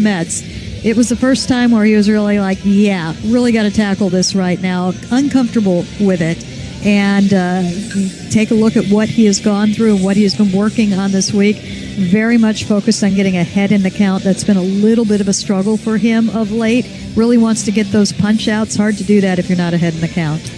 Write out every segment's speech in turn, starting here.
Mets. It was the first time where he was really like, yeah, really got to tackle this right now. Uncomfortable with it. And take a look at what he has gone through and what he has been working on this week. Very much focused on getting ahead in the count. That's been a little bit of a struggle for him of late. Really wants to get those punch outs. Hard to do that if you're not ahead in the count.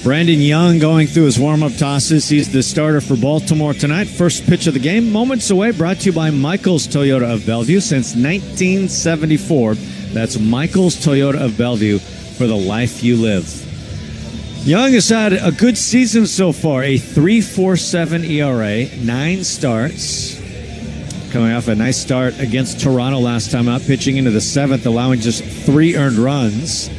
Brandon Young going through his warm-up tosses. He's the starter for Baltimore tonight. First pitch of the game, moments away, brought to you by Michael's Toyota of Bellevue since 1974. That's Michael's Toyota of Bellevue, for the life you live. Young has had a good season so far, a 3.47 ERA, 9 starts. Coming off a nice start against Toronto last time out, pitching into the 7th, allowing just 3 earned runs.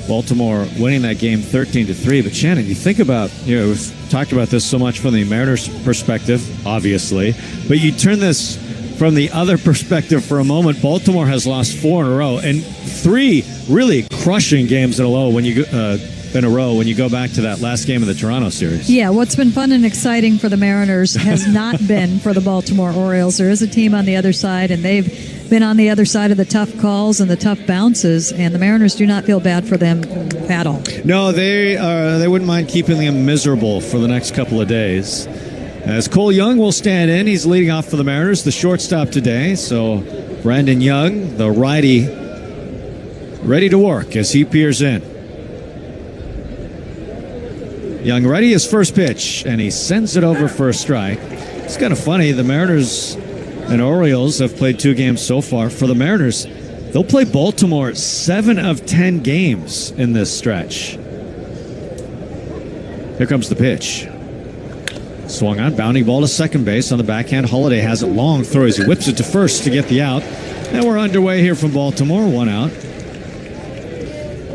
Baltimore winning that game 13-3. But Shannon, you think about, we've talked about this so much from the Mariners' perspective, obviously, but you turn this from the other perspective for a moment. Baltimore has lost 4 in a row, and 3 really crushing games in a row when you go back to that last game of the Toronto series. Yeah, what's been fun and exciting for the Mariners has not been for the Baltimore Orioles. There is a team on the other side, and they've been on the other side of the tough calls and the tough bounces, and the Mariners do not feel bad for them at all. No, they wouldn't mind keeping them miserable for the next couple of days. As Cole Young will stand in, he's leading off for the Mariners, the shortstop today. So Brandon Young, the righty, ready to work as he peers in. Young ready, his first pitch, and he sends it over for a strike. It's kind of funny, the Mariners and Orioles have played 2 games so far. For the Mariners, they'll play Baltimore 7 of 10 games in this stretch. Here comes the pitch. Swung on, bounding ball to second base on the backhand. Holiday has it long, throws, he whips it to first to get the out. And we're underway here from Baltimore, 1 out.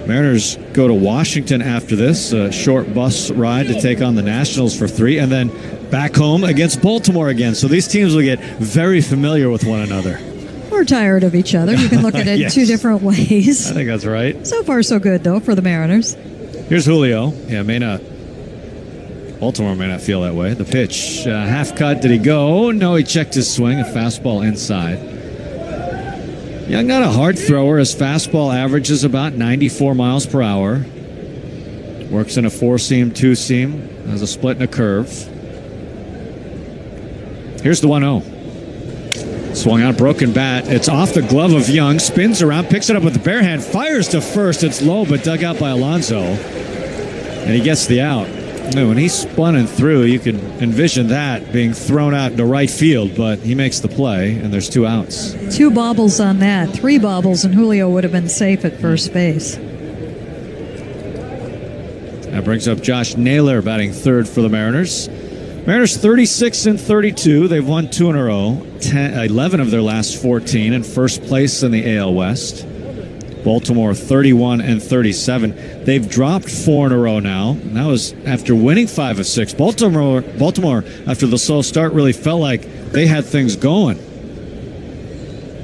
Mariners go to Washington after this, a short bus ride to take on the Nationals for 3, and then back home against Baltimore again. So these teams will get very familiar with one another. We're tired of each other. You can look at it Yes. 2 different ways. I think that's right. So far, so good, though, for the Mariners. Here's Julio. Yeah, Baltimore may not feel that way. The pitch, half cut. Did he go? No, he checked his swing. A fastball inside. Young, not a hard thrower. His fastball averages about 94 miles per hour. Works in a 4-seam, 2-seam. Has a split and a curve. Here's the 1-0. Swung out, broken bat. It's off the glove of Young. Spins around, picks it up with the bare hand. Fires to first. It's low, but dug out by Alonso. And he gets the out. When he spun and threw, you can envision that being thrown out into right field, but he makes the play, and there's 2 outs. 2 bobbles on that. 3 bobbles, and Julio would have been safe at first base. That brings up Josh Naylor batting third for the Mariners. Mariners 36-32. They've won 2 in a row, 11 of their last 14, in first place in the AL West. Baltimore 31-37. They've dropped 4 in a row now, and that was after winning 5 of 6. Baltimore, after the slow start, really felt like they had things going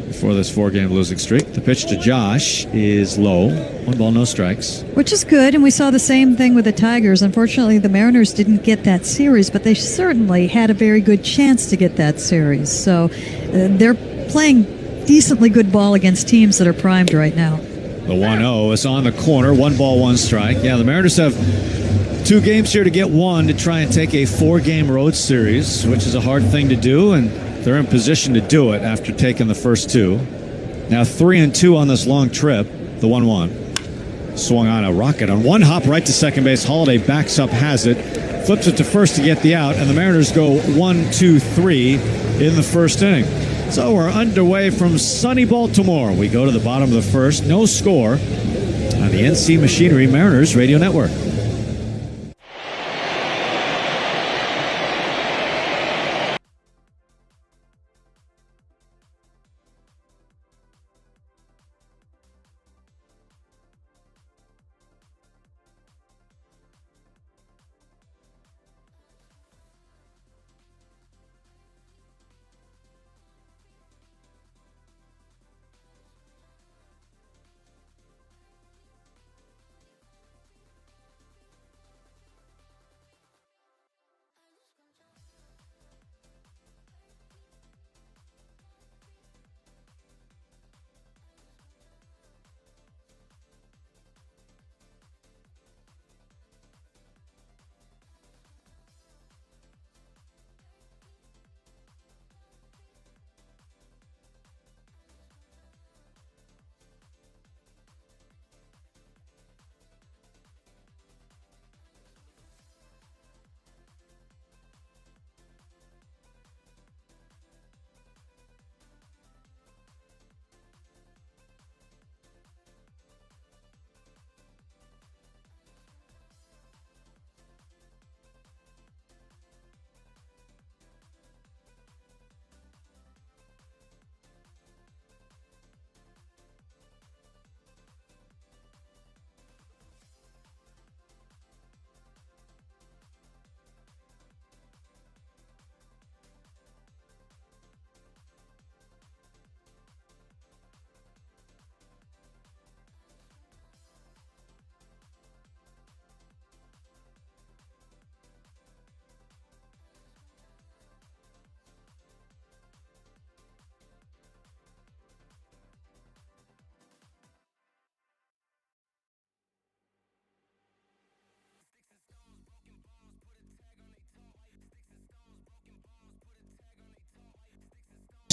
before this 4-game losing streak. The pitch to Josh is low. 1 ball, no strikes. Which is good, and we saw the same thing with the Tigers. Unfortunately, the Mariners didn't get that series, but they certainly had a very good chance to get that series. So they're playing decently good ball against teams that are primed right now. The 1-0 is on the corner. 1 ball, 1 strike. Yeah, the Mariners have 2 games here to get 1 to try and take a 4-game road series, which is a hard thing to do, and they're in position to do it after taking the first 2. Now 3-2 on this long trip. The 1-1. Swung on a rocket on 1 hop right to second base. Holiday backs up, has it, flips it to first to get the out, and the Mariners go 1-2-3 in the first inning. So we're underway from sunny Baltimore. We go to the bottom of the first. No score on the NC Machinery Mariners Radio Network.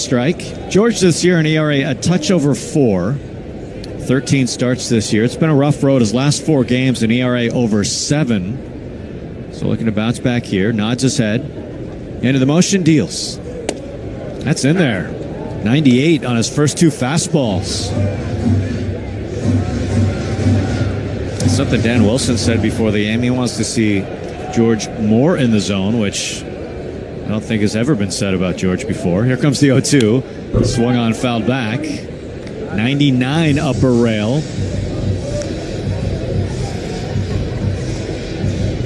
strike. George this year, an ERA a touch over 4. 13 starts this year. It's been a rough road. His last 4 games, an ERA over 7. So looking to bounce back here. Nods his head. Into the motion, deals. That's in there. 98 on his first 2 fastballs. Something Dan Wilson said before the game. He wants to see George more in the zone, which I don't think has ever been said about George before. Here comes the 0-2. Swung on, fouled back. 99 upper rail.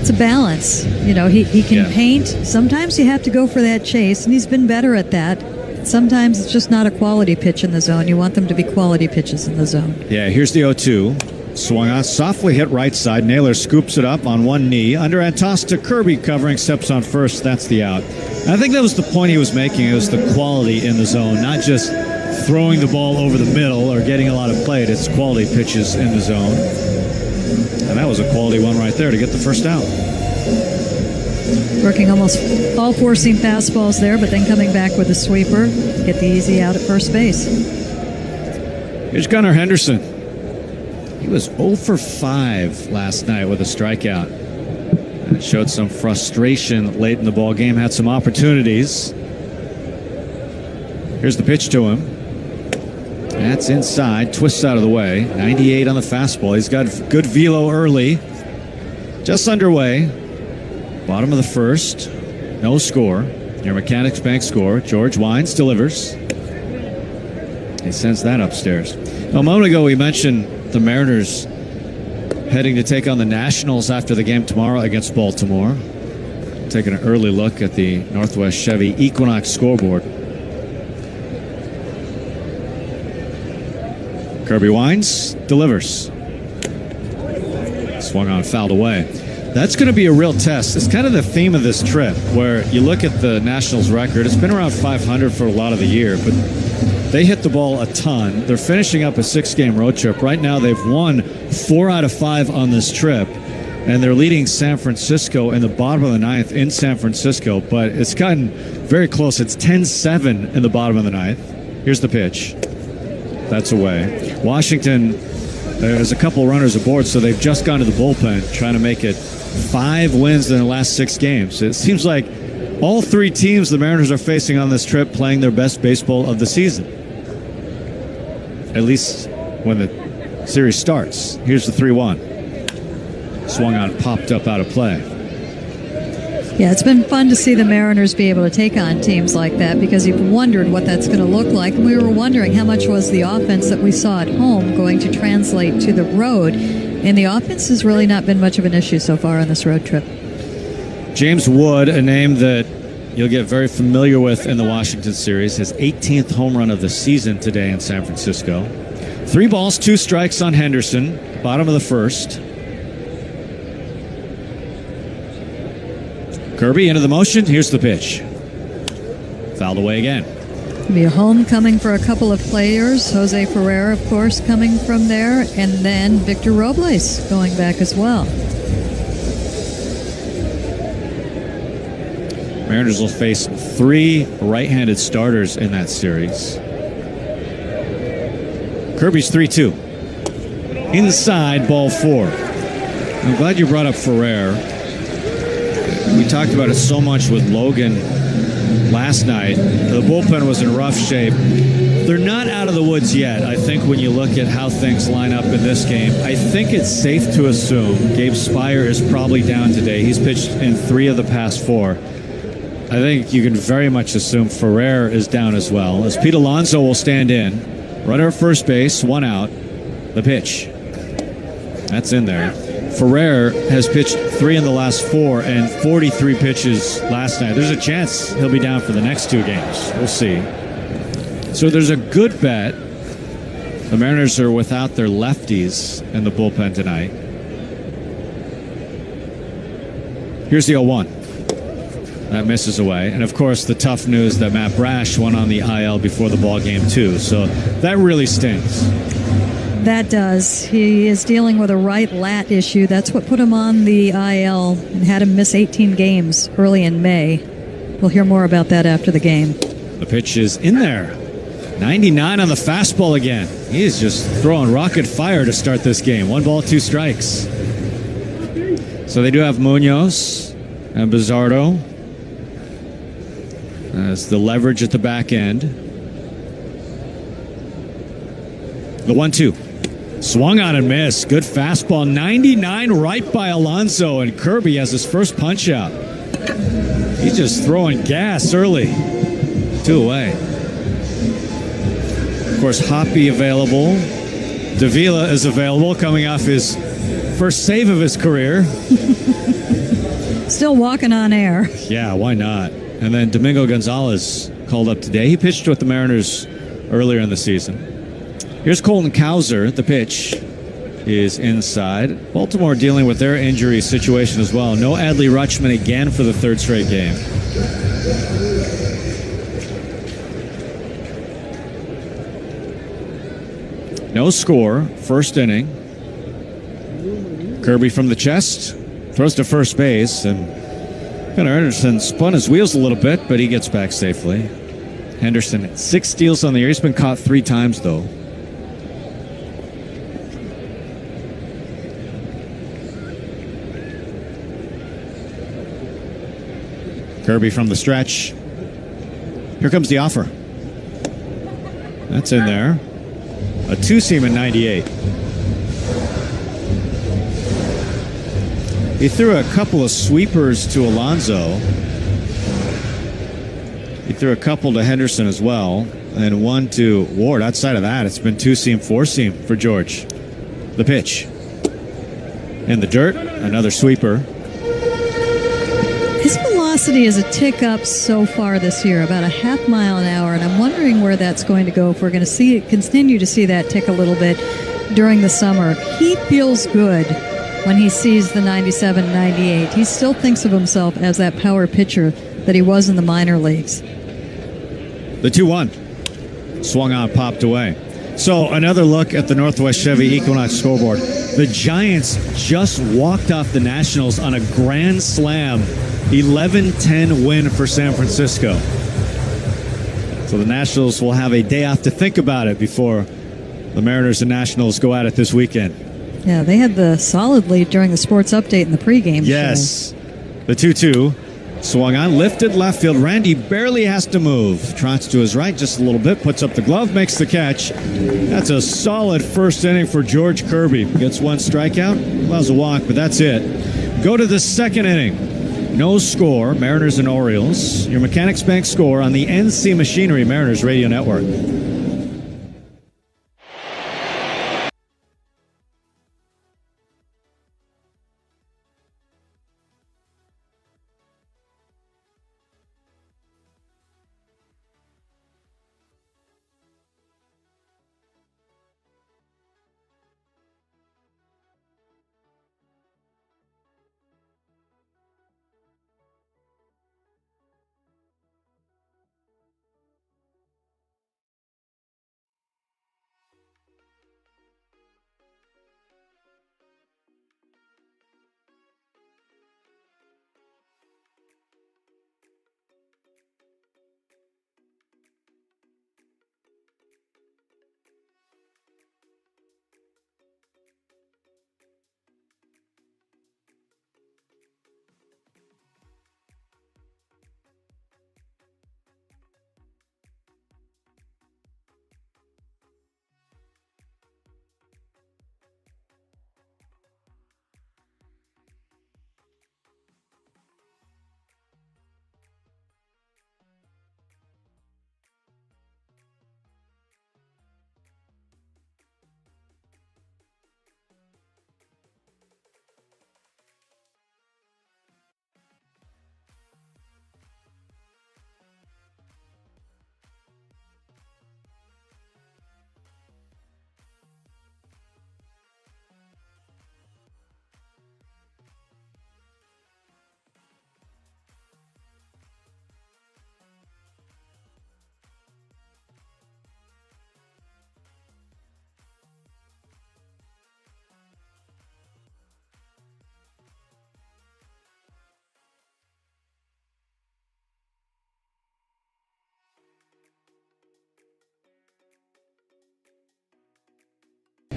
It's a balance. You know, he can paint. Sometimes you have to go for that chase, and he's been better at that. Sometimes it's just not a quality pitch in the zone. You want them to be quality pitches in the zone. Yeah, here's the 0-2. Swung on, softly hit right side. Naylor scoops it up on one knee. Underhand toss to Kirby, covering, steps on first. That's the out. I think that was the point he was making. It was the quality in the zone, not just throwing the ball over the middle or getting a lot of play. It's quality pitches in the zone. And that was a quality one right there to get the first out. Working almost all 4 seam fastballs there, but then coming back with a sweeper, get the easy out at first base. Here's Gunnar Henderson. He was 0 for 5 last night with a strikeout. And showed some frustration late in the ball game, had some opportunities. Here's the pitch to him. That's inside, twists out of the way. 98 on the fastball. He's got good velo early. Just underway. Bottom of the first. No score. Your Mechanics Bank score. George Wines delivers. He sends that upstairs. A moment ago we mentioned the Mariners heading to take on the Nationals after the game tomorrow against Baltimore. Taking an early look at the Northwest Chevy Equinox scoreboard. Kirby Wines delivers. Swung on, fouled away. That's going to be a real test. It's kind of the theme of this trip, where you look at the Nationals record. It's been around 500 for a lot of the year, but they hit the ball a ton. They're finishing up a 6-game road trip. Right now, they've won 4 out of 5 on this trip, and they're leading San Francisco in the bottom of the 9th in San Francisco, but it's gotten very close. It's 10-7 in the bottom of the 9th. Here's the pitch. That's away. Washington, there's a couple runners aboard, so they've just gone to the bullpen trying to make it 5 wins in the last 6 games. It seems like all 3 teams the Mariners are facing on this trip playing their best baseball of the season. At least when the series starts. Here's the 3-1. Swung on, popped up out of play. Yeah, it's been fun to see the Mariners be able to take on teams like that, because you've wondered what that's going to look like. And we were wondering how much was the offense that we saw at home going to translate to the road. And the offense has really not been much of an issue so far on this road trip. James Wood, a name that you'll get very familiar with in the Washington series, his 18th home run of the season today in San Francisco. 3 balls, 2 strikes on Henderson, bottom of the first. Kirby into the motion. Here's the pitch. Fouled away again. It'll be a homecoming for a couple of players. Jose Ferrer, of course, coming from there, and then Victor Robles going back as well. Mariners will face 3 right-handed starters in that series. Kirby's 3-2. Inside, ball 4. I'm glad you brought up Ferrer. We talked about it so much with Logan last night. The bullpen was in rough shape. They're not out of the woods yet. I think when you look at how things line up in this game, I think it's safe to assume Gabe Spire is probably down today. He's pitched in 3 of the past 4. I think you can very much assume Ferrer is down as well, as Pete Alonso will stand in. Runner at first base, 1 out. The pitch. That's in there. Ferrer has pitched 3 in the last 4 and 43 pitches last night. There's a chance he'll be down for the next 2 games. We'll see. So there's a good bet. The Mariners are without their lefties in the bullpen tonight. Here's the 0-1. That misses away. And, of course, the tough news that Matt Brash went on the IL before the ball game, too. So that really stings. That does. He is dealing with a right lat issue. That's what put him on the IL and had him miss 18 games early in May. We'll hear more about that after the game. The pitch is in there. 99 on the fastball again. He is just throwing rocket fire to start this game. 1 ball, 2 strikes. So they do have Munoz and Bizzardo as the leverage at the back end. The 1-2. Swung on and missed. Good fastball. 99 right by Alonso, and Kirby has his first punch out. He's just throwing gas early. 2 away. Of course, Hoppy available. Davila is available, coming off his first save of his career. Still walking on air. Yeah, why not? And then Domingo Gonzalez called up today. He pitched with the Mariners earlier in the season. Here's Colton Cowser. The pitch is inside. Baltimore dealing with their injury situation as well. No Adley Rutschman again for the 3rd straight game. No score. First inning. Kirby from the chest. Throws to first base. And Gunnar Henderson spun his wheels a little bit, but he gets back safely. Henderson, 6 steals on the year. He's been caught 3 times, though. Kirby from the stretch. Here comes the offer. That's in there. A 2-seam in 98. He threw a couple of sweepers to Alonso. He threw a couple to Henderson as well. And 1 to Ward. Outside of that, it's been 2-seam, 4-seam for George. The pitch. In the dirt. Another sweeper. His velocity is a tick up so far this year, about a half mile an hour, and I'm wondering where that's going to go if we're going to continue to see that tick a little bit during the summer. He feels good when he sees the 97, 98. He still thinks of himself as that power pitcher that he was in the minor leagues. The 2-1. Swung on, popped away. So another look at the Northwest Chevy Equinox scoreboard. The Giants just walked off the Nationals on a grand slam 11-10 win for San Francisco. So the Nationals will have a day off to think about it before the Mariners and Nationals go at it this weekend. Yeah, they had the solid lead during the sports update in the pregame show. Yes. The 2-2. Swung on, lifted left field. Randy barely has to move. Trots to his right just a little bit, puts up the glove, makes the catch. That's a solid first inning for George Kirby. Gets 1 strikeout, allows a walk, but that's it. Go to the 2nd inning. No score, Mariners and Orioles. Your Mechanics Bank score on the NC Machinery Mariners Radio Network.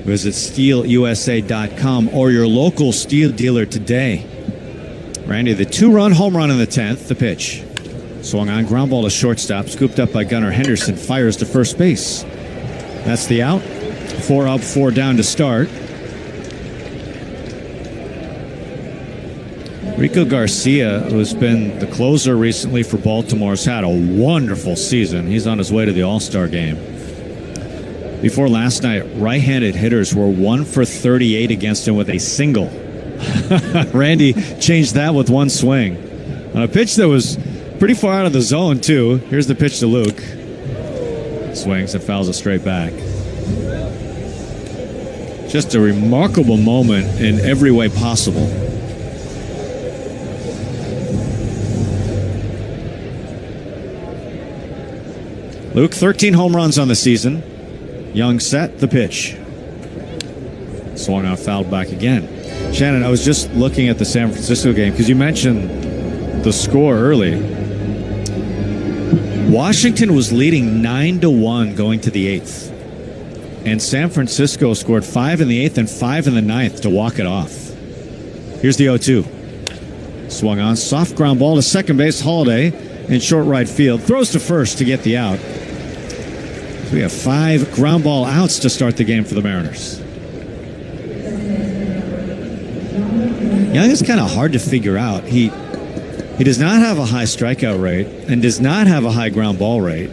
Visit steelusa.com or your local steel dealer today. Randy, the 2-run home run in the 10th. The pitch. Swung on, ground ball to shortstop. Scooped up by Gunnar Henderson. Fires to first base. That's the out. 4 up, 4 down to start. Rico Garcia, who's been the closer recently for Baltimore, has had a wonderful season. He's on his way to the All-Star game. Before last night, right-handed hitters were 1 for 38 against him with a single. Randy changed that with one swing. On a pitch that was pretty far out of the zone, too. Here's the pitch to Luke. Swings and fouls it straight back. Just a remarkable moment in every way possible. Luke, 13 home runs on the season. Young set, the pitch. Swung out, fouled back again. Shannon, I was just looking at the San Francisco game because you mentioned the score early. Washington was leading 9-1 going to the 8th. And San Francisco scored 5 in the 8th and 5 in the 9th to walk it off. Here's the 0-2. Swung on, soft ground ball to second base. Holiday in short right field. Throws to first to get the out. So we have 5 ground ball outs to start the game for the Mariners. Yeah, I think it's kind of hard to figure out. He does not have a high strikeout rate and does not have a high ground ball rate.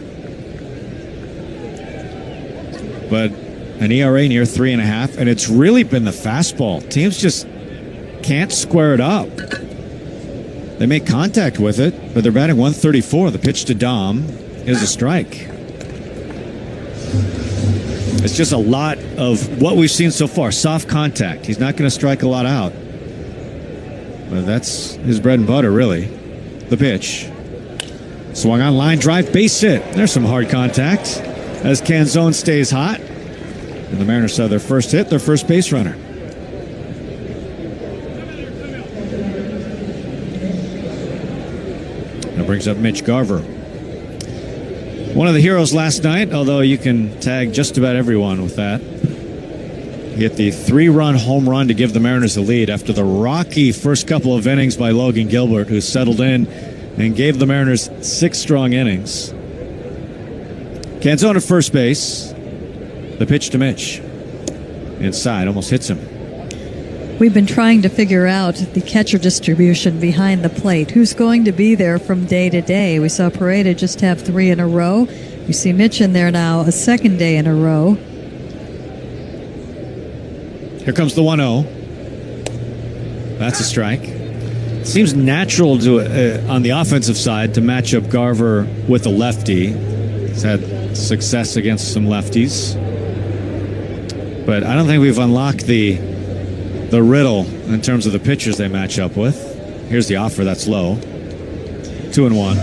But an ERA near 3.5, and it's really been the fastball. Teams just can't square it up. They make contact with it, but they're batting 134. The pitch to Dom is a strike. It's just a lot of what we've seen so far. Soft contact. He's not going to strike a lot out. But that's his bread and butter, really. The pitch. Swung on, line drive, base hit. There's some hard contact as Canzone stays hot. And the Mariners have their first hit, their first base runner. That brings up Mitch Garver. One of the heroes last night, although you can tag just about everyone with that. He hit the 3-run home run to give the Mariners the lead after the rocky first couple of innings by Logan Gilbert, who settled in and gave the Mariners 6 strong innings. Canzone at first base. The pitch to Mitch. Inside, almost hits him. We've been trying to figure out the catcher distribution behind the plate. Who's going to be there from day to day? We saw Pareda just have 3 in a row. We see Mitch in there now a second day in a row. Here comes the 1-0. That's a strike. It seems natural to on the offensive side to match up Garver with a lefty. He's had success against some lefties. But I don't think we've unlocked the riddle in terms of the pitchers they match up with. Here's the offer, that's low. 2-1.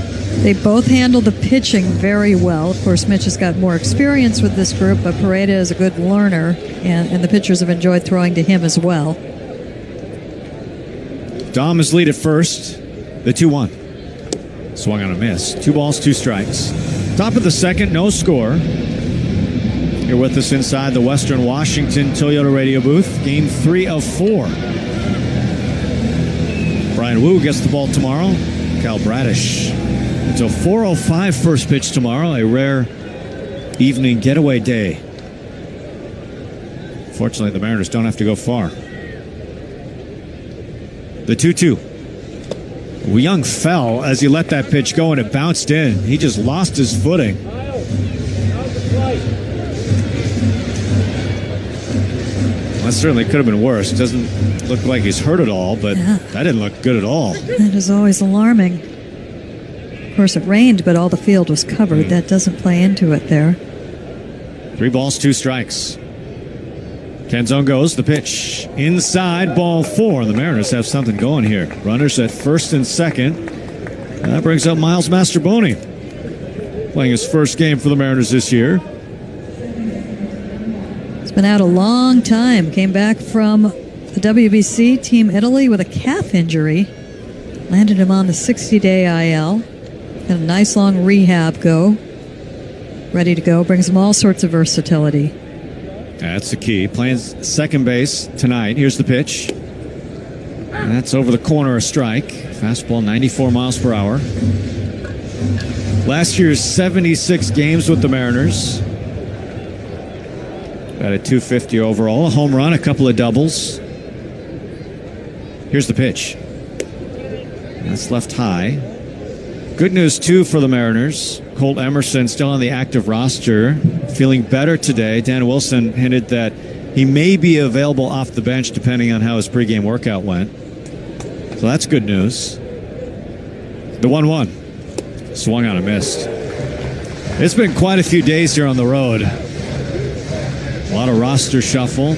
They both handle the pitching very well. Of course, Mitch has got more experience with this group, but Pareda is a good learner, and the pitchers have enjoyed throwing to him as well. Dom is lead at first. The 2-1. Swung on a miss. 2 balls, 2 strikes. Top of the second, no score. Here with us inside the Western Washington Toyota radio booth. Game 3 of 4. Brian Wu gets the ball tomorrow. Cal Bradish. It's a 4:05 first pitch tomorrow. A rare evening getaway day. Fortunately, the Mariners don't have to go far. The 2-2. Young fell as he let that pitch go and it bounced in. He just lost his footing. That certainly could have been worse. Doesn't look like he's hurt at all, but that didn't look good at all. That is always alarming. Of course, it rained, but all the field was covered. That doesn't play into it there. 3 balls, 2 strikes. Canzone goes, the pitch. Inside, ball 4. The Mariners have something going here. Runners at first and second. And that brings up Miles Mastrobuoni, playing his first game for the Mariners this year. He's been out a long time. Came back from the WBC Team Italy with a calf injury. Landed him on the 60-day IL. Got a nice long rehab go. Ready to go. Brings him all sorts of versatility. That's the key. Playing second base tonight. Here's the pitch. And that's over the corner, a strike. Fastball 94 miles per hour. Last year's 76 games with the Mariners. Batted .250 overall. A home run, a couple of doubles. Here's the pitch. That's left high. Good news, too, for the Mariners. Colt Emerson still on the active roster. Feeling better today. Dan Wilson hinted that he may be available off the bench depending on how his pregame workout went. So that's good news. The 1-1. Swung on and missed. It's been quite a few days here on the road. A lot of roster shuffle.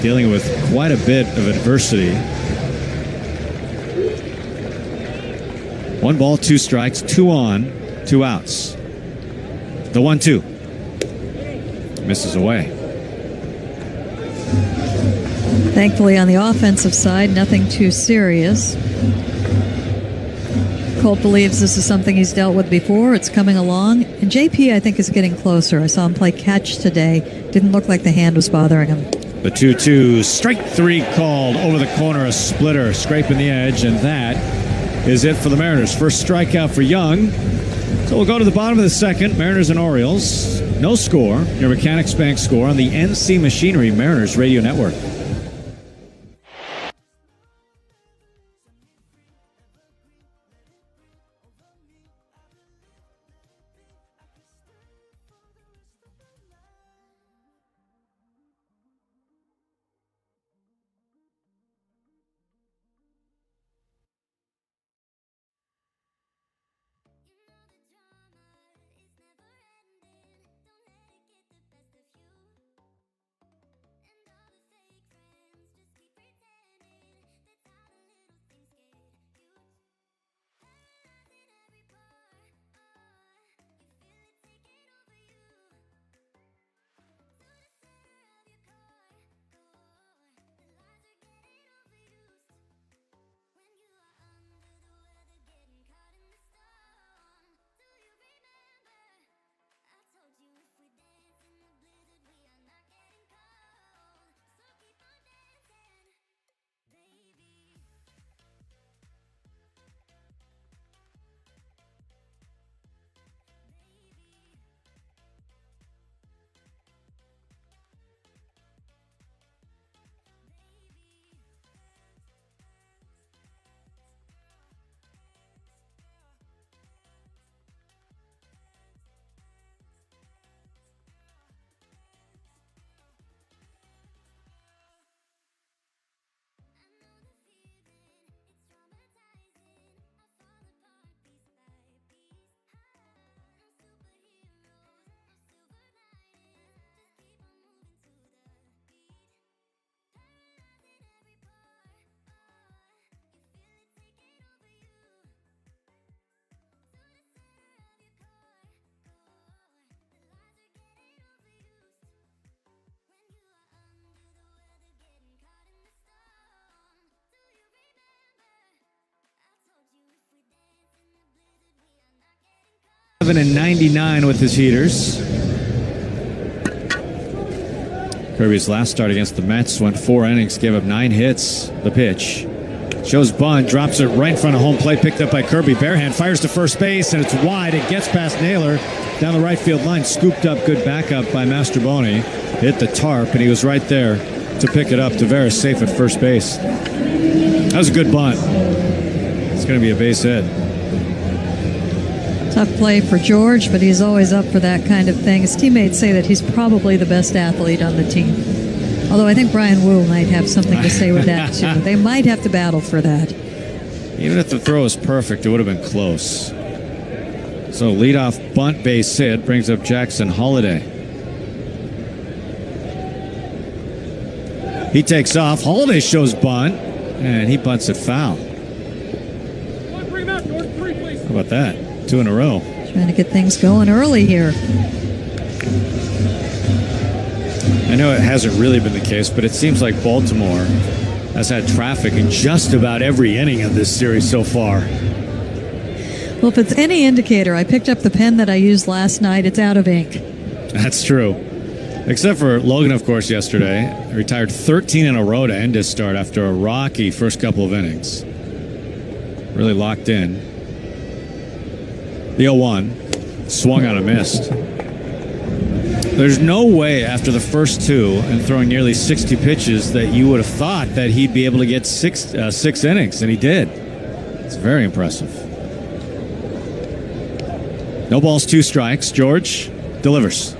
Dealing with quite a bit of adversity. 1 ball, 2 strikes, 2 on, 2 outs. The 1-2. Misses away. Thankfully, on the offensive side, nothing too serious. Colt believes this is something he's dealt with before. It's coming along. And JP, I think, is getting closer. I saw him play catch today. Didn't look like the hand was bothering him. The 2-2. Strike 3 called over the corner. A splitter scraping the edge. And that is it for the Mariners. First strikeout for Young. So we'll go to the bottom of the second. Mariners and Orioles. No score. Your Mechanics Bank score on the NC Machinery Mariners Radio Network. And 99 with his heaters. Kirby's last start against the Mets went 4 innings, gave up 9 hits. The pitch shows bunt, drops it right in front of home plate, picked up by Kirby. Barehand fires to first base, and it's wide. It gets past Naylor down the right field line, scooped up, good backup by Masterboni. Hit the tarp, and he was right there to pick it up. Tavares safe at first base. That was a good bunt. It's going to be a base hit. Tough play for George, but he's always up for that kind of thing. His teammates say that he's probably the best athlete on the team. Although I think Brian Wu might have something to say with that, too. They might have to battle for that. Even if the throw is perfect, it would have been close. So leadoff bunt base hit brings up Jackson Holliday. He takes off. Holliday shows bunt, and he bunts it foul. How about that? 2 in a row. Trying to get things going early here. I know it hasn't really been the case, but it seems like Baltimore has had traffic in just about every inning of this series so far. Well, if it's any indicator, I picked up the pen that I used last night. It's out of ink. That's true. Except for Logan, of course, yesterday. Retired 13 in a row to end his start after a rocky first couple of innings. Really locked in. The 0-1. Swung on a missed. There's no way after the first two and throwing nearly 60 pitches that you would have thought that he'd be able to get six innings, and he did. It's very impressive. No balls, 2 strikes. George delivers.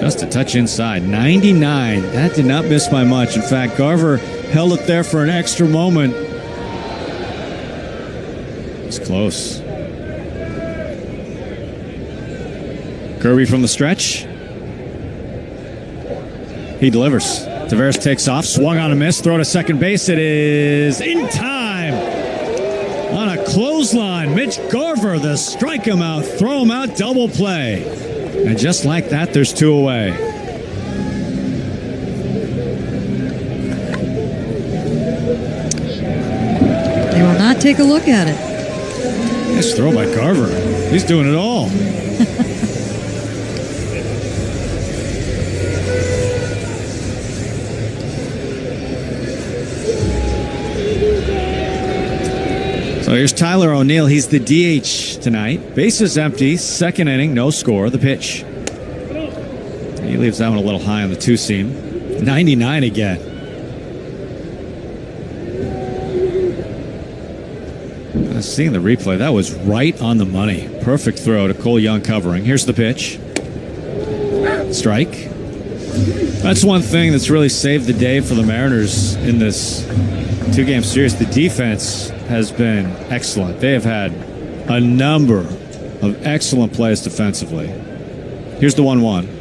Just a touch inside. 99. That did not miss by much. In fact, Garver held it there for an extra moment. It's close. Kirby from the stretch. He delivers. Taveras takes off. Swung on a miss. Throw to second base. It is in time. On a clothesline. Mitch Garver, the strike him out, throw him out, double play. And just like that, there's 2 away. They will not take a look at it. Nice throw by Garver. He's doing it all. So here's Tyler O'Neill. He's the DH tonight. Bases empty. Second inning, no score. The pitch. He leaves that one a little high on the 2-seam. 99 again. Seeing the replay, that was right on the money. Perfect throw to Cole Young covering. Here's the pitch. Strike. That's one thing that's really saved the day for the Mariners in this 2-game series. The defense has been excellent. They have had a number of excellent plays defensively. Here's the 1-1.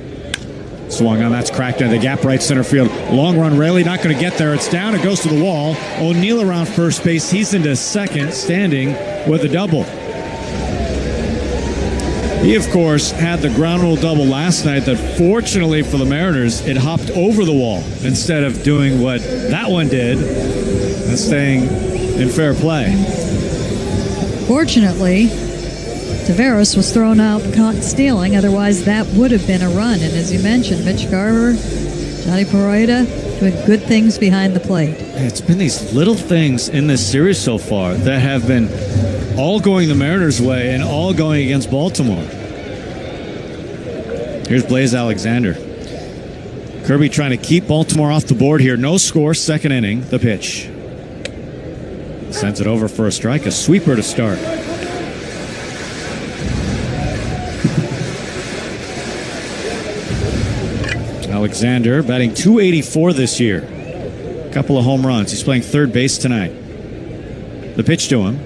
Swung on, that's cracked into the gap, right center field. Long run, Raley not going to get there. It's down, it goes to the wall. O'Neill around first base. He's into second, standing with a double. He, of course, had the ground rule double last night that, fortunately for the Mariners, it hopped over the wall instead of doing what that one did and staying in fair play. Fortunately, Taveras was thrown out caught stealing. Otherwise, that would have been a run. And as you mentioned, Mitch Garver, Johnny Peralta doing good things behind the plate. It's been these little things in this series so far that have been all going the Mariners' way and all going against Baltimore. Here's Blaze Alexander. Kirby trying to keep Baltimore off the board here. No score, second inning. The pitch. Sends it over for a strike. A sweeper to start. Alexander batting .284 this year. A couple of home runs. He's playing third base tonight. The pitch to him.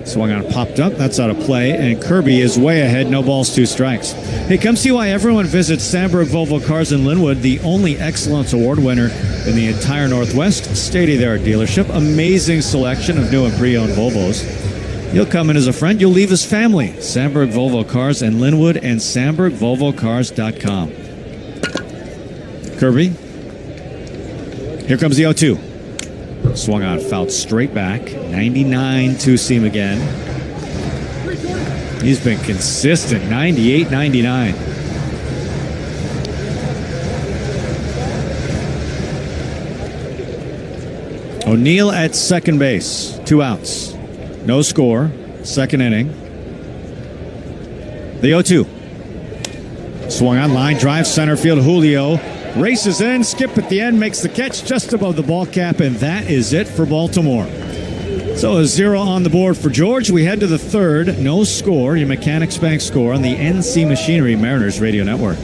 Swung on, popped up. That's out of play. And Kirby is way ahead. No balls, 2 strikes. Hey, come see why everyone visits Sandberg Volvo Cars in Linwood, the only Excellence Award winner in the entire Northwest. State-of-the-art dealership. Amazing selection of new and pre-owned Volvos. You'll come in as a friend. You'll leave as family. Sandberg Volvo Cars in Linwood and SandbergVolvoCars.com. Kirby. Here comes the 0-2. Swung on, fouled straight back. 99 2-seam again. He's been consistent. 98, 99. O'Neill at second base. 2 outs. No score. Second inning. The 0-2. Swung on, line drive, center field. Julio races in, skip at the end, makes the catch just above the ball cap, and that is it for Baltimore. So a 0 on the board for George. We head to the third. No score. Your Mechanics Bank score on the NC Machinery Mariners Radio Network.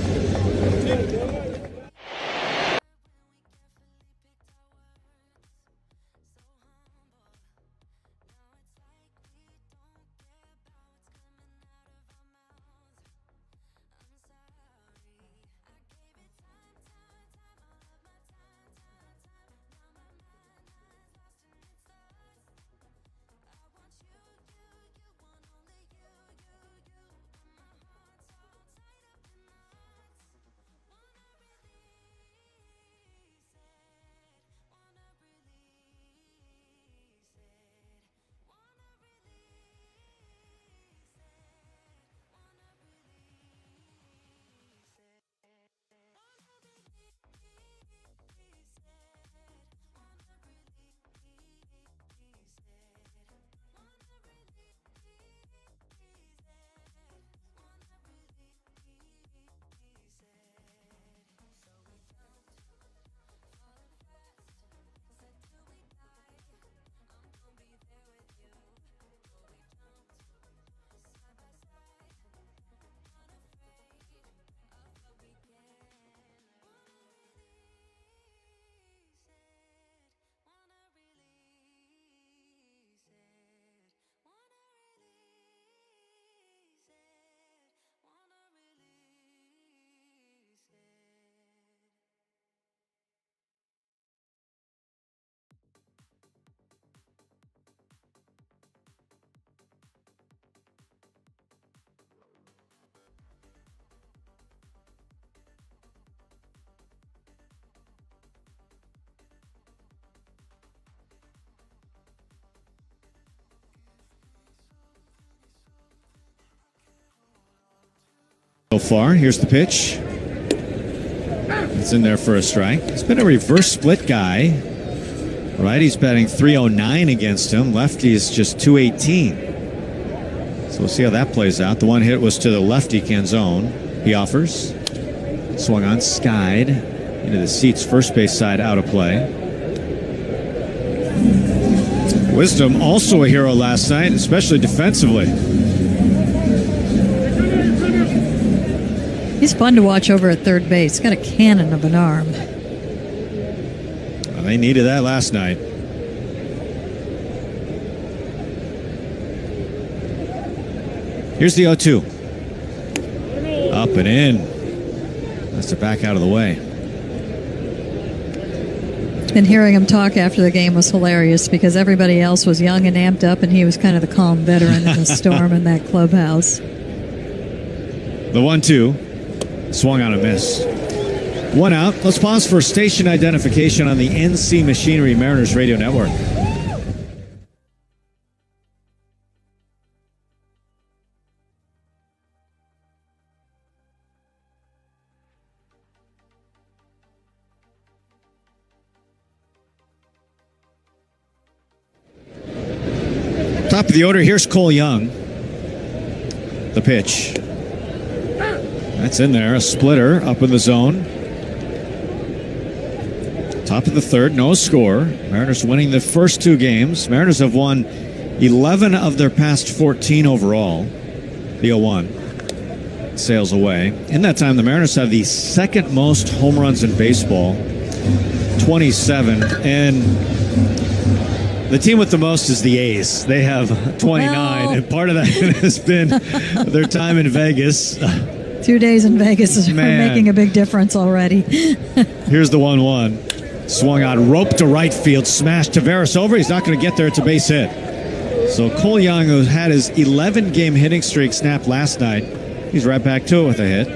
so far. Here's the pitch. It's in there for a strike. He's been a reverse split guy. Righty's batting 309 against him. Lefty is just 218. So we'll see how that plays out. The one hit was to the lefty Canzone. He offers. Swung on, skied into the seats, first base side, out of play. Wisdom also a hero last night, especially defensively. He's fun to watch over at third base. He's got a cannon of an arm. Well, they needed that last night. Here's the 0-2. Up and in. That's to back out of the way. And hearing him talk after the game was hilarious because everybody else was young and amped up, and he was kind of the calm veteran in the storm in that clubhouse. The 1-2. Swung on a miss. One out. Let's pause for station identification on the NC Machinery Mariners Radio Network. Top of the order, here's Cole Young. The pitch. That's in there, a splitter up in the zone. Top of the third, no score. Mariners winning the first two games. Mariners have won 11 of their past 14 overall. The 0-1 sails away. In that time, the Mariners have the second most home runs in baseball, 27. And the team with the most is the A's. They have 29, and part of that has been their time in Vegas. 2 days in Vegas is making a big difference already. Here's the 1-1. Swung on, rope to right field, smashed Tavares over. He's not going to get there. It's a base hit. So Cole Young, who had his 11-game hitting streak snapped last night, he's right back to it with a hit.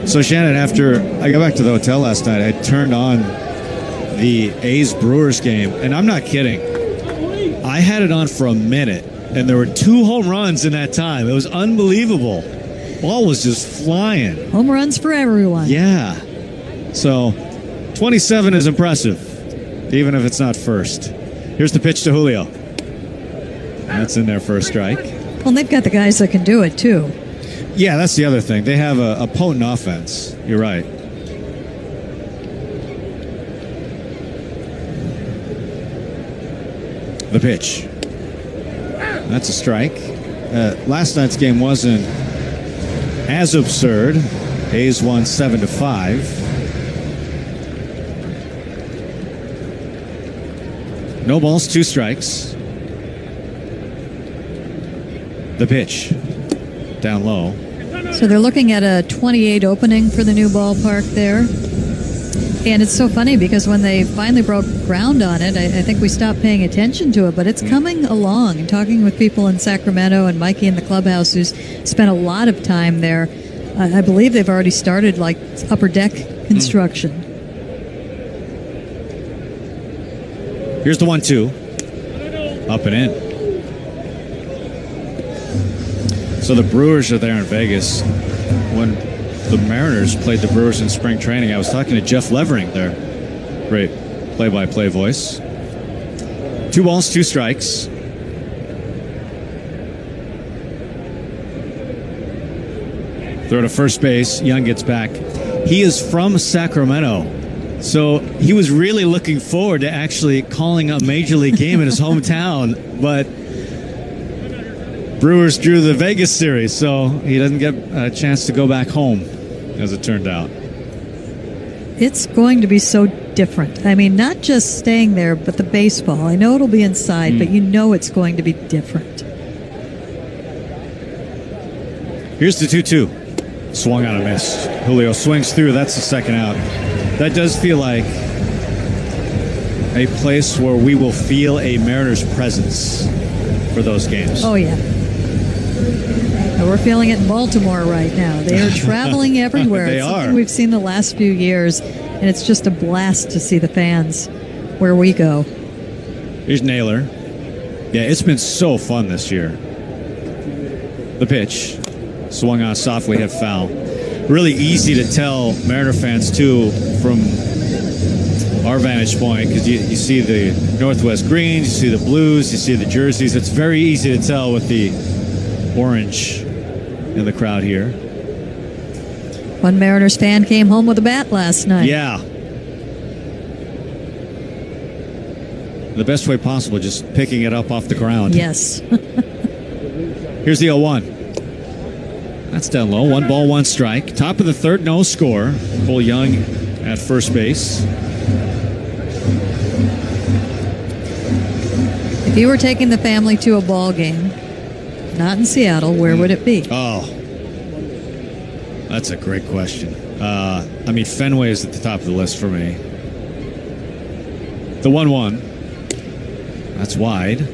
So Shannon, after I got back to the hotel last night, I turned on the A's-Brewers game, and I'm not kidding. I had it on for a minute, and there were 2 home runs in that time. It was unbelievable. Ball was just flying. Home runs for everyone. Yeah. So 27 is impressive, even if it's not first. Here's the pitch to Julio. That's in there for a strike. Well, they've got the guys that can do it, too. Yeah, that's the other thing. They have a potent offense. You're right. The pitch. That's a strike. Last night's game wasn't as absurd. A's won 7-5. No balls, 2 strikes. The pitch. Down low. So they're looking at a 28 opening for the new ballpark there. And it's so funny because when they finally broke ground on it, I think we stopped paying attention to it, but it's coming along. And talking with people in Sacramento and Mikey in the clubhouse who's spent a lot of time there, I believe they've already started like upper deck construction. Here's the 1-2. Up and in. So the Brewers are there in Vegas. When the Mariners played the Brewers in spring training, I was talking to Jeff Levering, their great play-by-play voice. 2 balls, 2 strikes. Throw to first base. Young gets back. He is from Sacramento, so he was really looking forward to actually calling a major league game in his hometown, but Brewers drew the Vegas series, so he doesn't get a chance to go back home, as it turned out. It's going to be so different. I mean, not just staying there, but the baseball. I know it'll be inside, but you know it's going to be different. Here's the 2-2. Swung on a miss. Julio swings through. That's the second out. That does feel like a place where we will feel a Mariners presence for those games. Oh, yeah. We're feeling it in Baltimore right now. They are traveling everywhere. They it's are. Something we've seen the last few years, and it's just a blast to see the fans where we go. Here's Naylor. Yeah, it's been so fun this year. The pitch. Swung on softly, hit foul. Really easy to tell Mariner fans, too, from our vantage point, because you see the Northwest greens, you see the blues, you see the jerseys. It's very easy to tell with the orange in the crowd here. One Mariners fan came home with a bat last night. Yeah. The best way possible, just picking it up off the ground. Yes. Here's the 0-1. That's down low. 1 ball, 1 strike. Top of the third, no score. Cole Young at first base. If you were taking the family to a ball game, not in Seattle, where would it be? Oh, that's a great question. Fenway is at the top of the list for me. The 1-1. That's wide.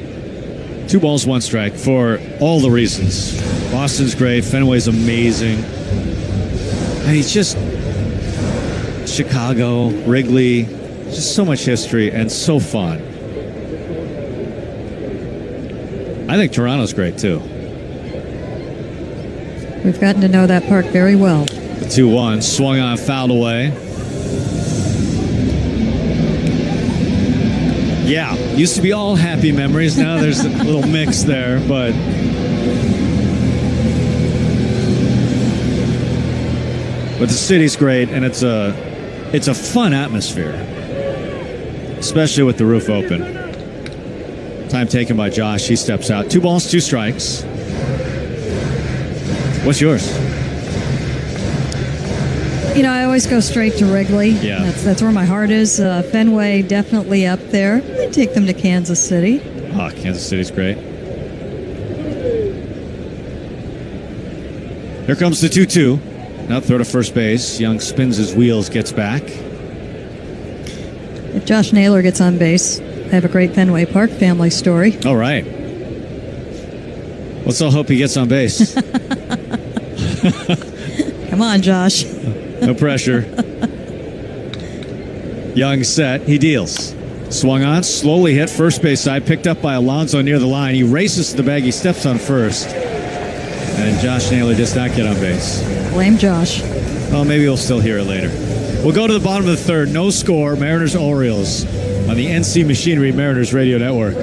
2 balls, 1 strike for all the reasons. Boston's great. Fenway's amazing. And he's just Chicago, Wrigley, just so much history and so fun. I think Toronto's great, too. We've gotten to know that park very well. The 2-1, swung on, fouled away. Yeah, used to be all happy memories. Now there's a little mix there, but the city's great, and it's a fun atmosphere, especially with the roof open. Time taken by Josh. He steps out. 2 balls, 2 strikes. What's yours? I always go straight to Wrigley. Yeah. That's where my heart is. Fenway, definitely up there. I'd take them to Kansas City. Oh, Kansas City's great. Here comes the 2-2. Now throw to first base. Young spins his wheels, gets back. If Josh Naylor gets on base, I have a great Fenway Park family story. All right. Let's all hope he gets on base. Come on, Josh. No pressure. Young set. He deals. Swung on, slowly hit first base side, picked up by Alonso near the line. He races to the bag. He steps on first. And Josh Naylor does not get on base. Blame Josh. Well, maybe we'll still hear it later. We'll go to the bottom of the third. No score. Mariners Orioles on the NC Machinery Mariners Radio Network.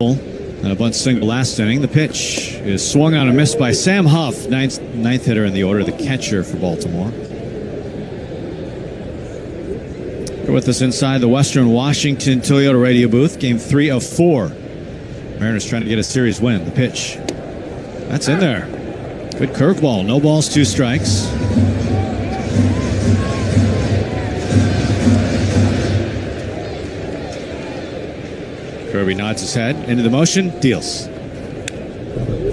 And a bunt single last inning. The pitch is swung on and missed by Sam Huff, ninth hitter in the order, the catcher for Baltimore. Here with us inside the Western Washington Toyota radio booth, game 3 of 4. Mariners trying to get a series win. The pitch. That's in there. Good curveball. No balls, 2 strikes. Kirby nods his head into the motion, deals.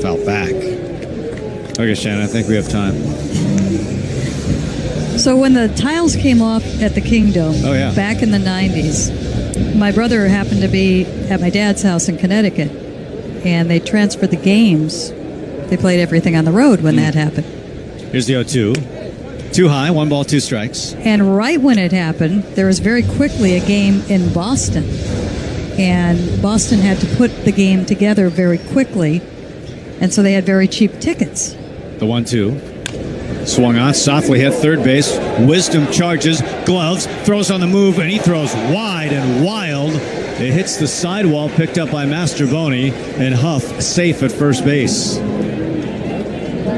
Foul back. Okay, Shannon, I think we have time. So when the tiles came off at the Kingdom back in the 90s, my brother happened to be at my dad's house in Connecticut, and they transferred the games. They played everything on the road when that happened. Here's the 0-2. Too high, 1 ball, 2 strikes. And right when it happened, there was very quickly a game in Boston. And Boston had to put the game together very quickly, and so they had very cheap tickets. The 1-2. Swung on, softly hit third base. Wisdom charges, gloves, throws on the move, and he throws wide and wild. It hits the sidewall, picked up by Mastroboni, and Huff safe at first base.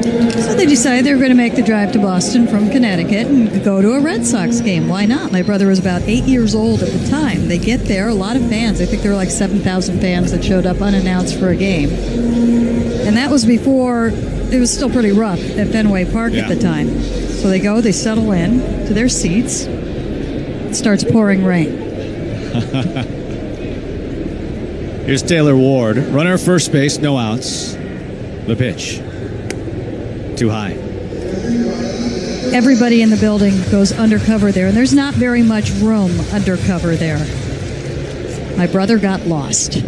So they decided they were going to make the drive to Boston from Connecticut and go to a Red Sox game. Why not? My brother was about 8 years old at the time. They get there, a lot of fans. I think there were like 7,000 fans that showed up unannounced for a game. And that was before, it was still pretty rough at Fenway Park at the time. So they go, they settle in to their seats. It starts pouring rain. Here's Taylor Ward. Runner first base, no outs. The pitch. Too high. Everybody in the building goes undercover there, and there's not very much room undercover there. My brother got lost.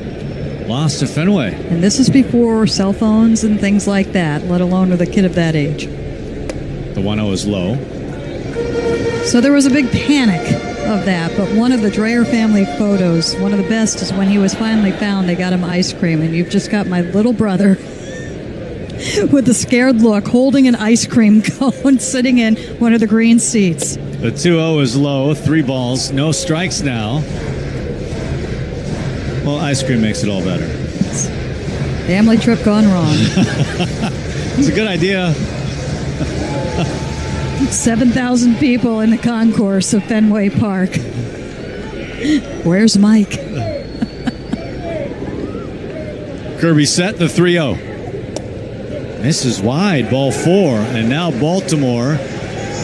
Lost to Fenway. And this is before cell phones and things like that, let alone with a kid of that age. The 1-0 is low. So there was a big panic of that, but one of the Dreyer family photos, one of the best, is when he was finally found. They got him ice cream, and you've just got my little brother with a scared look, holding an ice cream cone, sitting in one of the green seats. The 2-0 is low, 3 balls, no strikes now. Well, ice cream makes it all better. Family trip gone wrong. It's a good idea. 7,000 people in the concourse of Fenway Park. Where's Mike? Kirby set, the 3-0. This is wide, ball 4, and now Baltimore.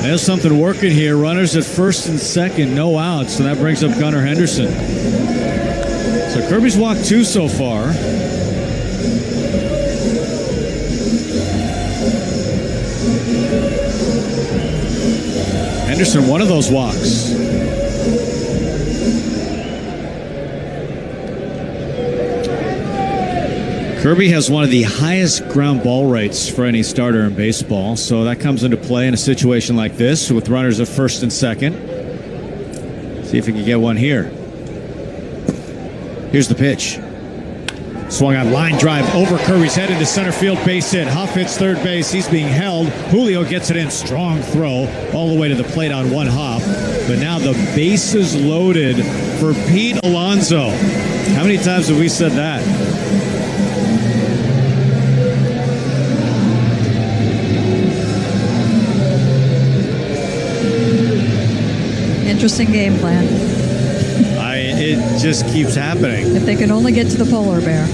There's something working here. Runners at first and second, no outs, so that brings up Gunnar Henderson. So Kirby's walked 2 so far. Henderson, one of those walks. Kirby has one of the highest ground ball rates for any starter in baseball, so that comes into play in a situation like this with runners at first and second. See if he can get one here. Here's the pitch. Swung on, line drive over Kirby's head into center field, base hit. Huff hits third base. He's being held. Julio gets it in. Strong throw all the way to the plate on one hop. But now the base is loaded for Pete Alonso. How many times have we said that? Interesting game plan. It just keeps happening. If they can only get to the polar bear.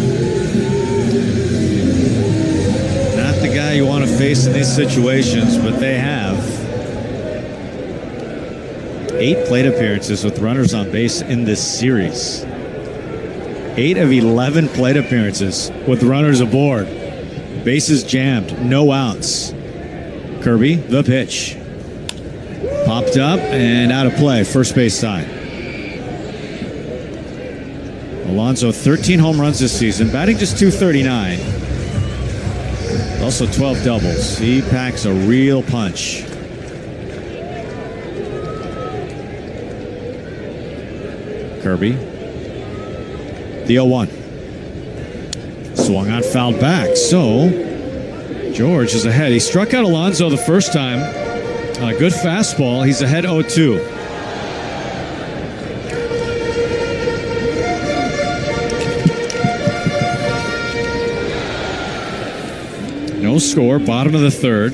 Not the guy you want to face in these situations, but they have. 8 plate appearances with runners on base in this series. 8 of 11 plate appearances with runners aboard. Bases jammed, no outs. Kirby, the pitch. Popped up and out of play, first base side. Alonso, 13 home runs this season, batting just .239. Also 12 doubles. He packs a real punch. Kirby. The 0-1. Swung on, fouled back. So, George is ahead. He struck out Alonso the first time on a good fastball. He's ahead 0-2. No score, bottom of the third.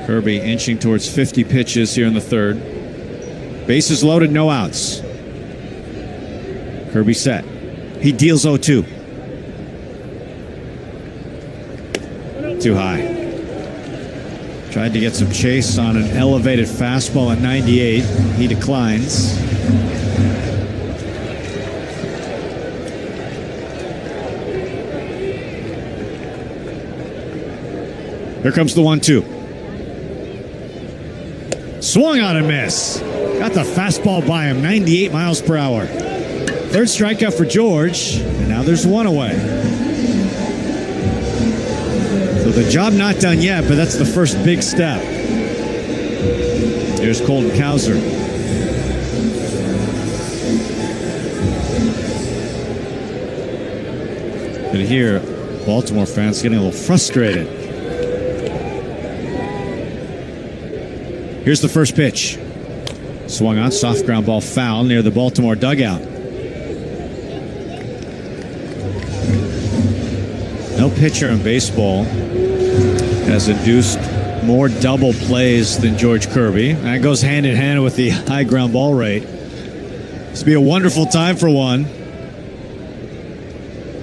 Kirby inching towards 50 pitches here in the third. Bases loaded, no outs. Kirby set. He deals 0-2. Too high. Tried to get some chase on an elevated fastball at 98. He declines. Here comes the 1-2. Swung on and miss. Got the fastball by him, 98 miles per hour. Third strikeout for George, and now there's one away. So the job not done yet, but that's the first big step. Here's Colton Cowser. And here, Baltimore fans getting a little frustrated. Here's the first pitch. Swung on, soft ground ball foul near the Baltimore dugout. No pitcher in baseball has induced more double plays than George Kirby. That goes hand in hand with the high ground ball rate. This will be a wonderful time for one.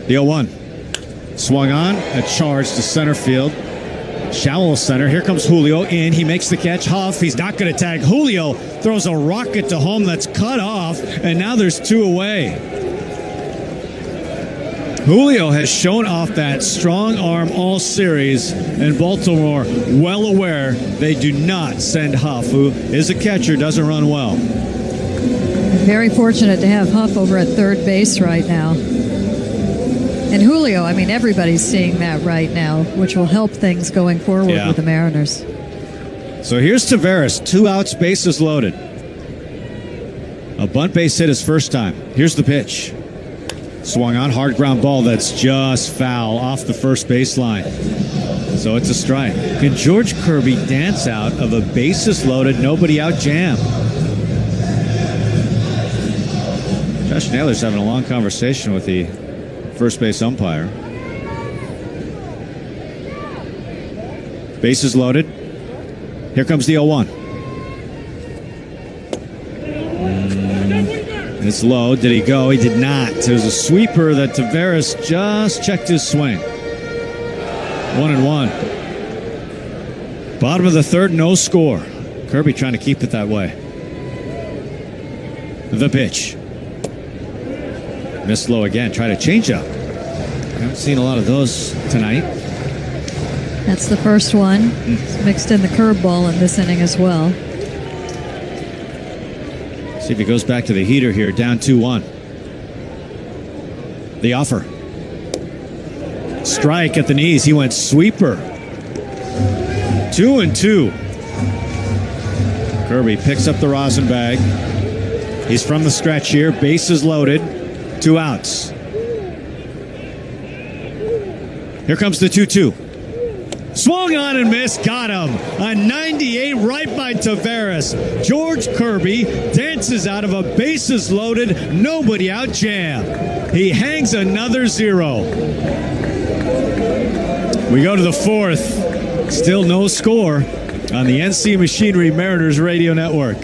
The 0-1. Swung on, a charge to center field. Shallow center. Here comes Julio in. He makes the catch. Huff. He's not going to tag. Julio throws a rocket to home that's cut off, and now there's two away. Julio has shown off that strong arm all series, and Baltimore well aware they do not send Huff, who is a catcher, doesn't run well. Very fortunate to have Huff over at third base right now. And Julio, I mean, everybody's seeing that right now, which will help things going forward with the Mariners. So here's Taveras, 2 outs, bases loaded. A bunt base hit his first time. Here's the pitch. Swung on, hard ground ball that's just foul off the first baseline. So it's a strike. Can George Kirby dance out of a bases loaded, nobody out jam? Josh Naylor's having a long conversation with the first base umpire. Bases loaded. Here comes the 0-1. It's low. Did he go? He did not. It was a sweeper that Taveras just checked his swing. 1-1. Bottom of the third, no score. Kirby trying to keep it that way. The pitch. Missed low again. Try to change up. I haven't seen a lot of those tonight. That's the first one. It's mixed in the curveball in this inning as well. See if he goes back to the heater here. Down 2-1. The offer. Strike at the knees. He went sweeper. 2-2. Kirby picks up the rosin bag. He's from the stretch here. Bases loaded. 2 outs. Here comes the 2-2. Swung on and missed. Got him. A 98 right by Taveras. George Kirby dances out of a bases loaded, nobody out jam. He hangs another 0. We go to the 4th. Still no score on the NC Machinery Mariners Radio Network.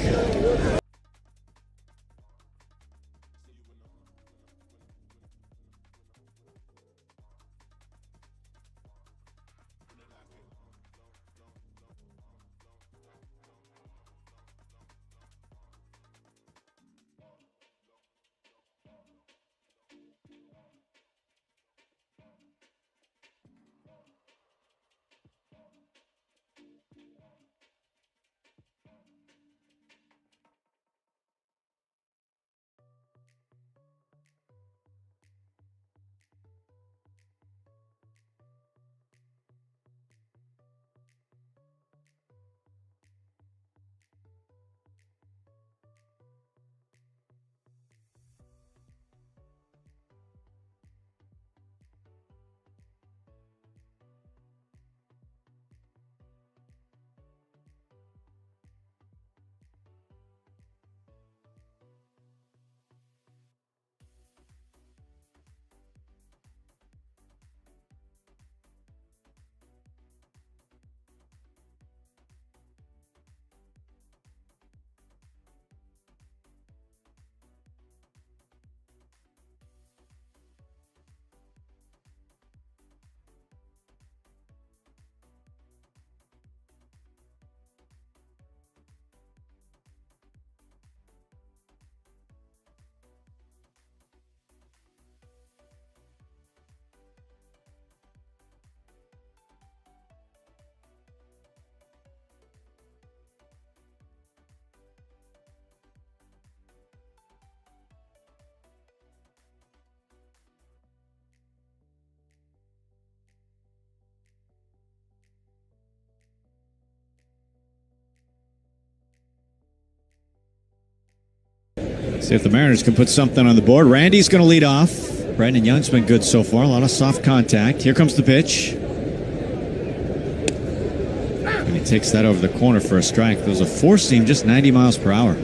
See if the Mariners can put something on the board. Randy's going to lead off. Brandon Young's been good so far. A lot of soft contact. Here comes the pitch. And he takes that over the corner for a strike. There was a four-seam, just 90 miles per hour.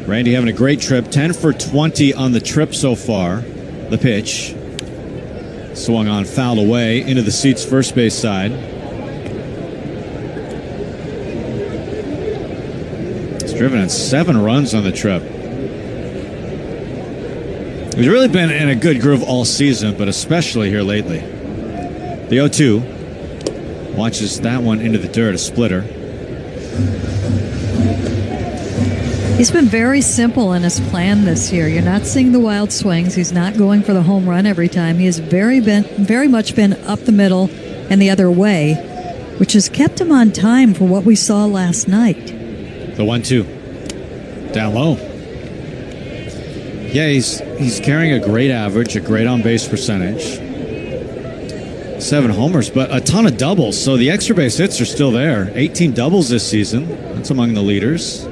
Randy having a great trip. 10 for 20 on the trip so far. The pitch. Swung on, fouled away into the seats first base side. He's driven in 7 runs on the trip. He's really been in a good groove all season, but especially here lately. The 0-2. Watches that one into the dirt, a splitter. He's been very simple in his plan this year. You're not seeing the wild swings. He's not going for the home run every time. He has very much been up the middle and the other way, which has kept him on time for what we saw last night. The 1-2. Down low. Yeah, he's carrying a great average, a great on-base percentage. 7 homers, but a ton of doubles. So the extra base hits are still there. 18 doubles this season. That's among the leaders.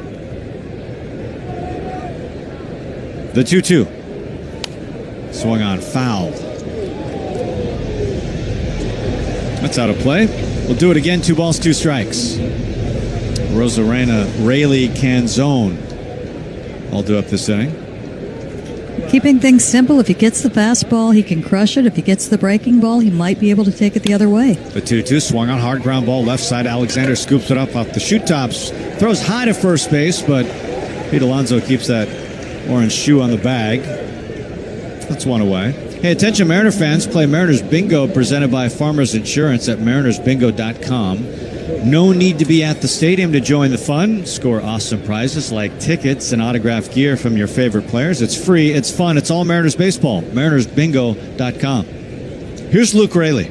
The 2-2. Swung on, fouled. That's out of play. We'll do it again. 2 balls, 2 strikes. Rosarena, Rayleigh, Canzone all do up this inning. Keeping things simple. If he gets the fastball, he can crush it. If he gets the breaking ball, he might be able to take it the other way. The 2-2 swung on, hard ground ball left side. Alexander scoops it up off the shoe tops. Throws high to first base, but Pete Alonso keeps that orange shoe on the bag. That's one away. Hey, attention Mariner fans. Play Mariners Bingo presented by Farmers Insurance at marinersbingo.com. No need to be at the stadium to join the fun. Score awesome prizes like tickets and autographed gear from your favorite players. It's free. It's fun. It's all Mariners baseball. marinersbingo.com. Here's Luke Rayleigh.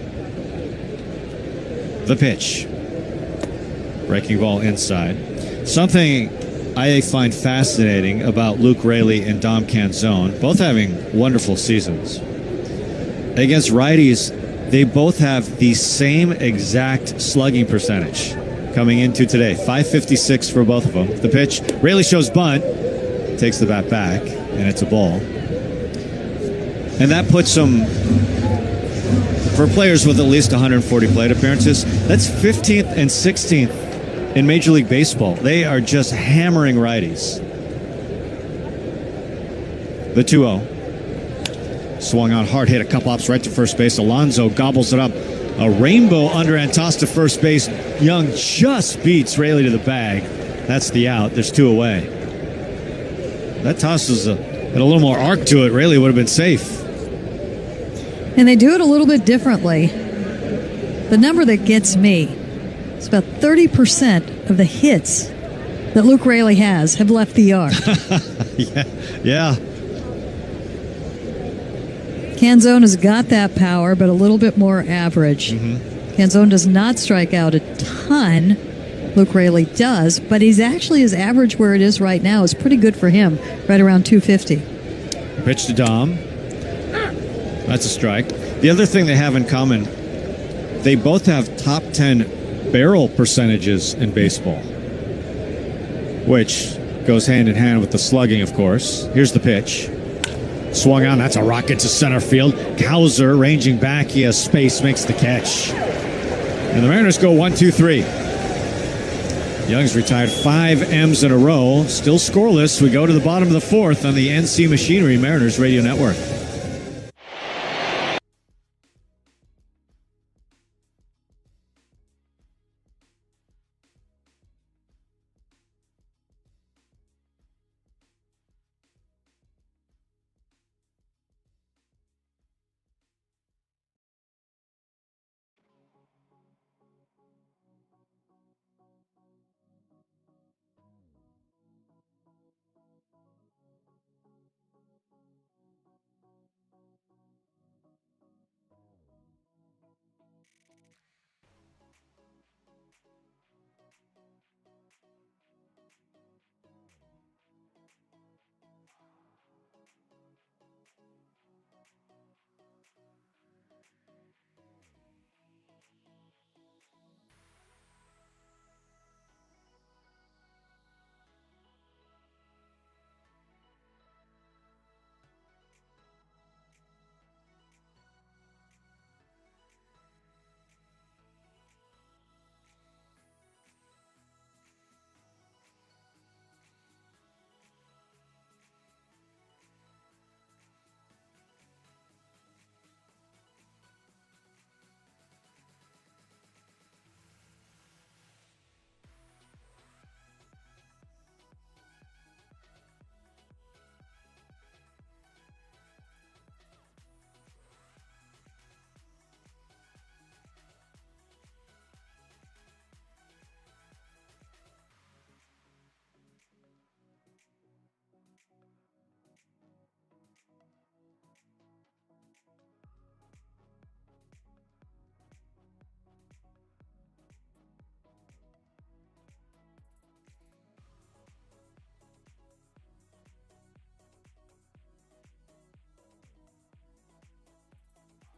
The pitch. Breaking ball inside. Something I find fascinating about Luke Rayleigh and Dom Canzone, both having wonderful seasons. Against righties, they both have the same exact slugging percentage coming into today. .556 for both of them. The pitch, Rayleigh shows bunt, takes the bat back, and it's a ball. And that puts them, for players with at least 140 plate appearances, that's 15th and 16th in Major League Baseball. They are just hammering righties. The 2-0. Swung on hard, hit a couple hops right to first base. Alonso gobbles it up. A rainbow under and toss to first base. Young just beats Rayleigh to the bag. That's the out. There's 2 away. That toss had a little more arc to it. Rayleigh would have been safe. And they do it a little bit differently. The number that gets me is about 30% of the hits that Luke Rayleigh has have left the yard. Yeah. Canzone has got that power, but a little bit more average. Canzone does not strike out a ton. Luke Rayleigh does, but he's actually, his average where it is right now is pretty good for him, right around 250. Pitch to Dom. That's a strike. The other thing they have in common, they both have top 10 barrel percentages in baseball, which goes hand in hand with the slugging, of course. Here's the pitch. Swung on, that's a rocket to center field. Cowser ranging back, he has space, makes the catch. And the Mariners go 1-2-3. Young's retired 5 M's in a row, still scoreless. We go to the bottom of the 4th on the NC Machinery Mariners Radio Network.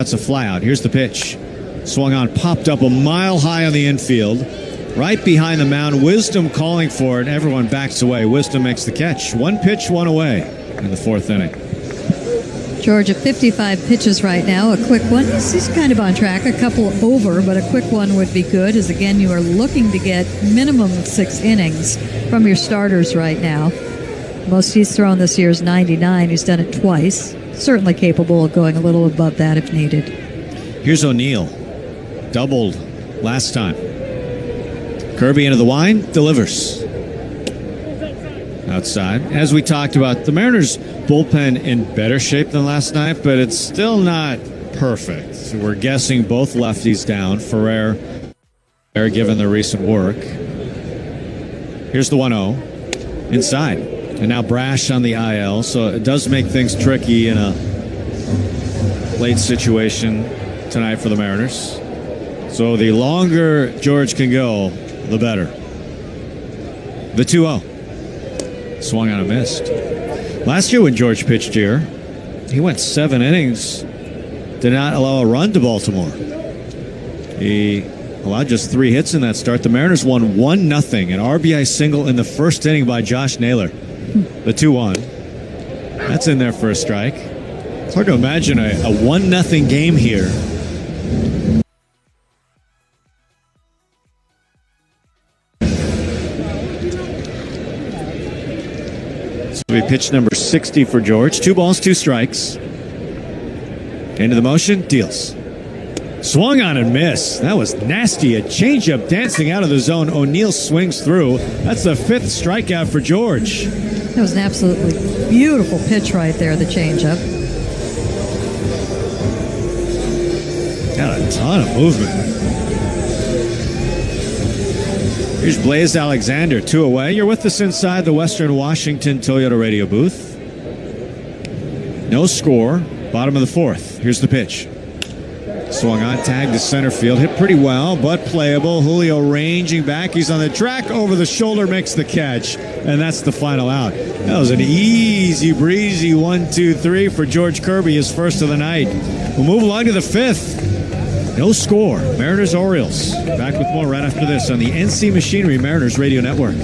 That's a flyout. Here's the pitch. Swung on, popped up a mile high on the infield. Right behind the mound. Wisdom calling for it. Everyone backs away. Wisdom makes the catch. One pitch, one away in the fourth inning. George at 55 pitches right now. A quick one. He's kind of on track. A couple over, but a quick one would be good, as again you are looking to get minimum of 6 innings from your starters right now. Most he's thrown this year is 99. He's done it twice. Certainly capable of going a little above that if needed. Here's O'Neill. Doubled last time. Kirby into the wind, delivers. Outside. As we talked about, the Mariners' bullpen in better shape than last night, but it's still not perfect. So we're guessing both lefties down. Ferrer, given the recent work. Here's the 1-0. Inside. And now Brash on the IL, so it does make things tricky in a late situation tonight for the Mariners. So the longer George can go, the better. The 2-0. Swung on and missed. Last year when George pitched here, he went 7 innings, did not allow a run to Baltimore. He allowed just 3 hits in that start. The Mariners won 1-0, an RBI single in the first inning by Josh Naylor. The 2-1. That's in there for a strike. It's hard to imagine a 1-0 game here. This will be pitch number 60 for George. 2 balls, 2 strikes. Into the motion, deals. Swung on and missed. That was nasty. A changeup dancing out of the zone. O'Neill swings through. That's the 5th strikeout for George. That was an absolutely beautiful pitch right there, the changeup. Got a ton of movement. Here's Blaze Alexander, 2 away. You're with us inside the Western Washington Toyota radio booth. No score. Bottom of the 4th. Here's the pitch. Swung on, tagged to center field. Hit pretty well, but playable. Julio ranging back. He's on the track. Over the shoulder, makes the catch. And that's the final out. That was an easy breezy 1-2-3 for George Kirby, his first of the night. We'll move along to the 5th. No score. Mariners Orioles. Back with more right after this on the NC Machinery Mariners Radio Network.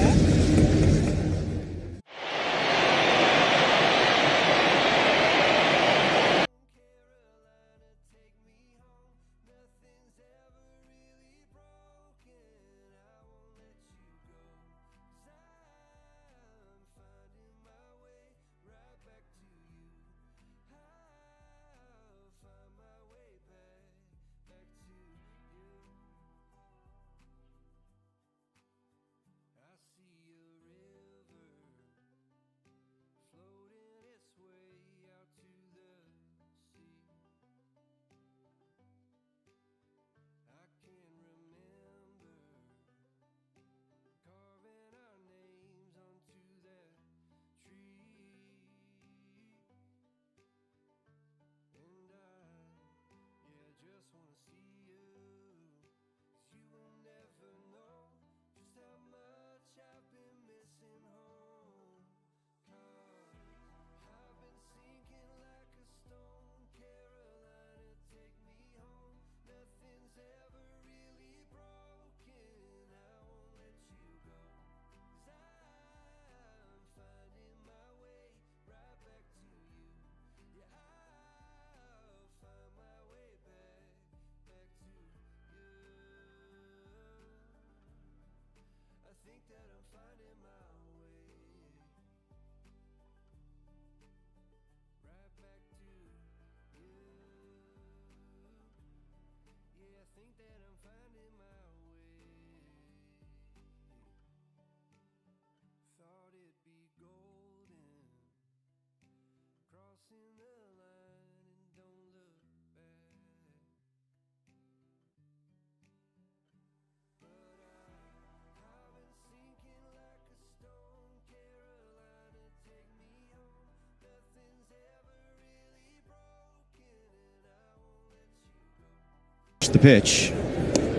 The pitch.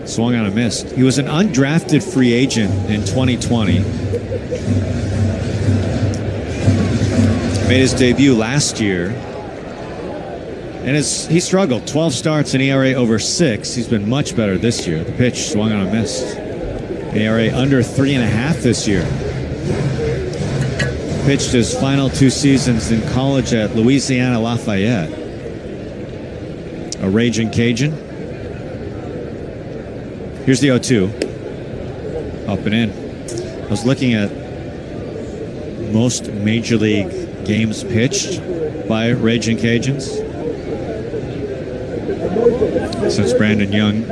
Swung on and missed. He was an undrafted free agent in 2020. Made his debut last year. And he struggled. 12 starts, an ERA over 6. He's been much better this year. The pitch swung on and missed. ERA under 3.5 this year. Pitched his final 2 seasons in college at Louisiana Lafayette. A raging Cajun. Here's the 0-2. Up and in. I was looking at most major league games pitched by raging Cajuns, since Brandon Young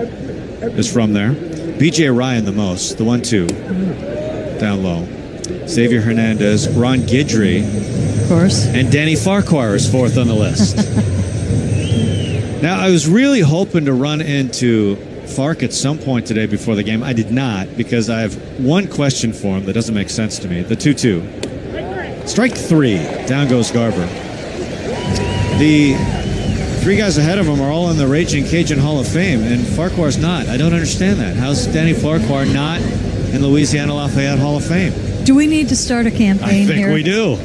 is from there. B.J. Ryan the most, the 1-2 down low. Xavier Hernandez, Ron Guidry, of course, and Danny Farquhar is 4th on the list. Now, I was really hoping to run into Fark at some point today before the game. I did not, because I have one question for him that doesn't make sense to me. The 2-2. Strike 3. Down goes Garber. The 3 guys ahead of him are all in the Raging Cajun Hall of Fame, and Farquhar's not. I don't understand that. How's Danny Farquhar not in the Louisiana Lafayette Hall of Fame? Do we need to start a campaign here? I think we do.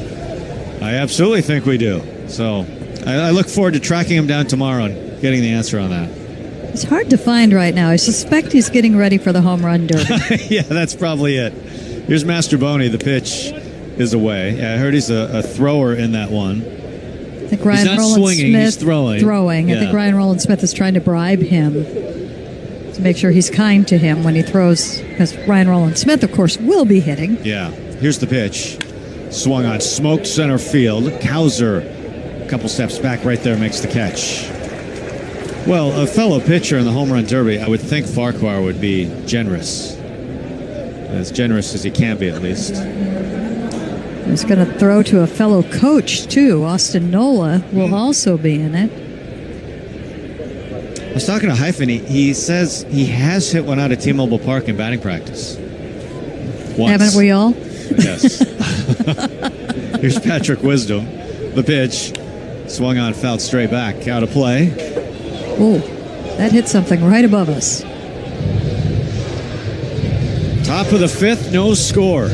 I absolutely think we do. So I look forward to tracking him down tomorrow and getting the answer on that. It's hard to find right now. I suspect he's getting ready for the home run derby. Yeah, that's probably it. Here's Masterboni. The pitch is away. Yeah, I heard he's a thrower in that one. I think Ryan he's not Roland swinging, Smith he's throwing. Yeah. I think Ryan Roland Smith is trying to bribe him to make sure he's kind to him when he throws, because Ryan Roland Smith, of course, will be hitting. Yeah. Here's the pitch. Swung on, smoked center field. Kauser, a couple steps back right there, makes the catch. Well, a fellow pitcher in the home run derby, I would think Farquhar would be generous. As generous as he can be, at least. He's going to throw to a fellow coach, too. Austin Nola will also be in it. I was talking to Hyphen. He says he has hit one out at T-Mobile Park in batting practice. Once. Haven't we all? Yes. Here's Patrick Wisdom. The pitch. Swung on, fouled straight back. Out of play. Oh, that hit something right above us. Top of the 5th, no score.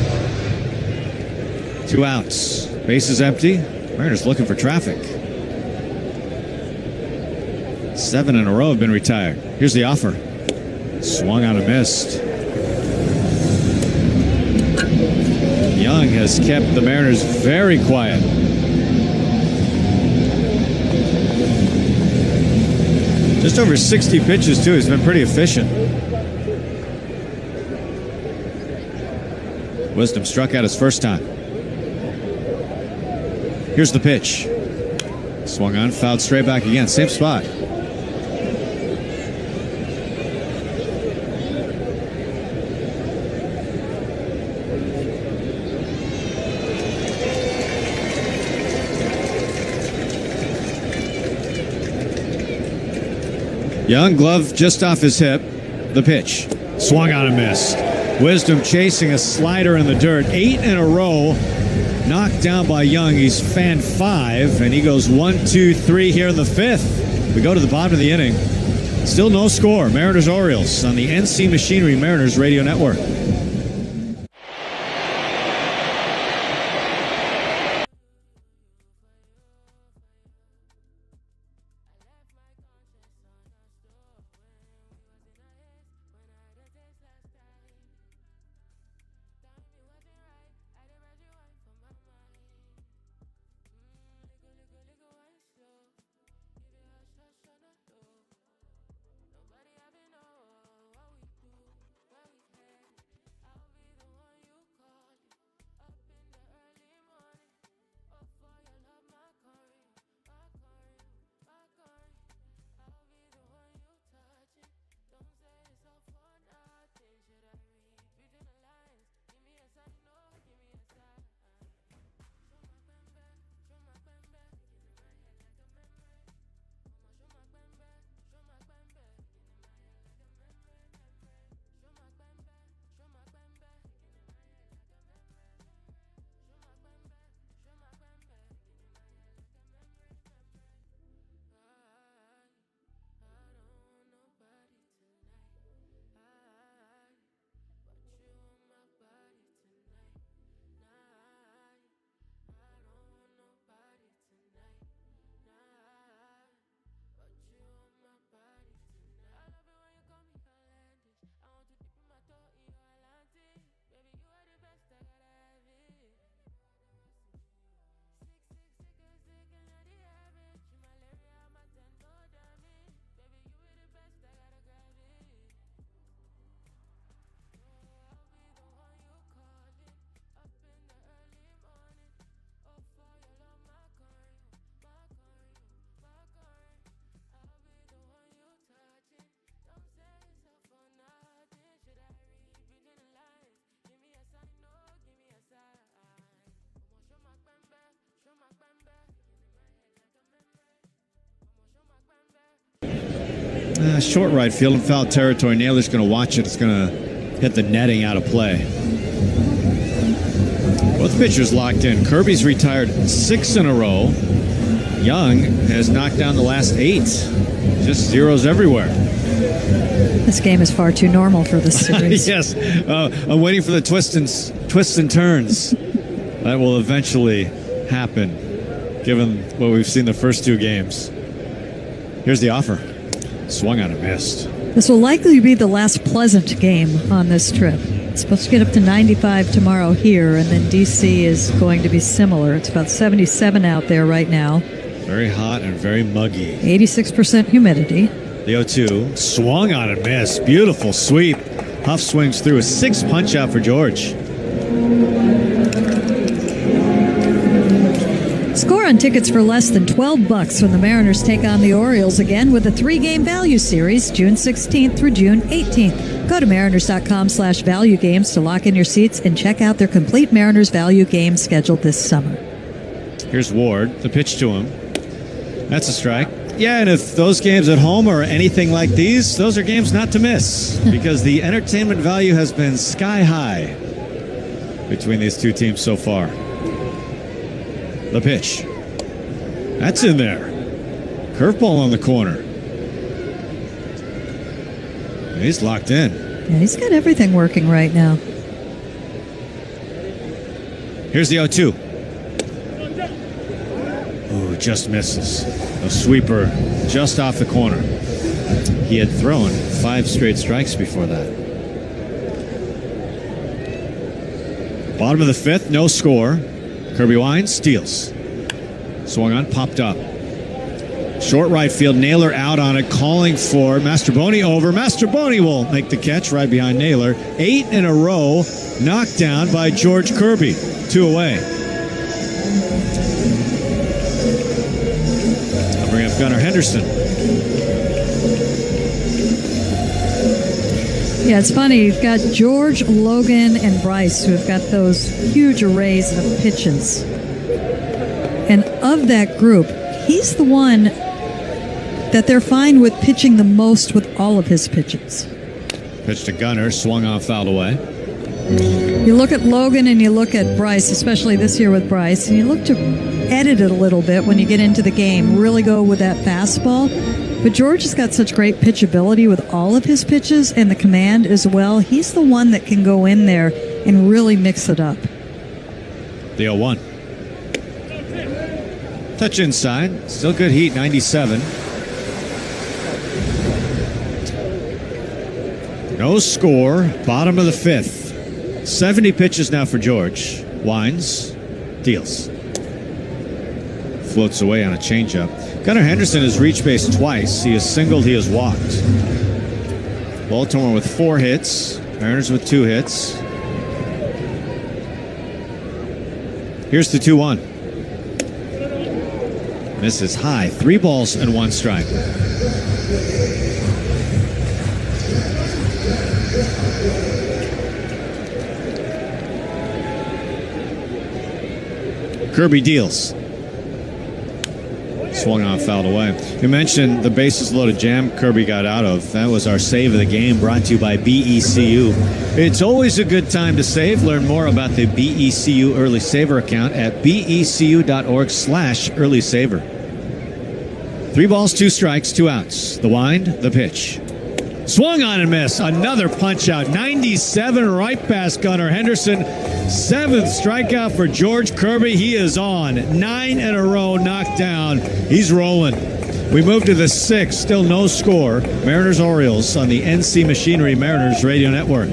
2 outs. Bases empty. Mariners looking for traffic. 7 in a row have been retired. Here's the offer. Swung on and missed. Young has kept the Mariners very quiet. Just over 60 pitches, too. He's been pretty efficient. Wisdom struck out his first time. Here's the pitch. Swung on, fouled straight back again. Same spot. Young, glove just off his hip. The pitch. Swung on and missed. Wisdom chasing a slider in the dirt. 8 in a row. Knocked down by Young. He's fanned 5, and he goes 1, 2, 3 here in the 5th. We go to the bottom of the inning. Still no score. Mariners Orioles on the NC Machinery Mariners Radio Network. Short right field in foul territory. Naylor's going to watch it. It's going to hit the netting out of play. Both pitchers locked in. Kirby's retired 6 in a row. Young has knocked down the last 8. Just zeros everywhere. This game is far too normal for this series. Yes. I'm waiting for the twists and turns. That will eventually happen, given what we've seen the first 2 games. Here's the offer. Swung on and missed. This will likely be the last pleasant game on this trip. It's supposed to get up to 95 tomorrow here, and then D.C. is going to be similar. It's about 77 out there right now. Very hot and very muggy. 86% humidity. The 0-2. Swung on and missed. Beautiful sweep. Huff swings through a 6 punch out for George. Score on tickets for less than $12 when the Mariners take on the Orioles again with a 3-game value series, June 16th through June 18th. Go to mariners.com/value games to lock in your seats and check out their complete Mariners value game scheduled this summer. Here's Ward. The pitch to him. That's a strike. Yeah, and if those games at home are anything like these, those are games not to miss because the entertainment value has been sky high between these 2 teams so far. The pitch. That's in there. Curveball on the corner. He's locked in. Yeah, he's got everything working right now. Here's the 0-2. Oh, just misses. A sweeper just off the corner. He had thrown 5 straight strikes before that. Bottom of the 5th, no score. Kirby winds, steals. Swung on, popped up. Short right field, Naylor out on it, calling for Mastroboni over. Mastroboni will make the catch right behind Naylor. 8 in a row, knocked down by George Kirby. 2 away. I'll bring up Gunnar Henderson. Yeah, it's funny. You've got George, Logan, and Bryce who have got those huge arrays of pitches. And of that group, he's the one that they're fine with pitching the most with all of his pitches. Pitch to Gunnar, swung on, fouled away. You look at Logan and you look at Bryce, especially this year with Bryce, and you look to edit it a little bit when you get into the game, really go with that fastball. But George has got such great pitchability with all of his pitches and the command as well. He's the one that can go in there and really mix it up. The 0-1. Touch inside. Still good heat, 97. No score. Bottom of the 5th. 70 pitches now for George. Winds. Deals. Floats away on a changeup. Gunnar Henderson has reached base twice. He has singled, he has walked. Baltimore with 4 hits. Mariners with 2 hits. Here's the 2-1. Misses high. 3 balls and 1 strike. Kirby deals. Swung on, fouled away. You mentioned the bases loaded jam Kirby got out of. That was our save of the game, brought to you by BECU. It's always a good time to save. Learn more about the BECU Early Saver account at becu.org/early saver. 3 balls, 2 strikes, 2 outs. The wind, the pitch. Swung on and missed. Another punch out. 97 right past Gunnar Henderson. 7th strikeout for George Kirby. He is on. 9 in a row knocked down. He's rolling. We move to the 6th. Still no score. Mariners Orioles on the NC Machinery Mariners Radio Network.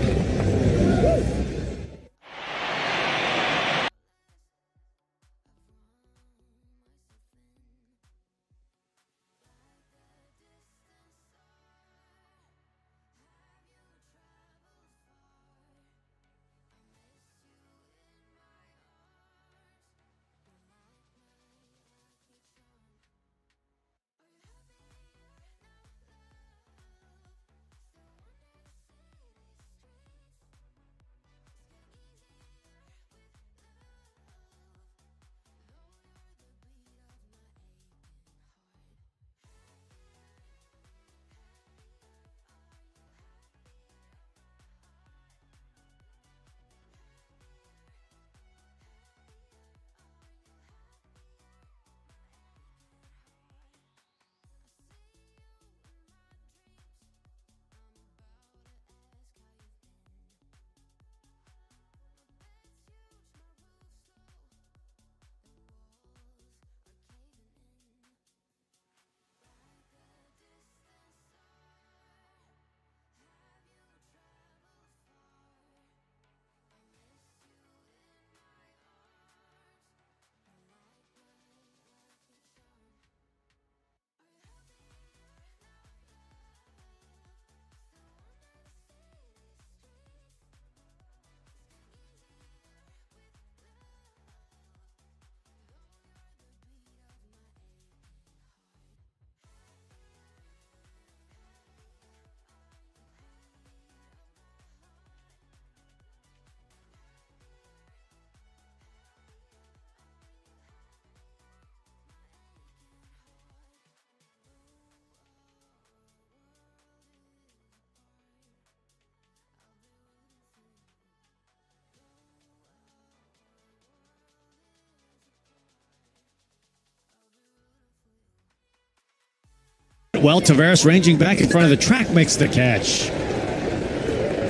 well. Tavares ranging back in front of the track makes the catch.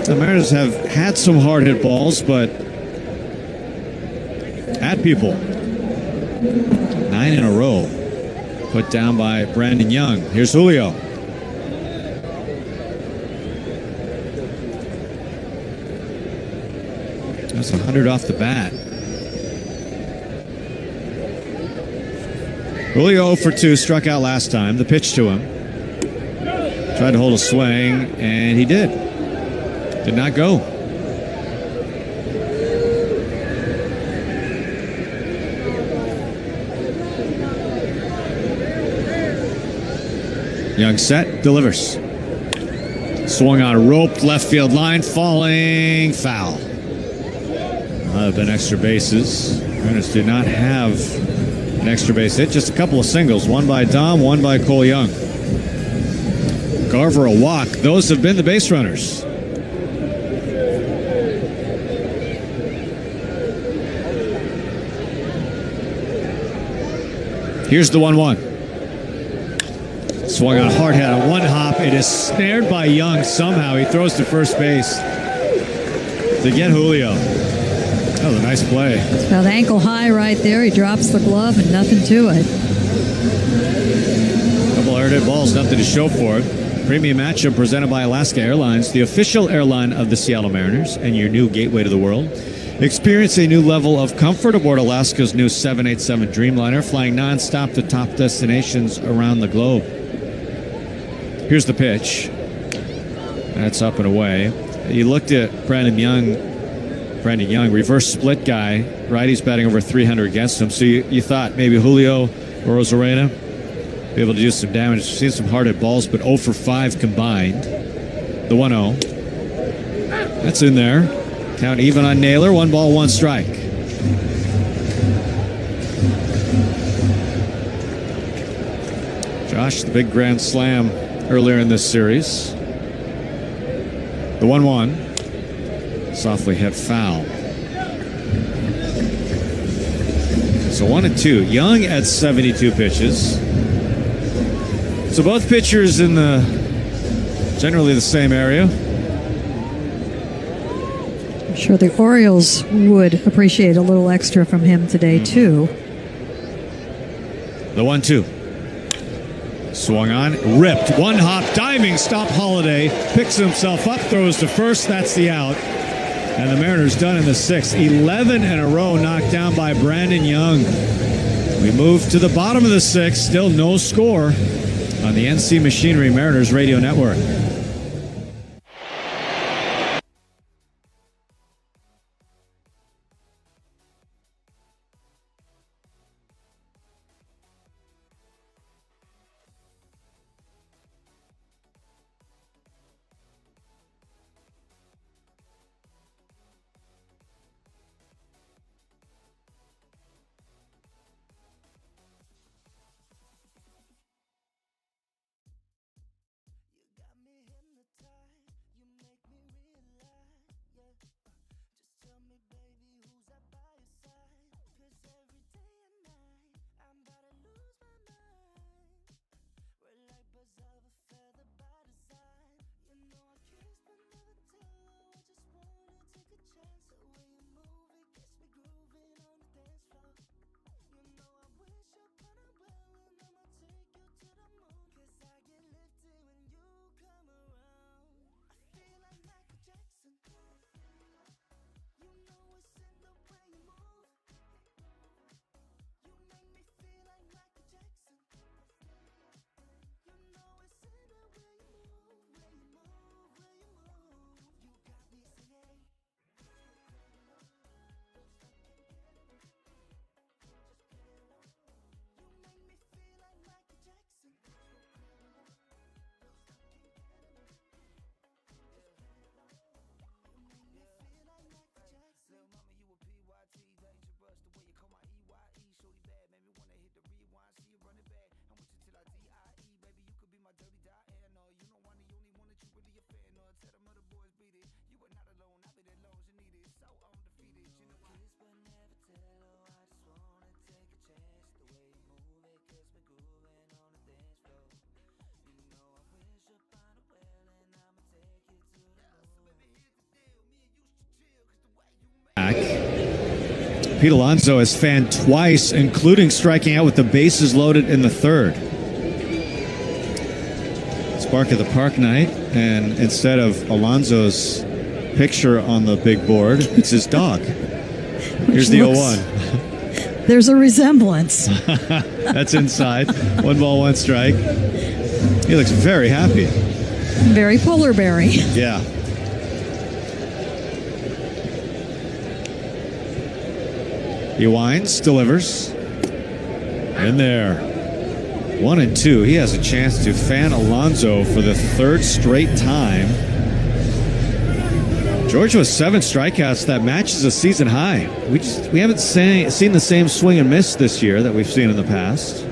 The Mariners have had some hard hit balls, but at people. 9 in a row put down by Brandon Young. Here's Julio. That's 100 off the bat. Julio 0 for 2, struck out last time. The pitch to him. Tried to hold a swing, and he did. Did not go. Young set, delivers. Swung on a rope, left field line, falling, foul. Been extra bases. Mariners do not have an extra base hit, just a couple of singles. One by Dom, one by Cole Young. Garver a walk. Those have been the base runners. Here's the 1-1. Swung on hard hit on one hop. It is snared by Young somehow. He throws to first base to get Julio. That was a nice play. It's about ankle high right there. He drops the glove and nothing to it. Couple hard hit balls, nothing to show for it. Premium matchup presented by Alaska Airlines, the official airline of the Seattle Mariners and your new gateway to the world. Experience a new level of comfort aboard Alaska's new 787 Dreamliner, flying nonstop to top destinations around the globe. Here's the pitch. That's up and away. You looked at Brandon Young, reverse split guy. Righty's batting over 300 against him. So you thought maybe Julio or Rosarena be able to do some damage. We've seen some hard hit balls, but 0 for 5 combined. The 1-0. That's in there. Count even on Naylor. 1 ball, 1 strike. Josh, the big grand slam earlier in this series. The 1-1. Softly hit foul. So 1-2. Young at 72 pitches. So both pitchers in generally the same area. I'm sure the Orioles would appreciate a little extra from him today, too. The 1-2. Swung on, ripped. One hop, diving stop. Holiday picks himself up, throws to first. That's the out. And the Mariners done in the 6th. 11 in a row knocked down by Brandon Young. We move to the bottom of the 6th. Still no score on the NC Machinery Mariners Radio Network. got me Pete Alonso has fanned twice, including striking out with the bases loaded in the third. It's Bark at the Park night, and instead of Alonso's picture on the big board, it's his dog. Here's the 0-1. There's a resemblance. That's inside. 1 ball, 1 strike. He looks very happy. Very polar berry. Yeah. He winds, delivers. In there. 1-2. He has a chance to fan Alonso for the third straight time. George with 7 strikeouts. That matches a season high. We haven't seen the same swing and miss this year that we've seen in the past.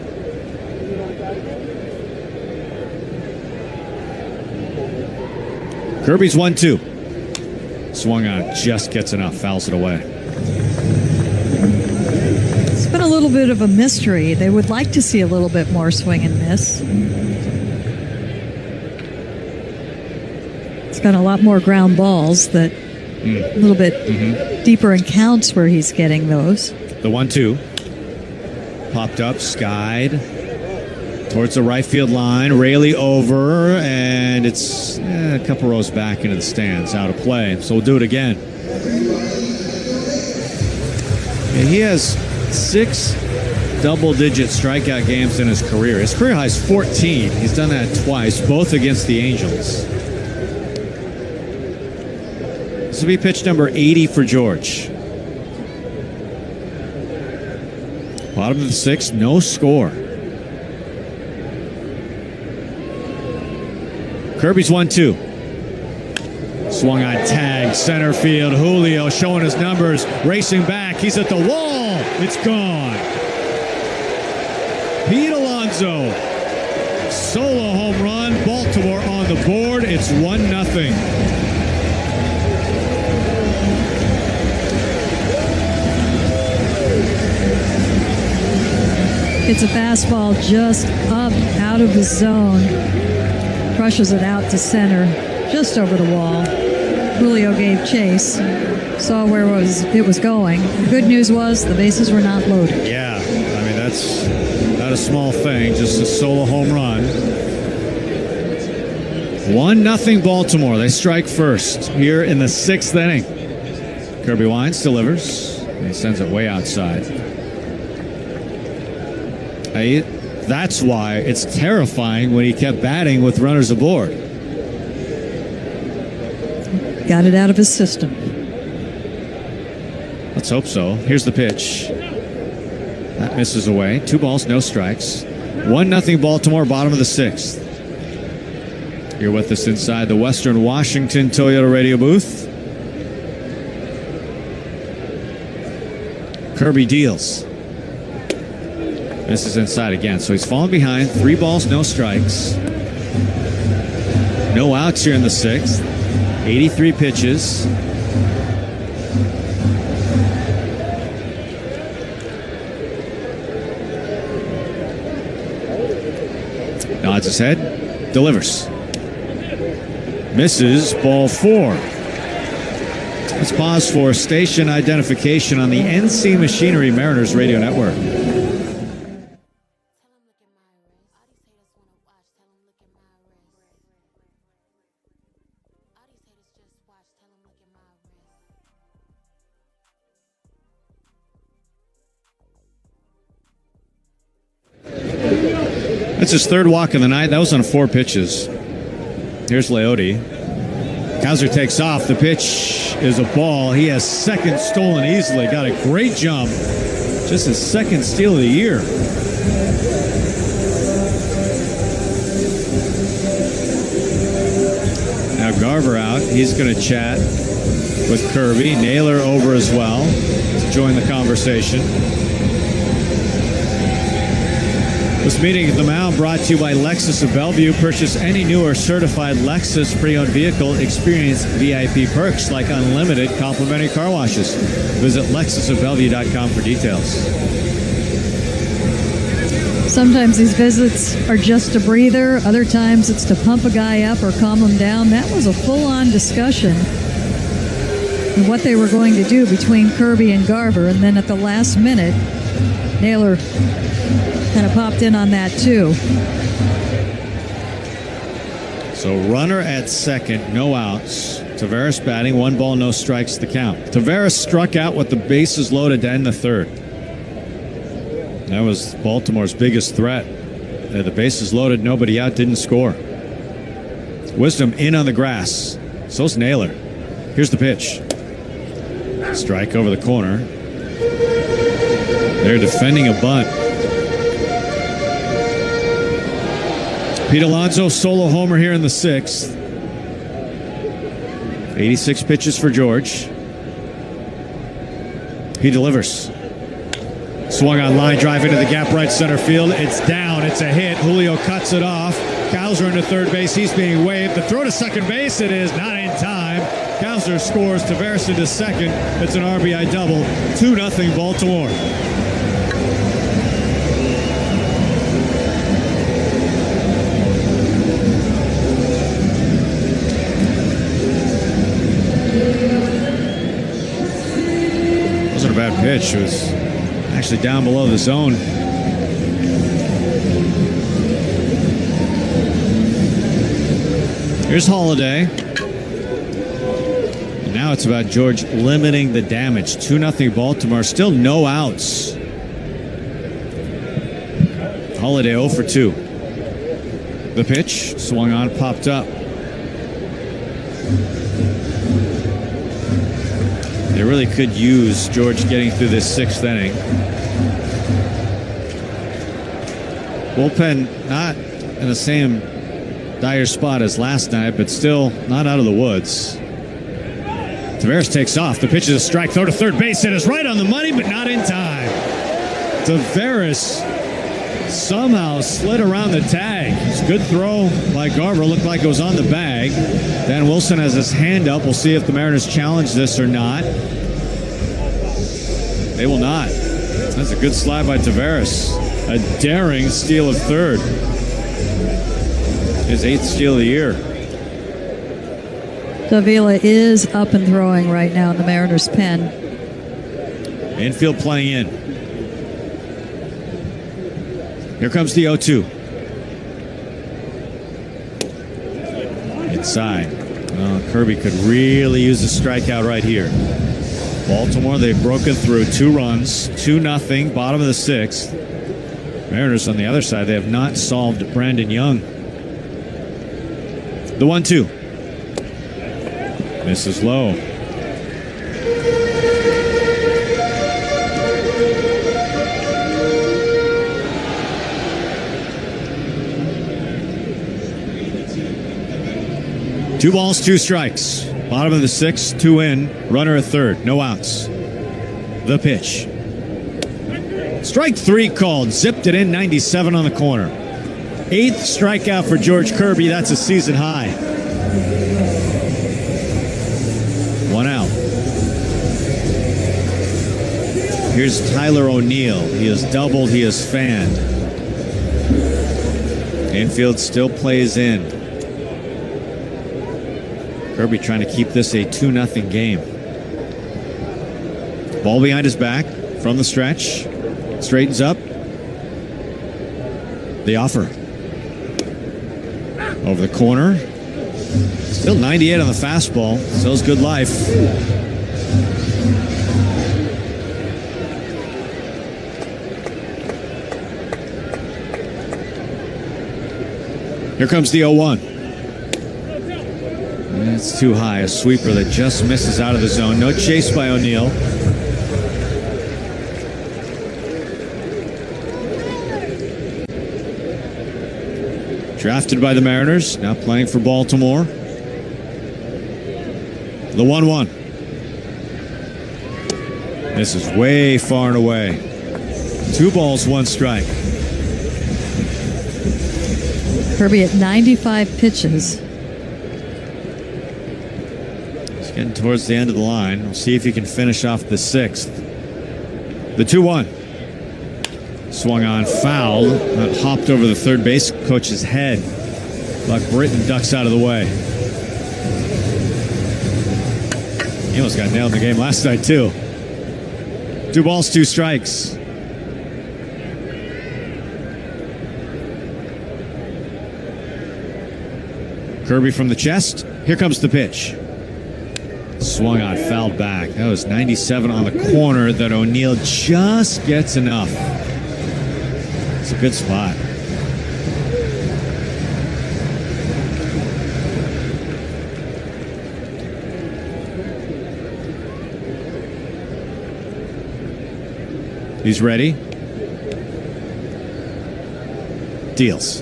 Kirby's 1-2. Swung on, just gets enough, fouls it away. It's been a little bit of a mystery. They would like to see a little bit more swing and miss. It's got a lot more ground balls that a little bit deeper in counts where he's getting those. The 1-2. Popped up, skied towards the right field line. Rayleigh over, and it's a couple rows back into the stands, out of play. So we'll do it again. And he has 6 double-digit strikeout games in his career. His career high is 14. He's done that twice, both against the Angels. This will be pitch number 80 for George. Bottom of the 6th, no score. Kirby's 1-2. Swung on tag, center field. Julio showing his numbers, racing back. He's at the wall. It's gone. Pete Alonso, solo home run. Baltimore on the board. It's 1-0. It's a fastball just up out of the zone. Crushes it out to center, just over the wall. Julio gave chase, saw where it was going. The good news was the bases were not loaded. Yeah, I mean, that's not a small thing, just a solo home run. 1-0 Baltimore. They strike first here in the 6th inning. Kirby winds, delivers. And he sends it way outside. That's why it's terrifying when he kept batting with runners aboard. Got it out of his system. Let's hope so. Here's the pitch. That misses away. 2 balls, no strikes. 1-0 Baltimore, bottom of the 6th. You're with us inside the Western Washington Toyota radio booth. Kirby deals. This is inside again, so he's fallen behind. 3 balls, no strikes. No outs here in the 6th. 83 pitches. Nods his head, delivers. Misses, ball 4. Let's pause for station identification on the NC Machinery Mariners Radio Network. That's his 3rd walk of the night. That was on 4 pitches. Here's Leote. Kaiser takes off. The pitch is a ball. He has 2nd stolen easily. Got a great jump. Just his 2nd steal of the year. Now Garver out. He's going to chat with Kirby. Naylor over as well to join the conversation. This meeting at the mound brought to you by Lexus of Bellevue. Purchase any new or certified Lexus pre-owned vehicle. Experience VIP perks like unlimited complimentary car washes. Visit LexusofBellevue.com for details. Sometimes these visits are just a breather. Other times it's to pump a guy up or calm him down. That was a full-on discussion what they were going to do between Kirby and Garver. And then at the last minute, Naylor kind of popped in on that too. So runner at second, no outs. Taveras batting, 1 ball, no strikes to count. Taveras struck out with the bases loaded to end the third. That was Baltimore's biggest threat. The bases loaded, nobody out, didn't score. Wisdom in on the grass. So's Naylor. Here's the pitch. Strike over the corner. They're defending a bunt. Pete Alonso, solo homer here in the 6th. 86 pitches for George. He delivers. Swung on line drive into the gap right center field. It's down. It's a hit. Julio cuts it off. Cowser into third base. He's being waved. The throw to second base. It is not in time. Cowser scores. Taveras into second. It's an RBI double. 2-0 Baltimore. Wasn't a bad pitch. It was actually down below the zone. Here's Holiday. And now it's about George limiting the damage. 2-0 Baltimore. Still no outs. Holiday 0 for 2. The pitch swung on, popped up. They really could use George getting through this 6th inning. Bullpen not in the same dire spot as last night, but still not out of the woods. Taveras takes off. The pitch is a strike. Throw to third base. It is right on the money, but not in time. Taveras somehow slid around the tag. It's a good throw by Garver. Looked like it was on the bag. Dan Wilson has his hand up. We'll see if the Mariners challenge this or not. They will not. That's a good slide by Taveras. A daring steal of third. His 8th steal of the year. Davila is up and throwing right now in the Mariners' pen. Infield playing in. Here comes the 0-2. Inside. Well, Kirby could really use a strikeout right here. Baltimore, they've broken through 2 runs, 2-0, bottom of the 6th. Mariners on the other side, they have not solved Brandon Young. The 1-2. Misses low. Two balls, 2 strikes. Bottom of the 6th, 2 in. Runner at third, no outs. The pitch. Strike 3 called. Zipped it in, 97 on the corner. 8th strikeout for George Kirby. That's a season high. 1 out. Here's Tyler O'Neill. He has doubled. He has fanned. Infield still plays in. Kirby trying to keep this a 2-0 game. Ball behind his back from the stretch. Straightens up. The offer. Over the corner. Still 98 on the fastball. So's good life. Here comes the 0-1. It's too high. A sweeper that just misses out of the zone. No chase by O'Neill. Drafted by the Mariners, now playing for Baltimore. The 1-1. This is way far and away. 2 balls, 1 strike. Kirby at 95 pitches. He's getting towards the end of the line. We'll see if he can finish off the 6th. The 2-1. Swung on, foul. That hopped over the third base coach's head. Buck Britton ducks out of the way. He almost got nailed in the game last night, too. 2 balls, 2 strikes. Kirby from the chest. Here comes the pitch. Swung on, fouled back. That was 97 on the corner that O'Neill just gets enough. It's a good spot. He's ready. Deals.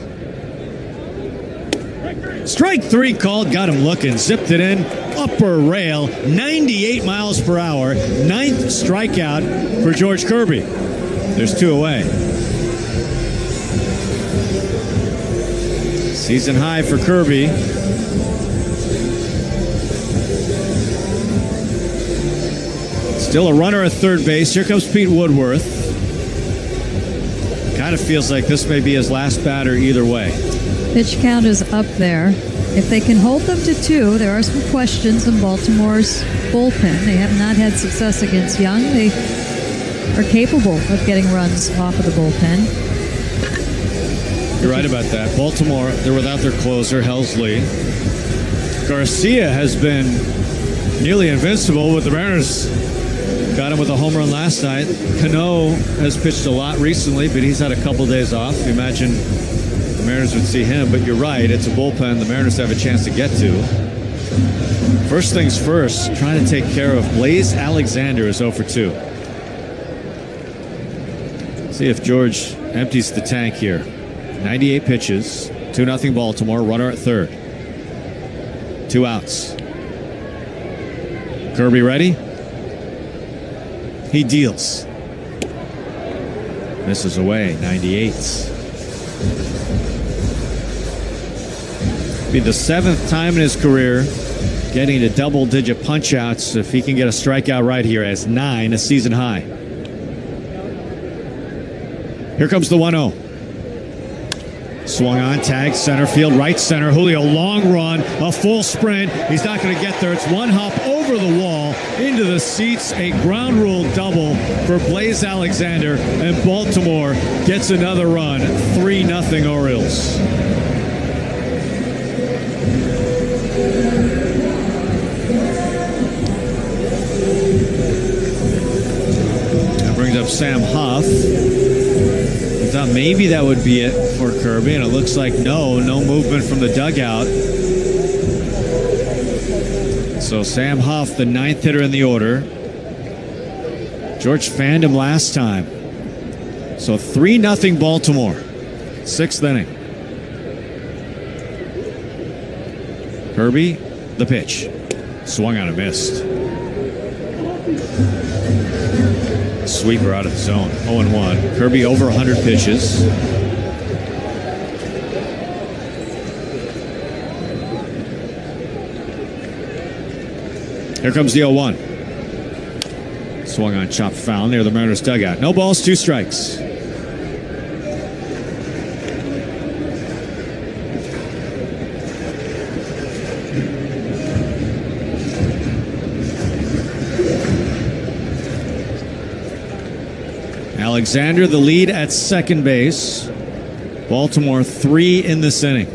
Strike 3 called, got him looking, zipped it in, upper rail, 98 miles per hour, 9th strikeout for George Kirby. There's 2 away. Season high for Kirby. Still a runner at third base. Here comes Pete Woodworth. Kind of feels like this may be his last batter either way. Pitch count is up there. If they can hold them to 2, there are some questions in Baltimore's bullpen. They have not had success against Young. They are capable of getting runs off of the bullpen. You're right about that. Baltimore, they're without their closer, Helsley. Garcia has been nearly invincible with the Mariners. Got him with a home run last night. Cano has pitched a lot recently, but he's had a couple days off. You imagine the Mariners would see him, but you're right. It's a bullpen the Mariners have a chance to get to. First things first, trying to take care of Blaze Alexander is 0 for 2. See if George empties the tank here. 98 pitches, 2-0 Baltimore, runner at third. 2 outs. Kirby ready? He deals. Misses away, 98. Be the 7th time in his career getting to double-digit punch-outs. If he can get a strikeout right here, as 9, a season high. Here comes the 1-0. Swung on, tag, center field, right center. Julio, long run, a full sprint. He's not going to get there. It's one hop over the wall, into the seats. A ground rule double for Blaze Alexander, and Baltimore gets another run. 3-0 Orioles. That brings up Sam Huff. I thought maybe that would be it for Kirby, and it looks like no movement from the dugout. So Sam Huff, the 9th hitter in the order. George fanned him last time. So 3-0 Baltimore. 6th inning. Kirby, the pitch. Swung on and missed. Sweeper out of the zone. 0-1. Kirby over 100 pitches. Here comes the 0-1. Swung on, chopped foul near the Mariners dugout. No balls, 2 strikes. Alexander, the lead at second base. Baltimore 3 in this inning.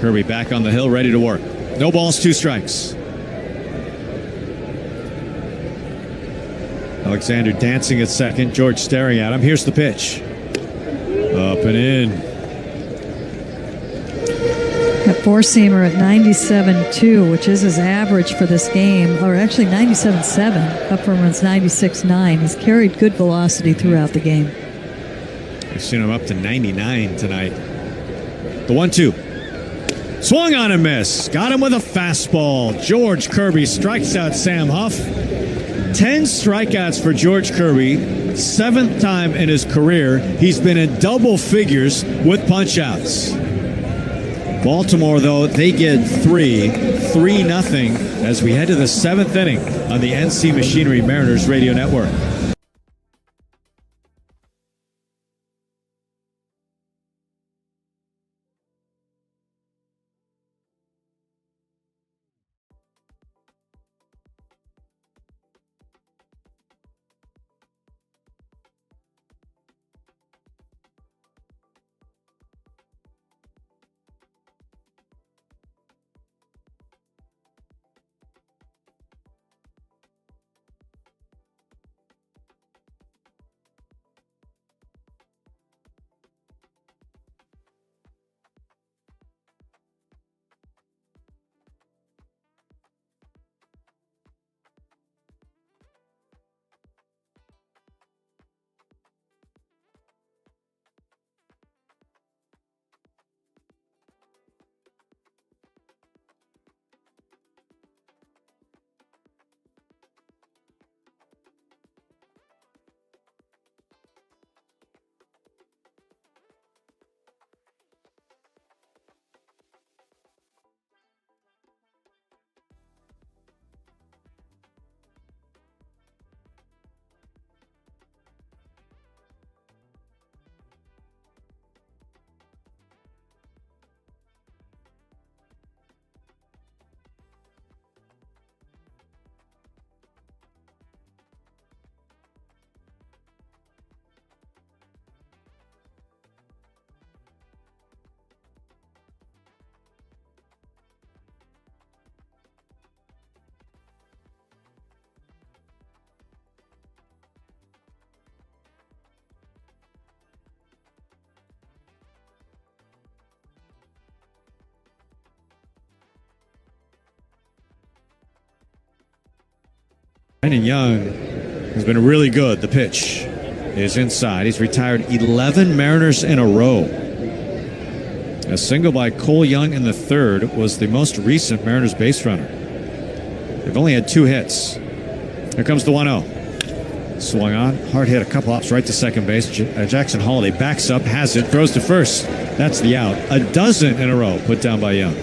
Kirby back on the hill, ready to work. No balls, 2 strikes. Alexander dancing at second. George staring at him. Here's the pitch. Up and in. That 4-seamer at 97.2, which is his average for this game, or actually 97.7, up from his 96.9. He's carried good velocity throughout the game. We've seen him up to 99 tonight. The 1-2. Swung on and missed. Got him with a fastball. George Kirby strikes out Sam Huff. 10 strikeouts for George Kirby. 7th time in his career he's been in double figures with punch-outs. Baltimore, though, they get 3-0 as we head to the 7th inning on the NC Machinery Mariners Radio Network. And Young has been really good. The pitch is inside. He's retired 11 Mariners in a row. A single by Cole Young in the third was the most recent Mariners base runner. They've only had 2 hits. Here comes the 1-0. Swung on. Hard hit. A couple hops right to second base. Jackson Holliday backs up, has it, throws to first. That's the out. A dozen in a row put down by Young.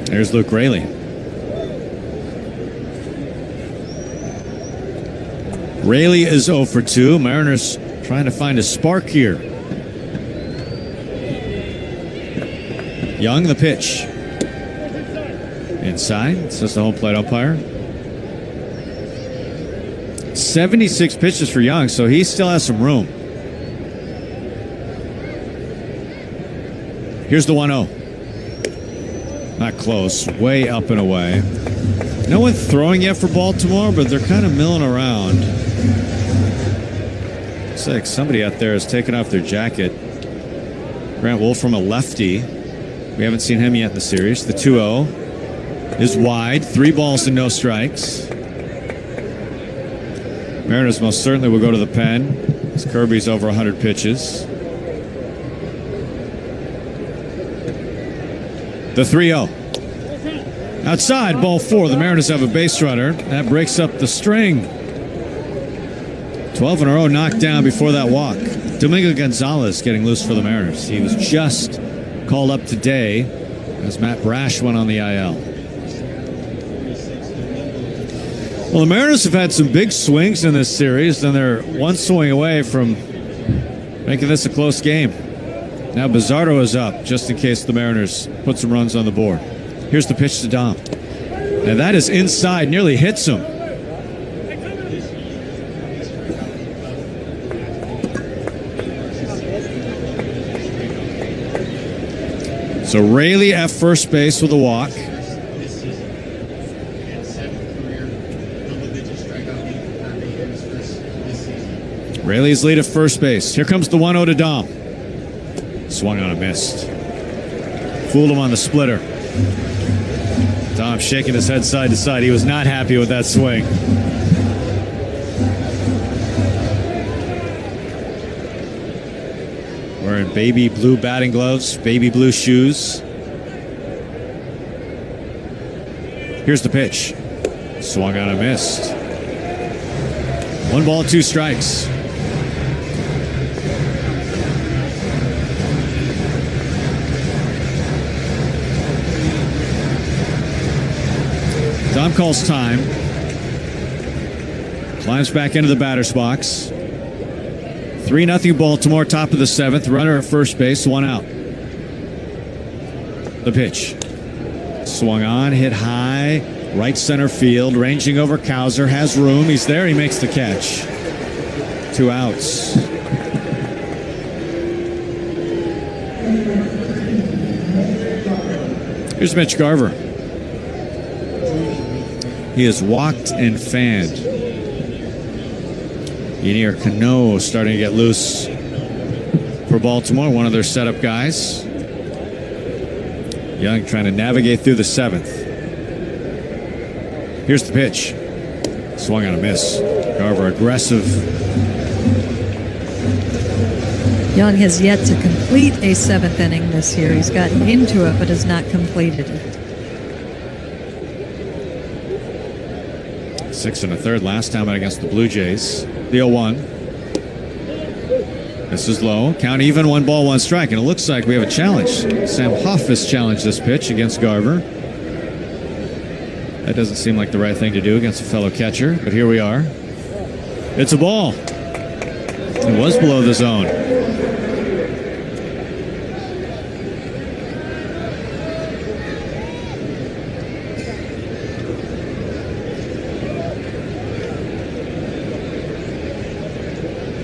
There's Luke Raley. Raley is 0 for 2. Mariners trying to find a spark here. Young, the pitch. Inside, says the home plate umpire. 76 pitches for Young, so he still has some room. Here's the 1-0. Not close, way up and away. No one throwing yet for Baltimore, but they're kind of milling around. Looks like somebody out there has taken off their jacket. Grant Wolfram, a lefty. We haven't seen him yet in the series. The 2-0 is wide. 3 balls and no strikes. Mariners most certainly will go to the pen as Kirby's over 100 pitches. The 3-0. Outside, ball 4. The Mariners have a base runner. That breaks up the string. 12 in a row knocked down before that walk. Domingo Gonzalez getting loose for the Mariners. He was just called up today as Matt Brash went on the IL. Well, the Mariners have had some big swings in this series, and they're one swing away from making this a close game. Now Bizzardo is up, just in case the Mariners put some runs on the board. Here's the pitch to Dom. And that is inside, nearly hits him. So Raley at first base with a walk. Raley's lead at first base. Here comes the 1-0 to Dom. Swung on a missed. Fooled him on the splitter. Dom shaking his head side to side. He was not happy with that swing. Wearing baby blue batting gloves, baby blue shoes. Here's the pitch. Swung on a missed. 1 ball, 2 strikes. Dom calls time. Climbs back into the batter's box. 3-0 Baltimore, top of the 7th. Runner at first base, 1 out. The pitch. Swung on, hit high, right center field, ranging over Cowser, has room. He's there, he makes the catch. 2 outs. Here's Mitch Garver. He has walked and fanned. Yenier Cano starting to get loose for Baltimore, one of their setup guys. Young trying to navigate through the 7th. Here's the pitch. Swung on a miss. Garver aggressive. Young has yet to complete a 7th inning this year. He's gotten into it, but has not completed it. 6 1/3 last time out against the Blue Jays. The 0-1. This is low. Count even, 1 ball, 1 strike. And it looks like we have a challenge. Sam Huff has challenged this pitch against Garver. That doesn't seem like the right thing to do against a fellow catcher, but here we are. It's a ball. It was below the zone.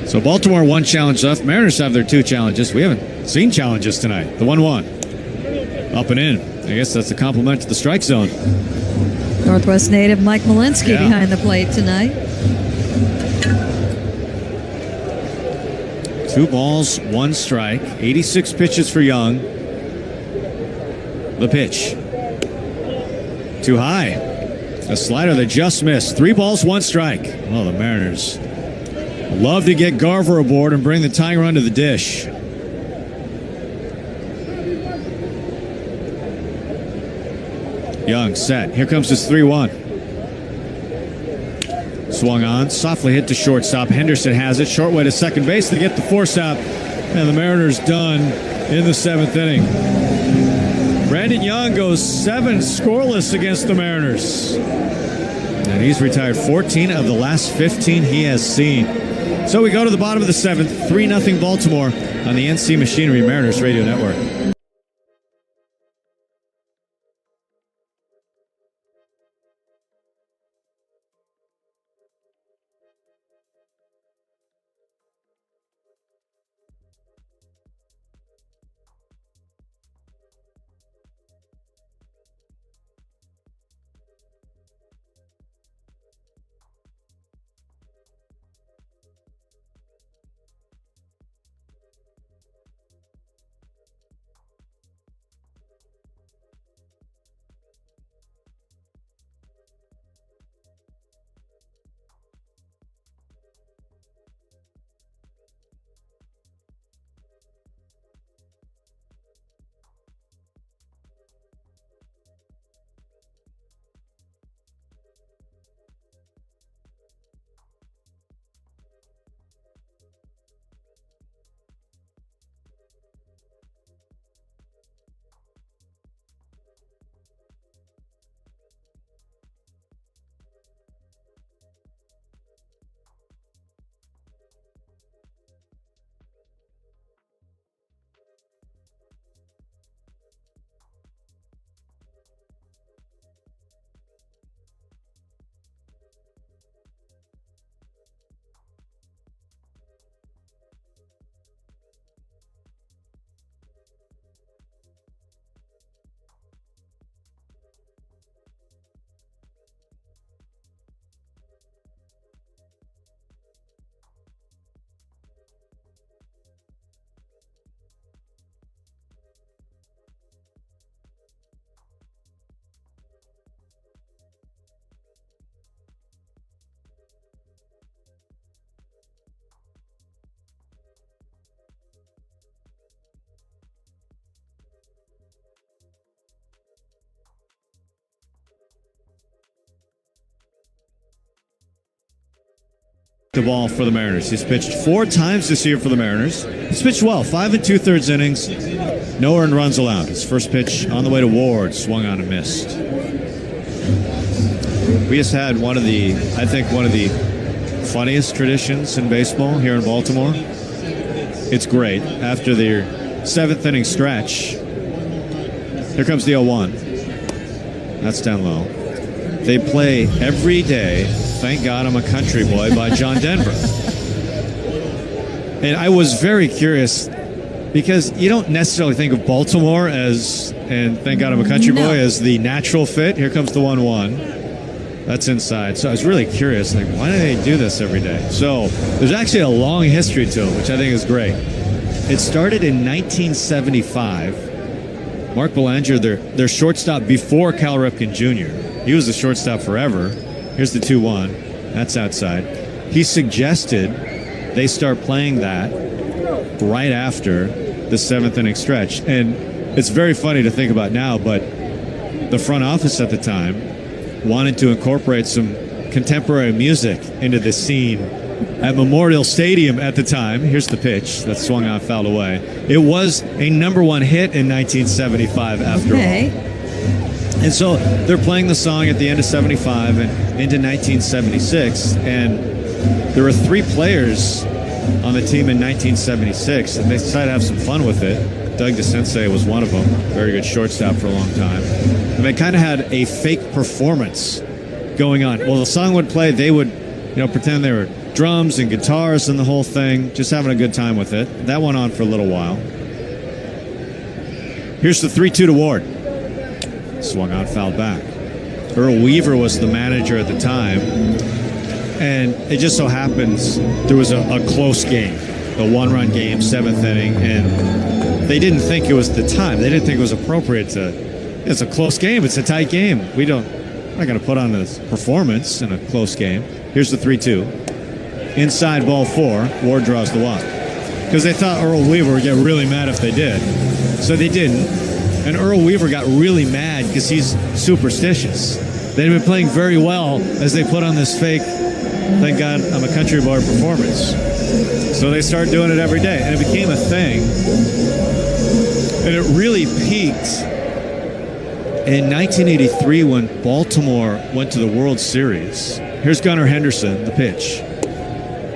So Baltimore 1 challenge left. Mariners have their 2 challenges. We haven't seen challenges tonight. The 1-1. Up and in. I guess that's a compliment to the strike zone. Northwest native Mike Malinsky behind the plate tonight. 2 balls, 1 strike. 86 pitches for Young. The pitch. Too high. A slider that just missed. 3 balls, 1 strike. Well, the Mariners love to get Garver aboard and bring the tying run to the dish. Young set. Here comes his 3-1. Swung on. Softly hit to shortstop. Henderson has it. Short way to second base to get the force out. And the Mariners done in the 7th inning. Brandon Young goes 7 scoreless against the Mariners. And he's retired 14 of the last 15 he has seen. So we go to the bottom of the 7th. 3-0 Baltimore on the NC Machinery Mariners Radio Network. The ball for the Mariners. He's pitched 4 times this year for the Mariners. He's pitched well, 5 2/3 innings, no earned runs allowed. His first pitch on the way to Ward, swung on and missed. We just had one of the funniest traditions in baseball here in Baltimore. It's great. After their 7th inning stretch, here comes the 0-1. That's down low. They play every day Thank God I'm a Country Boy by John Denver. And I was very curious because you don't necessarily think of Baltimore and Thank God I'm a Country Boy as the natural fit. Here comes the 1-1. That's inside. So I was really curious, like, why do they do this every day? So there's actually a long history to it, which I think is great. It started in 1975. Mark Belanger, their shortstop before Cal Ripken Jr. He was the shortstop forever. Here's the 2-1. That's outside. He suggested they start playing that right after the 7th inning stretch. And it's very funny to think about now, but the front office at the time wanted to incorporate some contemporary music into the scene at Memorial Stadium at the time. Here's the pitch that swung out, fouled away. It was a #1 hit in 1975 after all. And so they're playing the song at the end of 75 and into 1976. And there were 3 players on the team in 1976, and they decided to have some fun with it. Doug DeSensei was one of them, very good shortstop for a long time. And they kind of had a fake performance going on. Well, the song would play, they would, pretend they were drums and guitars and the whole thing, just having a good time with it. That went on for a little while. Here's the 3-2 to Ward. Swung out, fouled back. Earl Weaver was the manager at the time, and it just so happens there was a close game, a 1-run game, 7th inning, and they didn't think it was the time. They didn't think it was appropriate to It's a close game. It's a tight game. We're not going to put on a performance in a close game. Here's the 3-2. Inside ball 4. Ward draws the walk. Because they thought Earl Weaver would get really mad if they did. So they didn't. And Earl Weaver got really mad because he's superstitious. They'd been playing very well as they put on this fake, thank God I'm a country boy performance. So they started doing it every day. And it became a thing. And it really peaked in 1983 when Baltimore went to the World Series. Here's Gunnar Henderson, the pitch.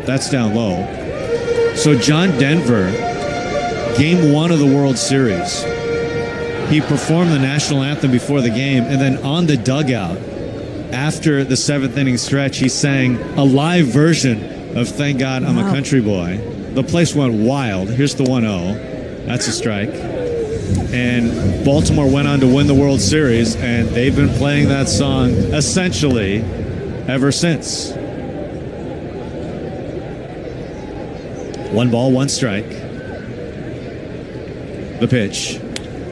That's down low. So John Denver, game 1 of the World Series, he performed the national anthem before the game, and then on the dugout, after the 7th inning stretch, he sang a live version of Thank God I'm a Country Boy. The place went wild. Here's the 1-0. That's a strike. And Baltimore went on to win the World Series, and they've been playing that song essentially ever since. 1 ball, 1 strike. The pitch.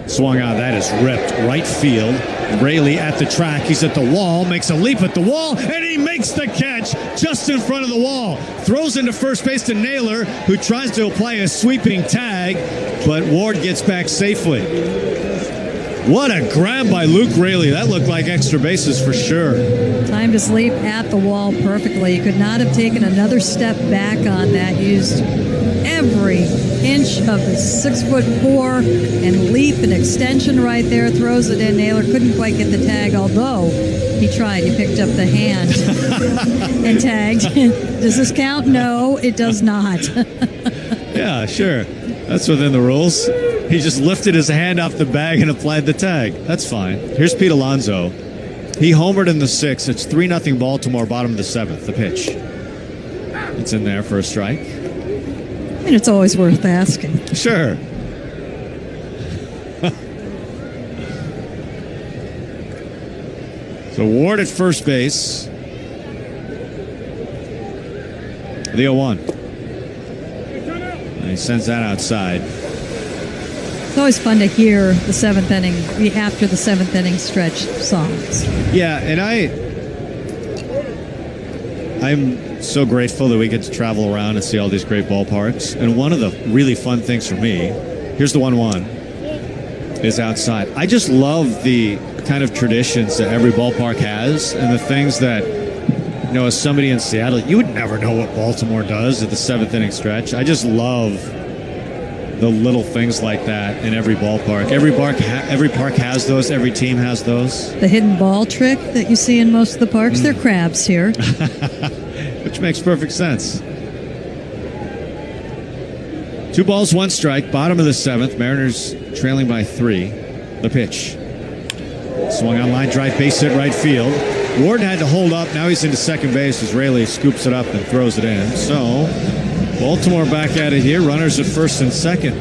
Swung out. That is ripped. Right field. Raley at the track. He's at the wall. Makes a leap at the wall. And he makes the catch just in front of the wall. Throws into first base to Naylor, who tries to apply a sweeping tag. But Ward gets back safely. What a grab by Luke Raley. That looked like extra bases for sure. Timed his leap at the wall perfectly. He could not have taken another step back on that. Used every inch of his 6'4" and leap and extension right there. Throws it in. Naylor couldn't quite get the tag, although he tried. He picked up the hand and tagged. Does this count? No, it does not. Yeah, sure. That's within the rules. He just lifted his hand off the bag and applied the tag. That's fine. Here's Pete Alonso. He homered in the 6th. It's 3-0 Baltimore, bottom of the 7th. The pitch. It's in there for a strike. And it's always worth asking. Sure. So Ward at first base. The 0-1. And he sends that outside. It's always fun to hear the 7th inning, after the 7th inning stretch songs. Yeah, and I'm so grateful that we get to travel around and see all these great ballparks. And one of the really fun things for me, here's the 1-1, is outside. I just love the kind of traditions that every ballpark has and the things that, you know, as somebody in Seattle, you would never know what Baltimore does at the 7th inning stretch. I just love the little things like that in every ballpark. Every park has those. Every team has those. The hidden ball trick that you see in most of the parks, they're crabs here. Which makes perfect sense. 2 balls, 1 strike. Bottom of the 7th. Mariners trailing by 3. The pitch. Swung on line drive, base hit right field. Ward had to hold up. Now he's into second base as Raley scoops it up and throws it in. So Baltimore back at it here. Runners at first and second.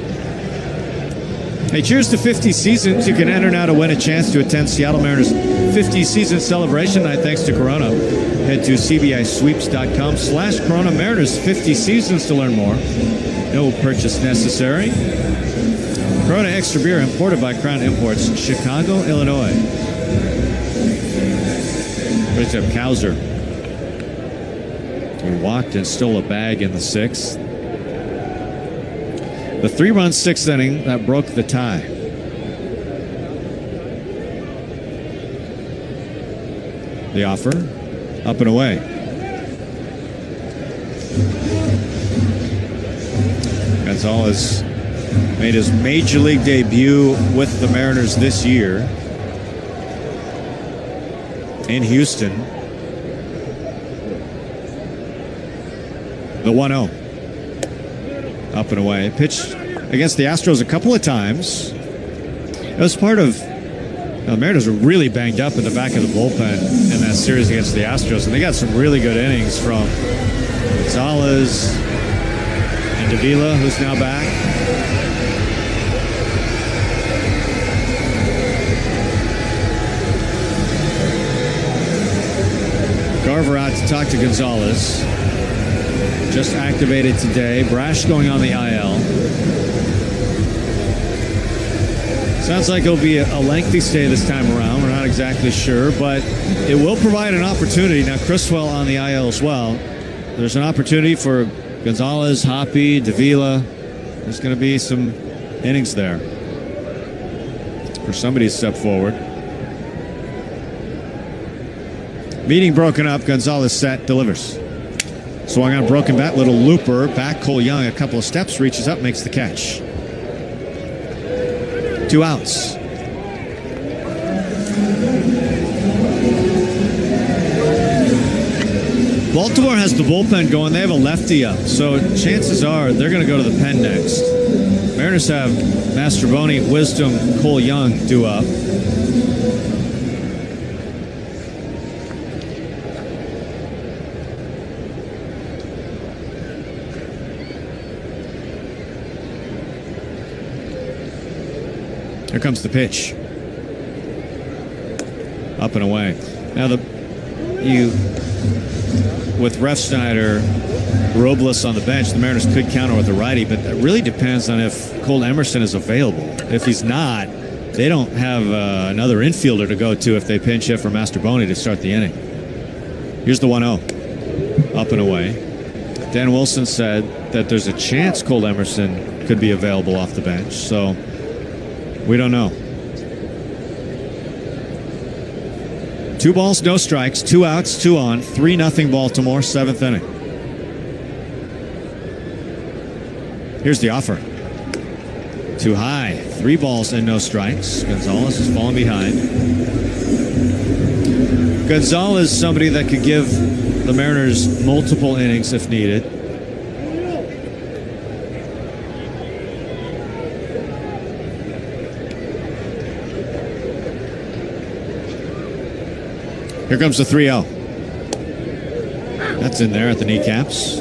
Hey, cheers to 50 seasons. You can enter now to win a chance to attend Seattle Mariners 50 season celebration night thanks to Corona. Head to cbisweeps.com/Corona Mariners 50 seasons to learn more. No purchase necessary. Corona Extra Beer imported by Crown Imports, Chicago, Illinois. Brings up Cowser. He walked and stole a bag in the 6th. The 3-run 6th inning that broke the tie. The offer, up and away. Gonzalez made his major league debut with the Mariners this year in Houston. The 1-0. Up and away. Pitched against the Astros a couple of times. It was part of... the Mariners were really banged up in the back of the bullpen in that series against the Astros, and they got some really good innings from Gonzalez and Davila, who's now back. Garver out to talk to Gonzalez. Just activated today. Brash going on the IL. Sounds like it'll be a lengthy stay this time around. We're not exactly sure, but it will provide an opportunity. Now, Criswell on the IL as well. There's an opportunity for Gonzalez, Hoppy, Davila. There's going to be some innings there for somebody to step forward. Meeting broken up. Gonzalez set, delivers. Swung on, broken bat, little looper. Back, Cole Young, a couple of steps, reaches up, makes the catch. 2 outs. Baltimore has the bullpen going. They have a lefty up, so chances are they're going to go to the pen next. Mariners have Mastroboni, Wisdom, Cole Young due up. Here comes the pitch. Up and away. Now with Refsnyder, Robles on the bench, the Mariners could counter with a righty, but that really depends on if Cole Emerson is available. If he's not, they don't have another infielder to go to if they pinch hit for Mastroboni to start the inning. Here's the 1-0. Up and away. Dan Wilson said that there's a chance Cole Emerson could be available off the bench, so we don't know. 2 balls, no strikes, 2 outs, 2 on, 3-0 Baltimore, 7th inning. Here's the offer. Too high. 3 balls and no strikes. Gonzalez is falling behind. Gonzalez, somebody that could give the Mariners multiple innings if needed. Here comes the 3-0. That's in there at the kneecaps.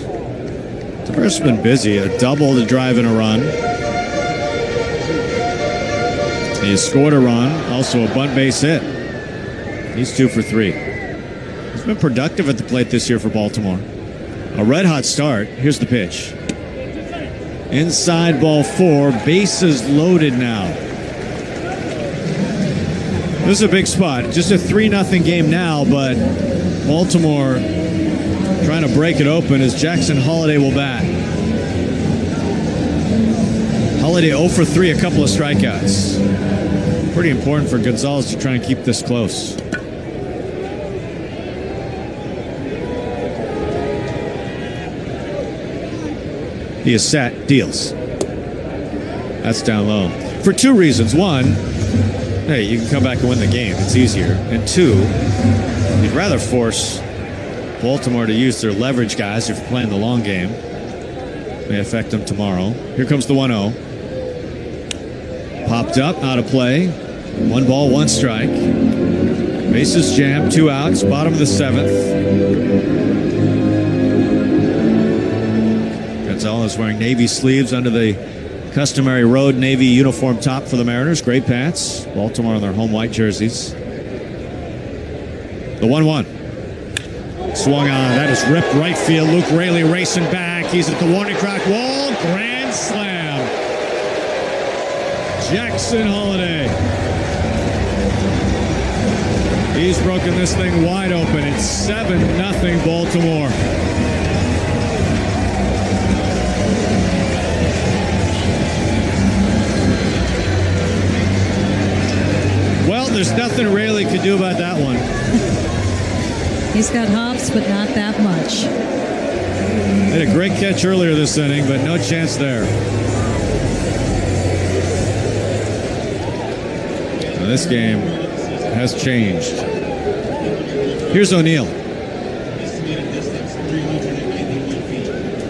Tavares has been busy. A double to drive in a run. He has scored a run. Also a bunt base hit. He's 2 for 3. He's been productive at the plate this year for Baltimore. A red-hot start. Here's the pitch. Inside, ball 4. Bases loaded now. This is a big spot. Just a 3-0 game now, but Baltimore trying to break it open as Jackson Holliday will bat. Holliday 0 for 3, a couple of strikeouts. Pretty important for Gonzalez to try and keep this close. He is set, deals. That's down low. For 2 reasons. 1, hey, you can come back and win the game. It's easier. And 2, you'd rather force Baltimore to use their leverage guys if you're playing the long game. May affect them tomorrow. Here comes the 1-0. Popped up, out of play. 1 ball, 1 strike. Bases jammed, 2 outs, bottom of the 7th. Gonzalez wearing navy sleeves under the customary road navy uniform top for the Mariners. Gray pants. Baltimore on their home white jerseys. The 1-1. Swung on. That is ripped right field. Luke Raley racing back. He's at the warning track wall. Grand slam. Jackson Holliday. He's broken this thing wide open. It's 7-0 Baltimore. Well, there's nothing Raley could do about that one. He's got hops, but not that much. Had a great catch earlier this inning, but no chance there. Now this game has changed. Here's O'Neill.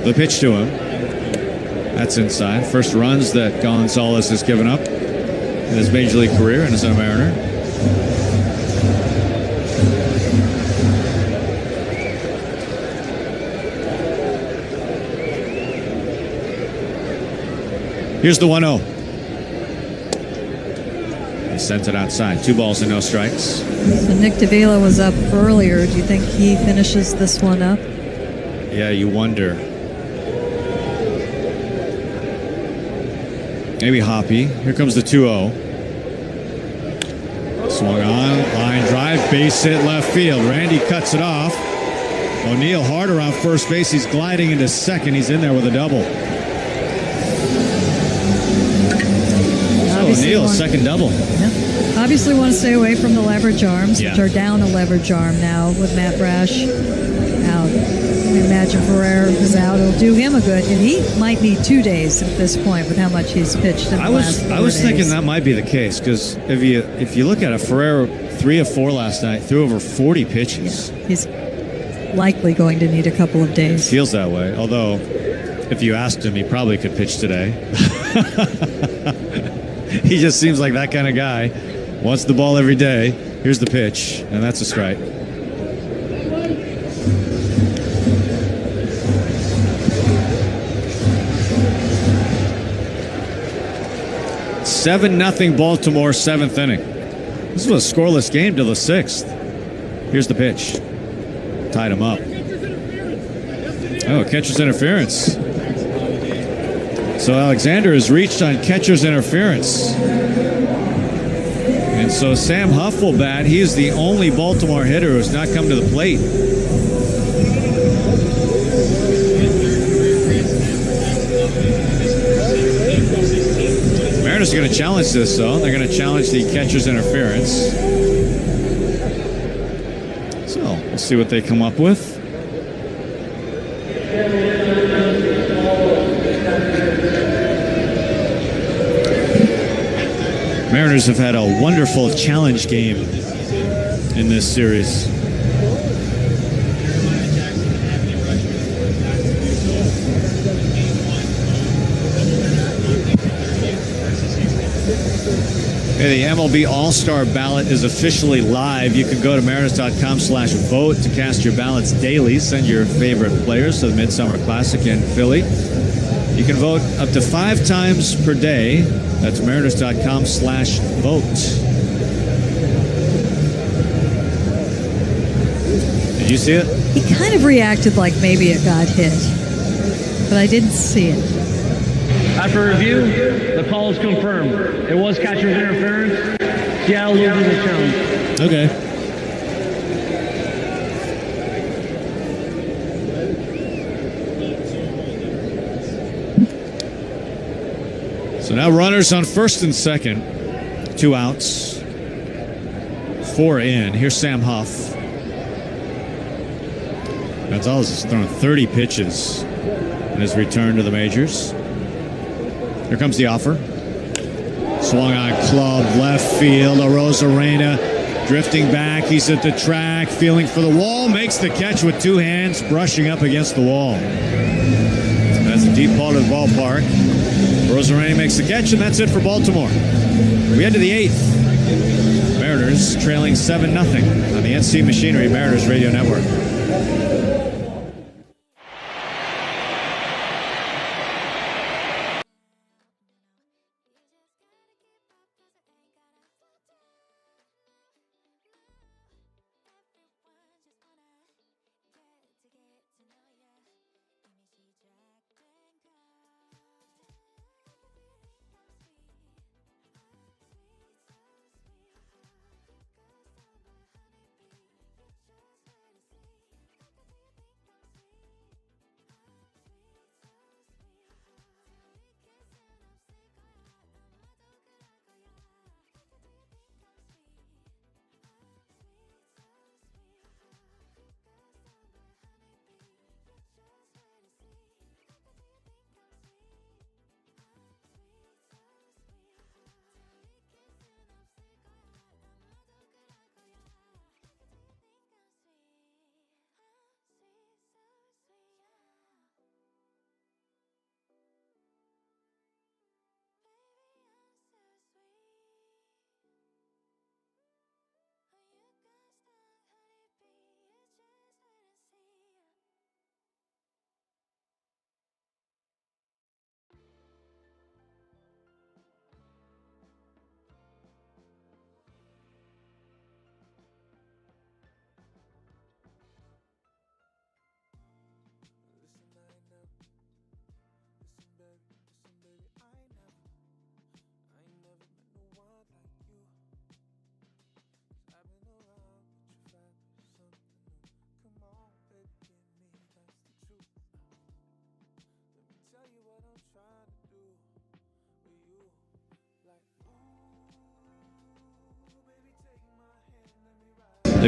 The pitch to him. That's inside. First runs that Gonzalez has given up in his major league career and as a Mariner. Here's the 1-0. He sent it outside. 2 balls and no strikes. So Nick Davila was up earlier. Do you think he finishes this one up? Yeah, you wonder. Maybe Hoppy. Here comes the 2-0. Swung on, line drive, base hit left field. Randy cuts it off. O'Neill hard around first base. He's gliding into second. He's in there with a double. So O'Neill, second double. Yeah. Obviously want to stay away from the leverage arms, which are down a leverage arm now with Matt Brash out. I imagine Ferrer is out. It'll do him a good. And he might need 2 days at this point with how much he's pitched in the last 4 days. I was thinking that might be the case because if you look at it, Ferrer 3 of 4 last night, threw over 40 pitches. Yeah, he's likely going to need a couple of days. It feels that way. Although, if you asked him, he probably could pitch today. He just seems like that kind of guy. Wants the ball every day. Here's the pitch, and that's a strike. 7-0 Baltimore, 7th inning. This was a scoreless game till the 6th. Here's the pitch. Tied him up. Oh, catcher's interference. So Alexander has reached on catcher's interference. And so Sam Huff will bat. He is the only Baltimore hitter who's not come to the plate. Mariners are going to challenge this, though. They're going to challenge the catcher's interference. So we'll see what they come up with. Mariners have had a wonderful challenge game in this series. Okay, the MLB All-Star ballot is officially live. You can go to mariners.com/vote to cast your ballots daily. Send your favorite players to the Midsummer Classic in Philly. You can vote up to 5 times per day. That's mariners.com/vote. Did you see it? He kind of reacted like maybe it got hit, but I didn't see it. After review, the call is confirmed. It was catcher's interference. Seattle loses the challenge. Okay. So now runners on first and second. 2 outs. 4 in. Here's Sam Huff. Gonzalez has thrown 30 pitches in his return to the majors. Here comes the offer. Swung on club, left field. Arozarena drifting back. He's at the track, feeling for the wall. Makes the catch with 2 hands, brushing up against the wall. That's a deep part of the ballpark. Arozarena makes the catch, and that's it for Baltimore. We head to the 8th. Mariners trailing 7-0 on the NC Machinery Mariners Radio Network.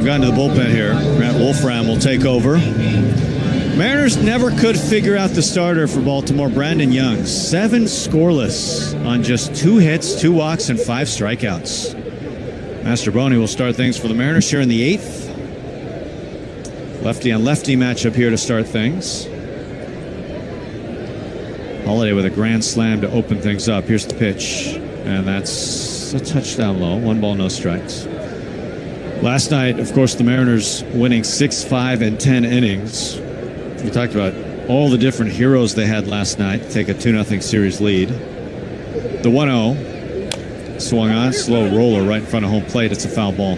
gotten to the bullpen here. Grant Wolfram will take over. Mariners never could figure out the starter for Baltimore, Brandon Young. 7 scoreless on just 2 hits, 2 walks, and 5 strikeouts. Mastrobuoni will start things for the Mariners here in the 8th. Lefty on lefty matchup here to start things. Holiday with a grand slam to open things up. Here's the pitch, and that's a touchdown low. 1 ball, no strikes. Last night, of course, the Mariners winning 6, 5, and 10 innings. We talked about all the different heroes they had last night to take a 2-0 series lead. The 1-0 swung on, slow roller right in front of home plate. It's a foul ball.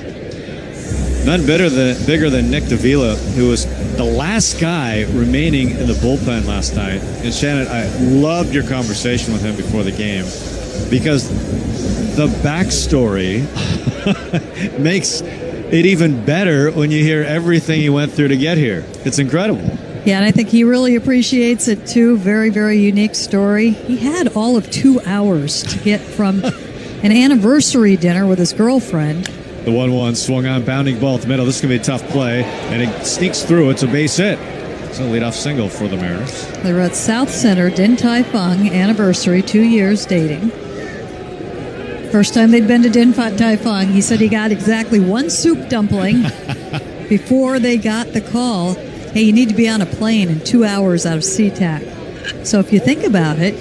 None bigger than Nick Davila, who was the last guy remaining in the bullpen last night. And Shannon, I loved your conversation with him before the game because the backstory makes it even better when you hear everything he went through to get here. It's incredible. Yeah, and I think he really appreciates it too. Very, very unique story. He had all of 2 hours to get from an anniversary dinner with his girlfriend. The 1-1 swung on, bounding ball at the middle. This is going to be a tough play, and it sneaks through. It's a base hit. It's a leadoff single for the Mariners. They were at South Center, Din Tai Fung, anniversary, 2 years dating. First time they'd been to Din Tai Fung, he said he got exactly 1 soup dumpling before they got the call. Hey, you need to be on a plane in 2 hours out of SeaTac. So if you think about it,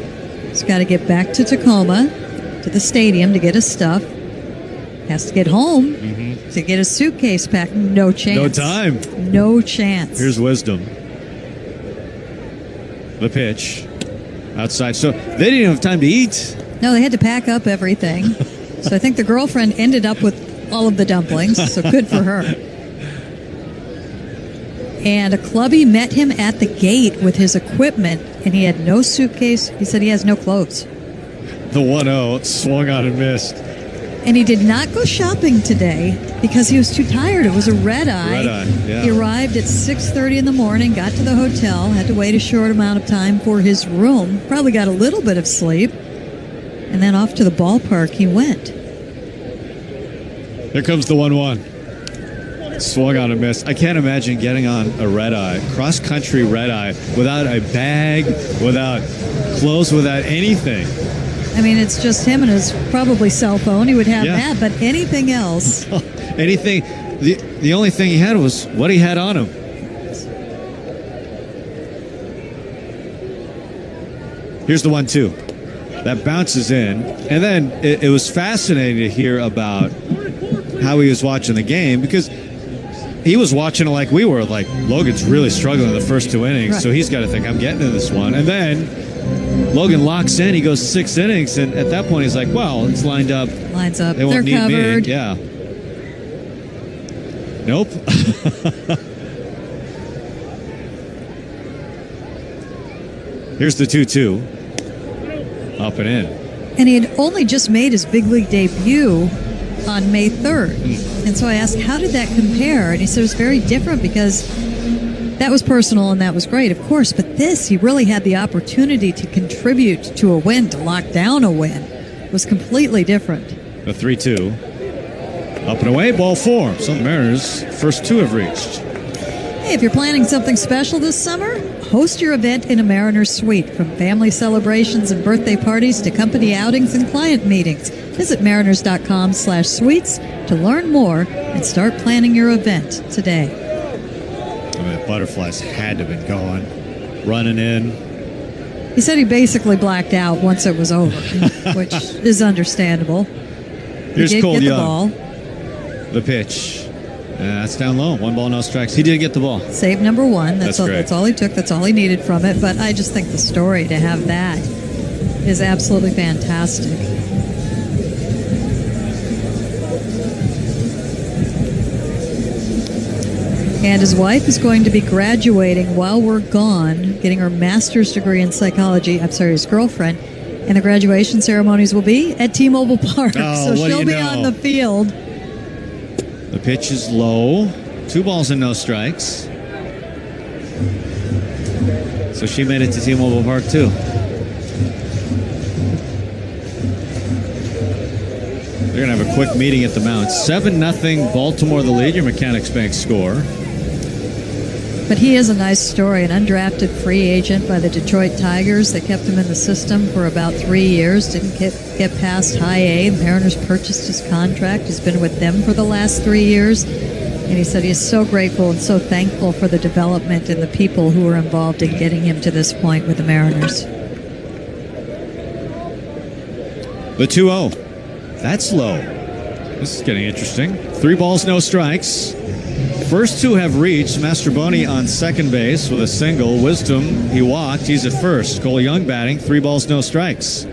he's got to get back to Tacoma, to the stadium to get his stuff. Has to get home to get his suitcase packed. No chance. No time. No chance. Here's Wisdom. The pitch. Outside. So they didn't even have time to eat. No, they had to pack up everything. So I think the girlfriend ended up with all of the dumplings. So good for her. And a clubby met him at the gate with his equipment, and he had no suitcase. He said he has no clothes. The 1-0 swung on and missed. And he did not go shopping today because he was too tired. It was a red eye. Yeah. He arrived at 6:30 in the morning, got to the hotel, had to wait a short amount of time for his room, probably got a little bit of sleep, and then off to the ballpark he went. Here comes the 1-1. Swung on and missed. I can't imagine getting on a red eye, cross-country red eye, without a bag, without clothes, without anything. I mean, it's just him and his probably cell phone. He would have that, but anything else. Anything. The only thing he had was what he had on him. Here's the 1-2. That bounces in. And then it was fascinating to hear about how he was watching the game because he was watching it like we were. Like, Logan's really struggling in the first 2 innings, right. So he's got to think, I'm getting to this one. And then Logan locks in. He goes 6 innings, and at that point, he's like, "Well, it's lined up. Lines up. They won't They're need covered." me." Yeah. Nope. Here's the 2-2. Up and in. And he had only just made his big league debut on May 3rd. And so I asked, how did that compare? And he said it was very different because that was personal and that was great, of course. But this, he really had the opportunity to contribute to a win, to lock down a win. It was completely different. The 3-2. Up and away, ball 4. So the Mariners' first 2 have reached. Hey, if you're planning something special this summer, host your event in a Mariners suite. From family celebrations and birthday parties to company outings and client meetings. Visit mariners.com/suites to learn more and start planning your event today. I mean, the butterflies had to have been going, running in. He said he basically blacked out once it was over, which is understandable. Here's he did Cole get the Young. ball. The pitch. That's down low. 1 ball, no strikes. He did get the ball. Save number 1. That's great. That's all he took. That's all he needed from it. But I just think the story to have that is absolutely fantastic. And his wife is going to be graduating while we're gone, getting her master's degree in psychology. I'm sorry, his girlfriend. And the graduation ceremonies will be at T-Mobile Park. Oh, so she'll be on the field. The pitch is low. 2 balls and no strikes. So she made it to T-Mobile Park too. They're going to have a quick meeting at the mound. 7-0 Baltimore the lead, your Mechanics Bank score. But he is a nice story, an undrafted free agent by the Detroit Tigers. They kept him in the system for about 3 years, didn't get past high A. Mariners purchased his contract. He's been with them for the last 3 years. And he said he is so grateful and so thankful for the development and the people who were involved in getting him to this point with the Mariners. The 2-0. That's low. This is getting interesting. 3 balls, no strikes. First two have reached. Mastroboni on second base with a single. Wisdom, he walked. He's at first. Cole Young batting. 3 balls, no strikes.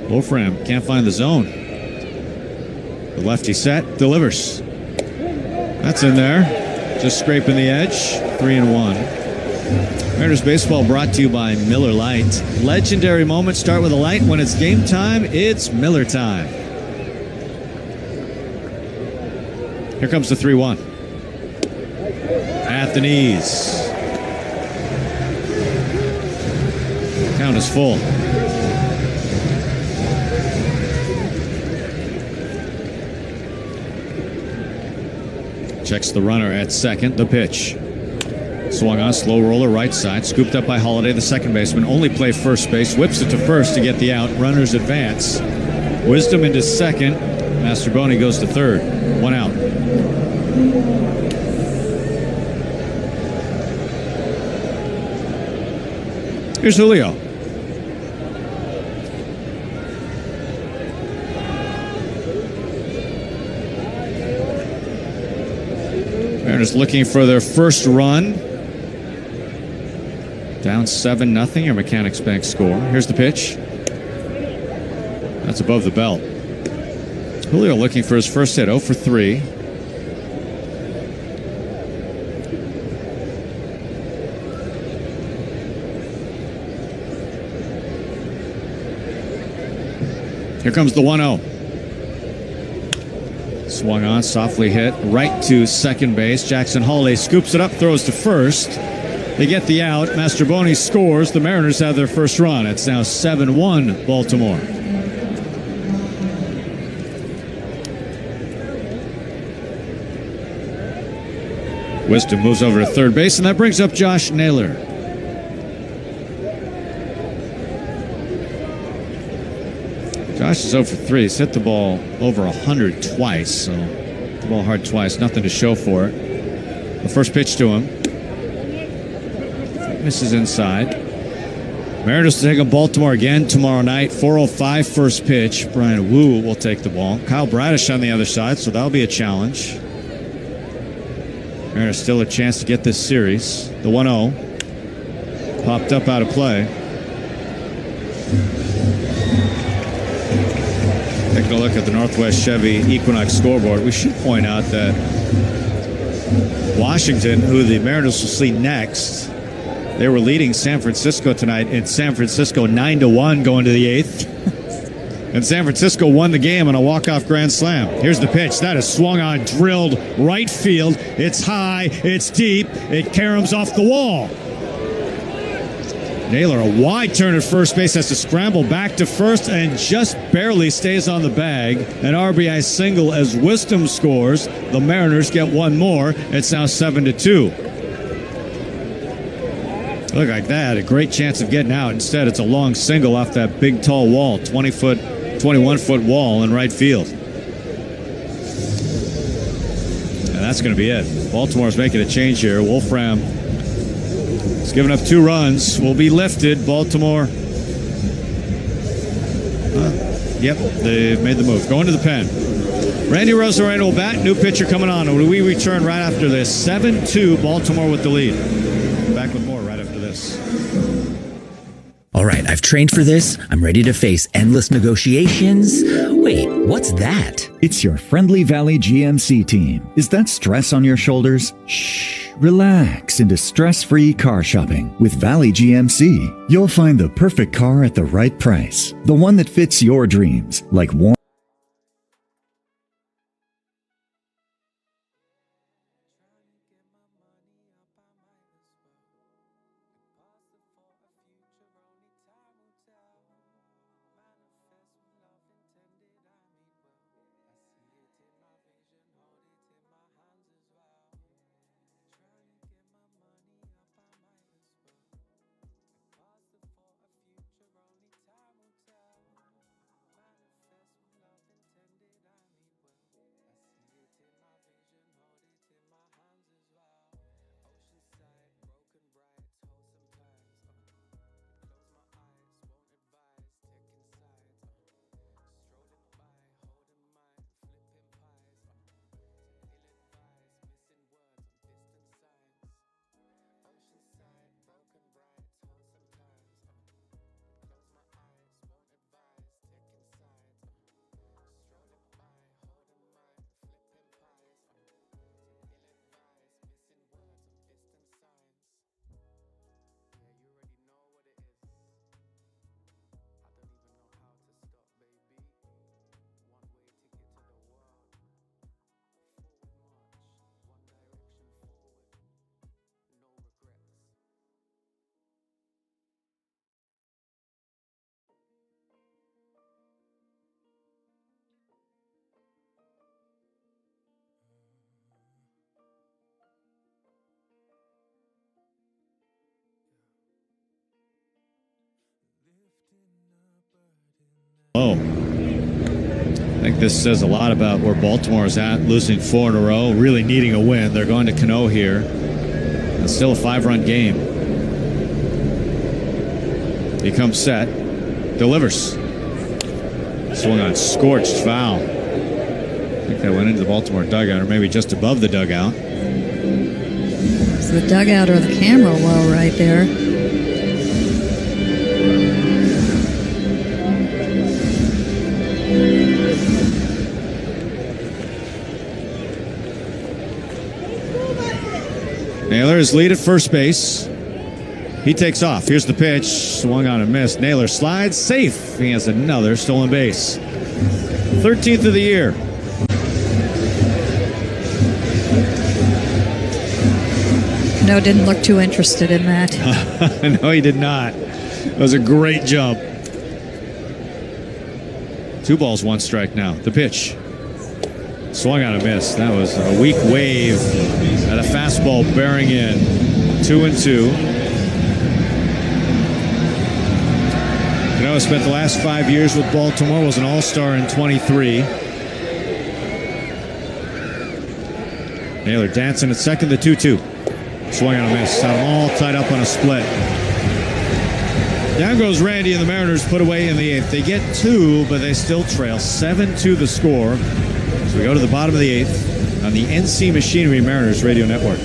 Wolfram can't find the zone. The lefty set, delivers. That's in there. Just scraping the edge. 3-1. Mariners baseball brought to you by Miller Lite. Legendary moments start with a light. When it's game time, it's Miller time. Here comes the 3-1. At the knees. Count is full. Checks the runner at second. The pitch. Swung on, slow roller, right side. Scooped up by Holiday, the second baseman. Only play first base. Whips it to first to get the out. Runners advance. Wisdom into second. Mastroboni goes to third. 1 out. Here's Julio. Mariners looking for their first run. Down 7-0, your Mechanics Bank score. Here's the pitch. That's above the belt. Julio looking for his first hit, 0 for 3. Here comes the 1-0. Swung on, softly hit, right to second base. Jackson Holiday scoops it up, throws to first. They get the out. Mastroboni scores. The Mariners have their first run. It's now 7-1 Baltimore. Wisdom moves over to third base, and that brings up Josh Naylor. Josh is 0 for 3. He's hit the ball over 100 twice, so hit the ball hard twice. Nothing to show for it. The first pitch to him. Misses inside. Mariners take on Baltimore again tomorrow night. 4:05 first pitch. Brian Wu will take the ball. Kyle Bradish on the other side, so that'll be a challenge. Mariners still a chance to get this series. The 1-0. Popped up out of play. Taking a look at the Northwest Chevy Equinox scoreboard, we should point out that Washington, who the Mariners will see next, they were leading San Francisco tonight in San Francisco 9-1 going to the 8th. And San Francisco won the game on a walk-off grand slam. Here's the pitch. That is swung on, drilled right field. It's high, it's deep, it caroms off the wall. Naylor, a wide turn at first base, has to scramble back to first and just barely stays on the bag. An RBI single as Wisdom scores. The Mariners get one more. It's now 7-2. Look like that. A great chance of getting out. Instead, it's a long single off that big, tall wall. 21-foot wall in right field. And that's going to be it. Baltimore's making a change here. Wolfram has given up 2 runs. Will be lifted. Baltimore. Yep, they've made the move. Going to the pen. Randy Rosarena will bat. New pitcher coming on. We return right after this. 7-2, Baltimore with the lead. Back with more right after this. All right, I've trained for this. I'm ready to face endless negotiations. Wait, what's that? It's your Friendly Valley GMC team. Is that stress on your shoulders? Shh, relax into stress-free car shopping with Valley GMC. You'll find the perfect car at the right price. The one that fits your dreams, like warm. think this says a lot about where Baltimore is at, losing 4 in a row, really needing a win. They're going to Cano here. It's still a 5-run game. He comes set, delivers. Swung on, scorched foul. I think that went into the Baltimore dugout, or maybe just above the dugout. It's the dugout or the camera well right there. Naylor is lead at first base. He takes off. Here's the pitch. Swung on and missed. Naylor slides. Safe. He has another stolen base. 13th of the year. No, didn't look too interested in that. No, he did not. It was a great jump. 2 balls, 1 strike now. The pitch. Swung on a miss. That was a weak wave and a fastball bearing in. 2-2. Cano spent the last 5 years with Baltimore, was an all-star in 23. Naylor dancing at second, the 2-2. Swung on a miss. Had them all tied up on a split. Down goes Randy, and the Mariners put away in the 8th. They get 2, but they still trail 7-2 the score. So we go to the bottom of the 8th on the NC Machinery Mariners Radio Network.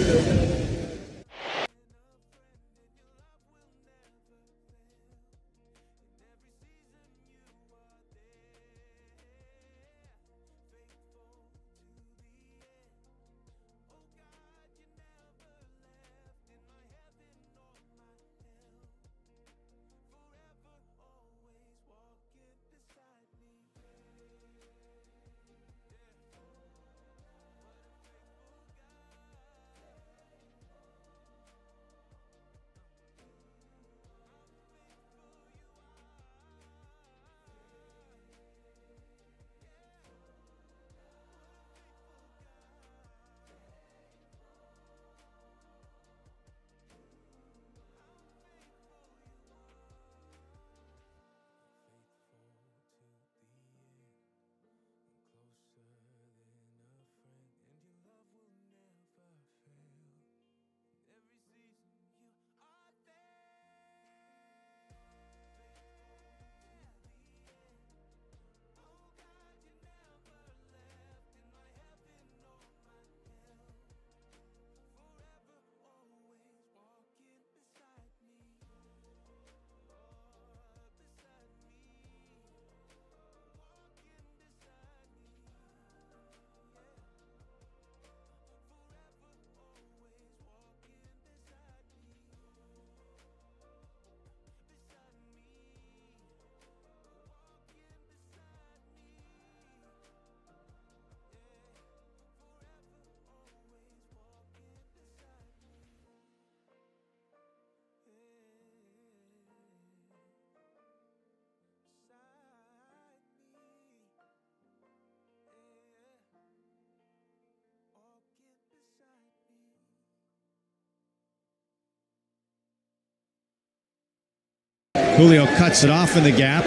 Julio cuts it off in the gap,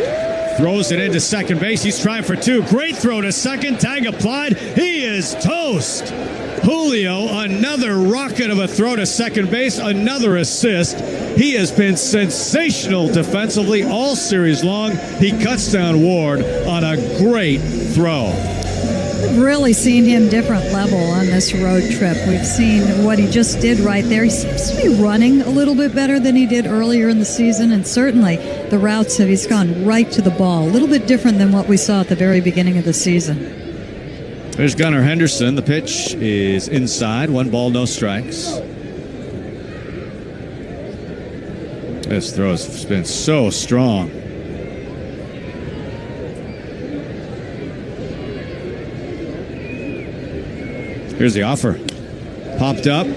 throws it into second base. He's trying for 2. Great throw to second. Tag applied. He is toast. Julio, another rocket of a throw to second base, another assist. He has been sensational defensively all series long. He cuts down Ward on a great throw. We've really seen him different level on this road trip. We've seen what he just did right there. He seems to be running a little bit better than he did earlier in the season, and certainly the routes he's gone right to the ball. A little bit different than what we saw at the very beginning of the season. There's Gunnar Henderson. The pitch is inside. 1 ball, no strikes. This throw has been so strong. Here's the offer. Popped up.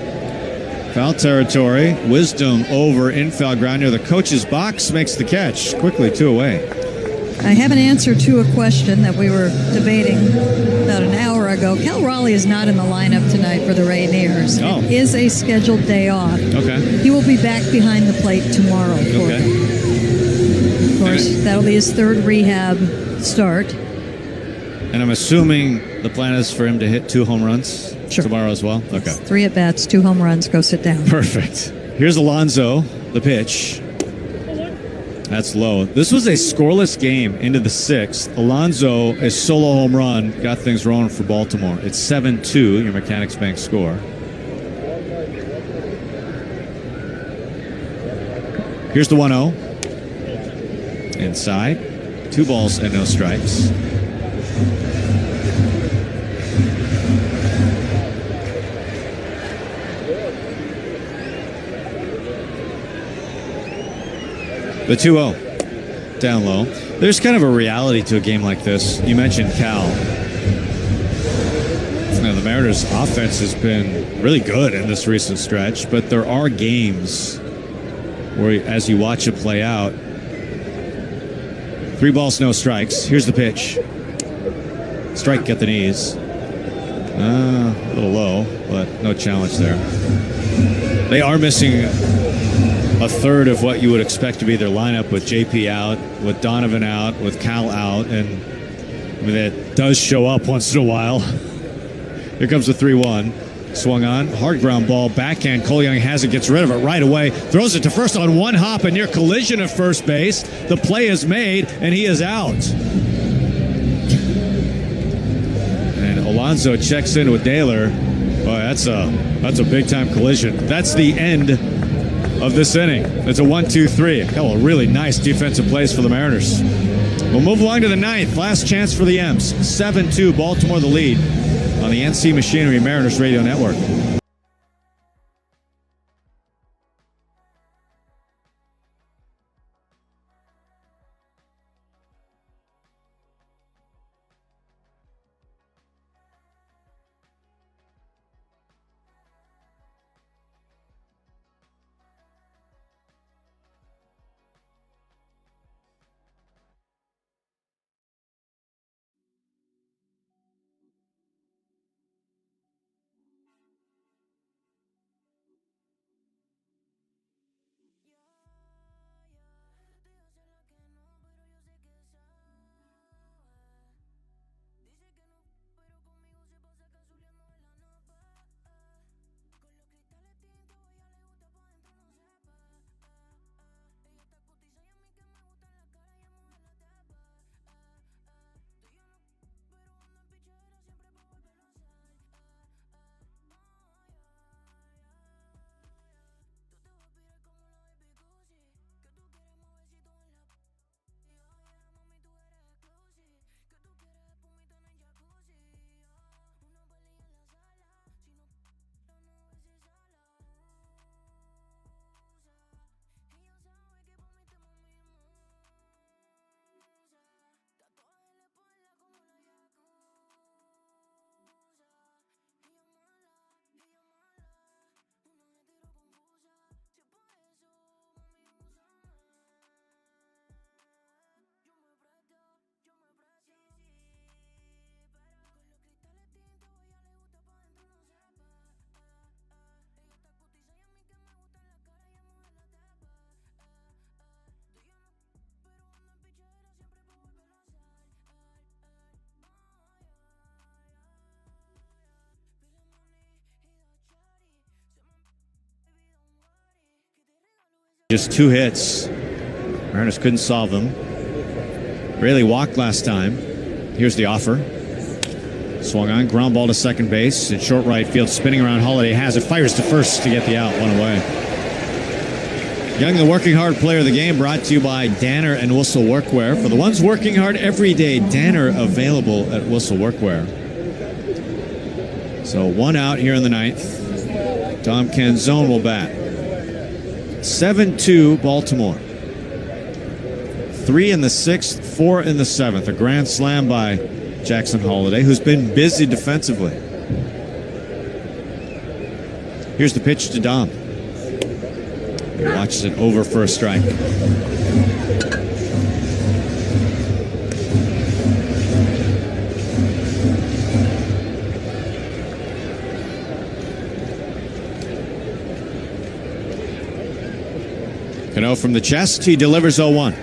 Foul territory. Wisdom over infoul ground near the coach's box. Makes the catch. Quickly 2 away. I have an answer to a question that we were debating about an hour ago. Cal Raleigh is not in the lineup tonight for the Rainiers. Oh. It is a scheduled day off. Okay. He will be back behind the plate tomorrow. Okay. Of course, that'll be his 3rd rehab start. And I'm assuming the plan is for him to hit 2 home runs tomorrow as well? Okay. 3 at-bats, 2 home runs, go sit down. Perfect. Here's Alonso, the pitch. That's low. This was a scoreless game into the 6th. Alonso, a solo home run, got things rolling for Baltimore. It's 7-2, your Mechanics Bank score. Here's the 1-0. Inside. 2 balls and no strikes. The 2-0, down low. There's kind of a reality to a game like this. You mentioned Cal. The Mariners' offense has been really good in this recent stretch, but there are games where, as you watch it play out, 3 balls, no strikes. Here's the pitch. Strike at the knees. A little low, but no challenge there. They are missing a third of what you would expect to be their lineup, with JP out, with Donovan out, with Cal out, and I mean, that does show up once in a while. Here comes the 3-1. Swung on, hard ground ball, backhand. Cole Young has it, gets rid of it right away, throws it to first on one hop, and near collision at first base. The play is made, and he is out. And Alonso checks in with Daylor. Boy, that's a big-time collision. That's the end of this inning. It's a 1-2-3. A couple of really nice defensive plays for the Mariners. We'll move along to the 9th. Last chance for the M's. 7-2, Baltimore the lead on the NC Machinery Mariners Radio Network. Just 2 hits. Mariners couldn't solve them. Raley walked last time. Here's the offer. Swung on, ground ball to second base. In short right field, spinning around. Holiday has it, fires to first to get the out, 1 away. Young, the working hard player of the game, brought to you by Danner and Whistle Workwear. For the ones working hard every day, Danner available at Whistle Workwear. So 1 out here in the 9th. Tom Canzone will bat. 7-2 Baltimore. 3 in the 6th, 4 in the 7th. A grand slam by Jackson Holiday, who's been busy defensively. Here's the pitch to Dom. He watches it over for a strike. Cano from the chest. He delivers 0-1.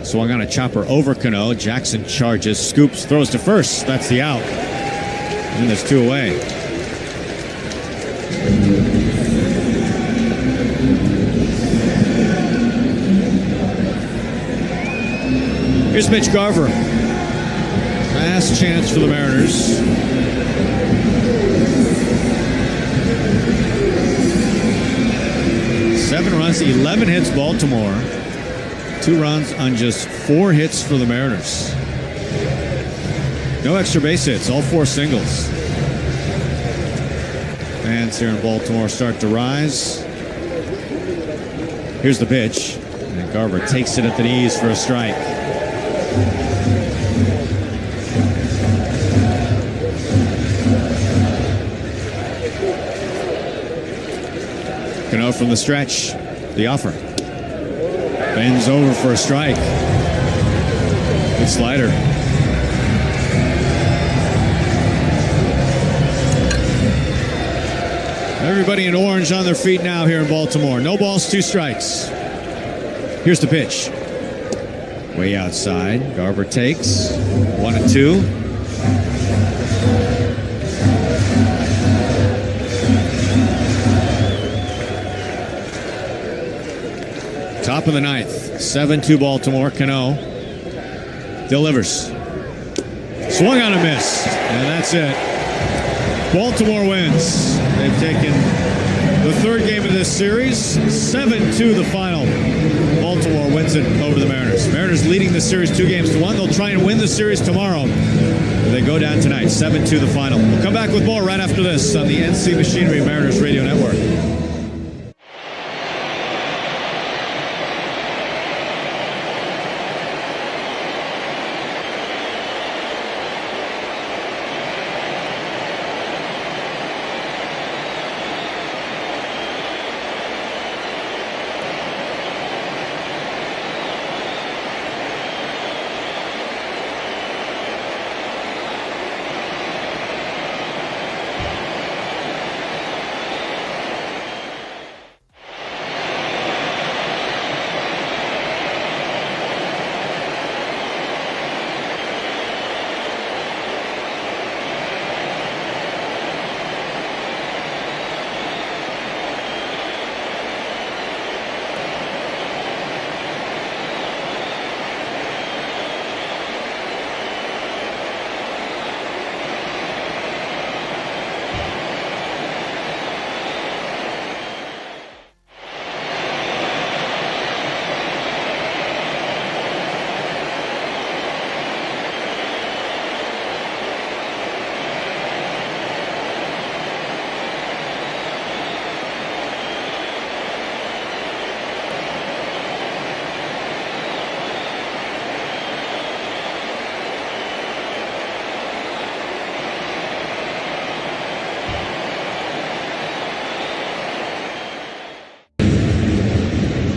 Swung on a chopper over Cano. Jackson charges, scoops, throws to first. That's the out. And there's 2 away. Here's Mitch Garver. Last chance for the Mariners. Seven runs, 11 hits Baltimore. 2 runs on just 4 hits for the Mariners. No extra base hits, all 4 singles. Fans here in Baltimore start to rise. Here's the pitch. And Garver takes it at the knees for a strike. Cano from the stretch. The offer. Bends over for a strike. Good slider. Everybody in orange on their feet now here in Baltimore. No balls, 2 strikes. Here's the pitch. Way outside. Garver takes. 1-2. Top of the 9th. 7-2 Baltimore. Cano delivers. Swung on a miss. And that's it. Baltimore wins. They've taken the 3rd game of this series. 7-2 the final. Baltimore wins it over the Mariners. Mariners leading the series 2-1. They'll try and win the series tomorrow. They go down tonight. 7-2 the final. We'll come back with more right after this on the NC Machinery Mariners Radio Network.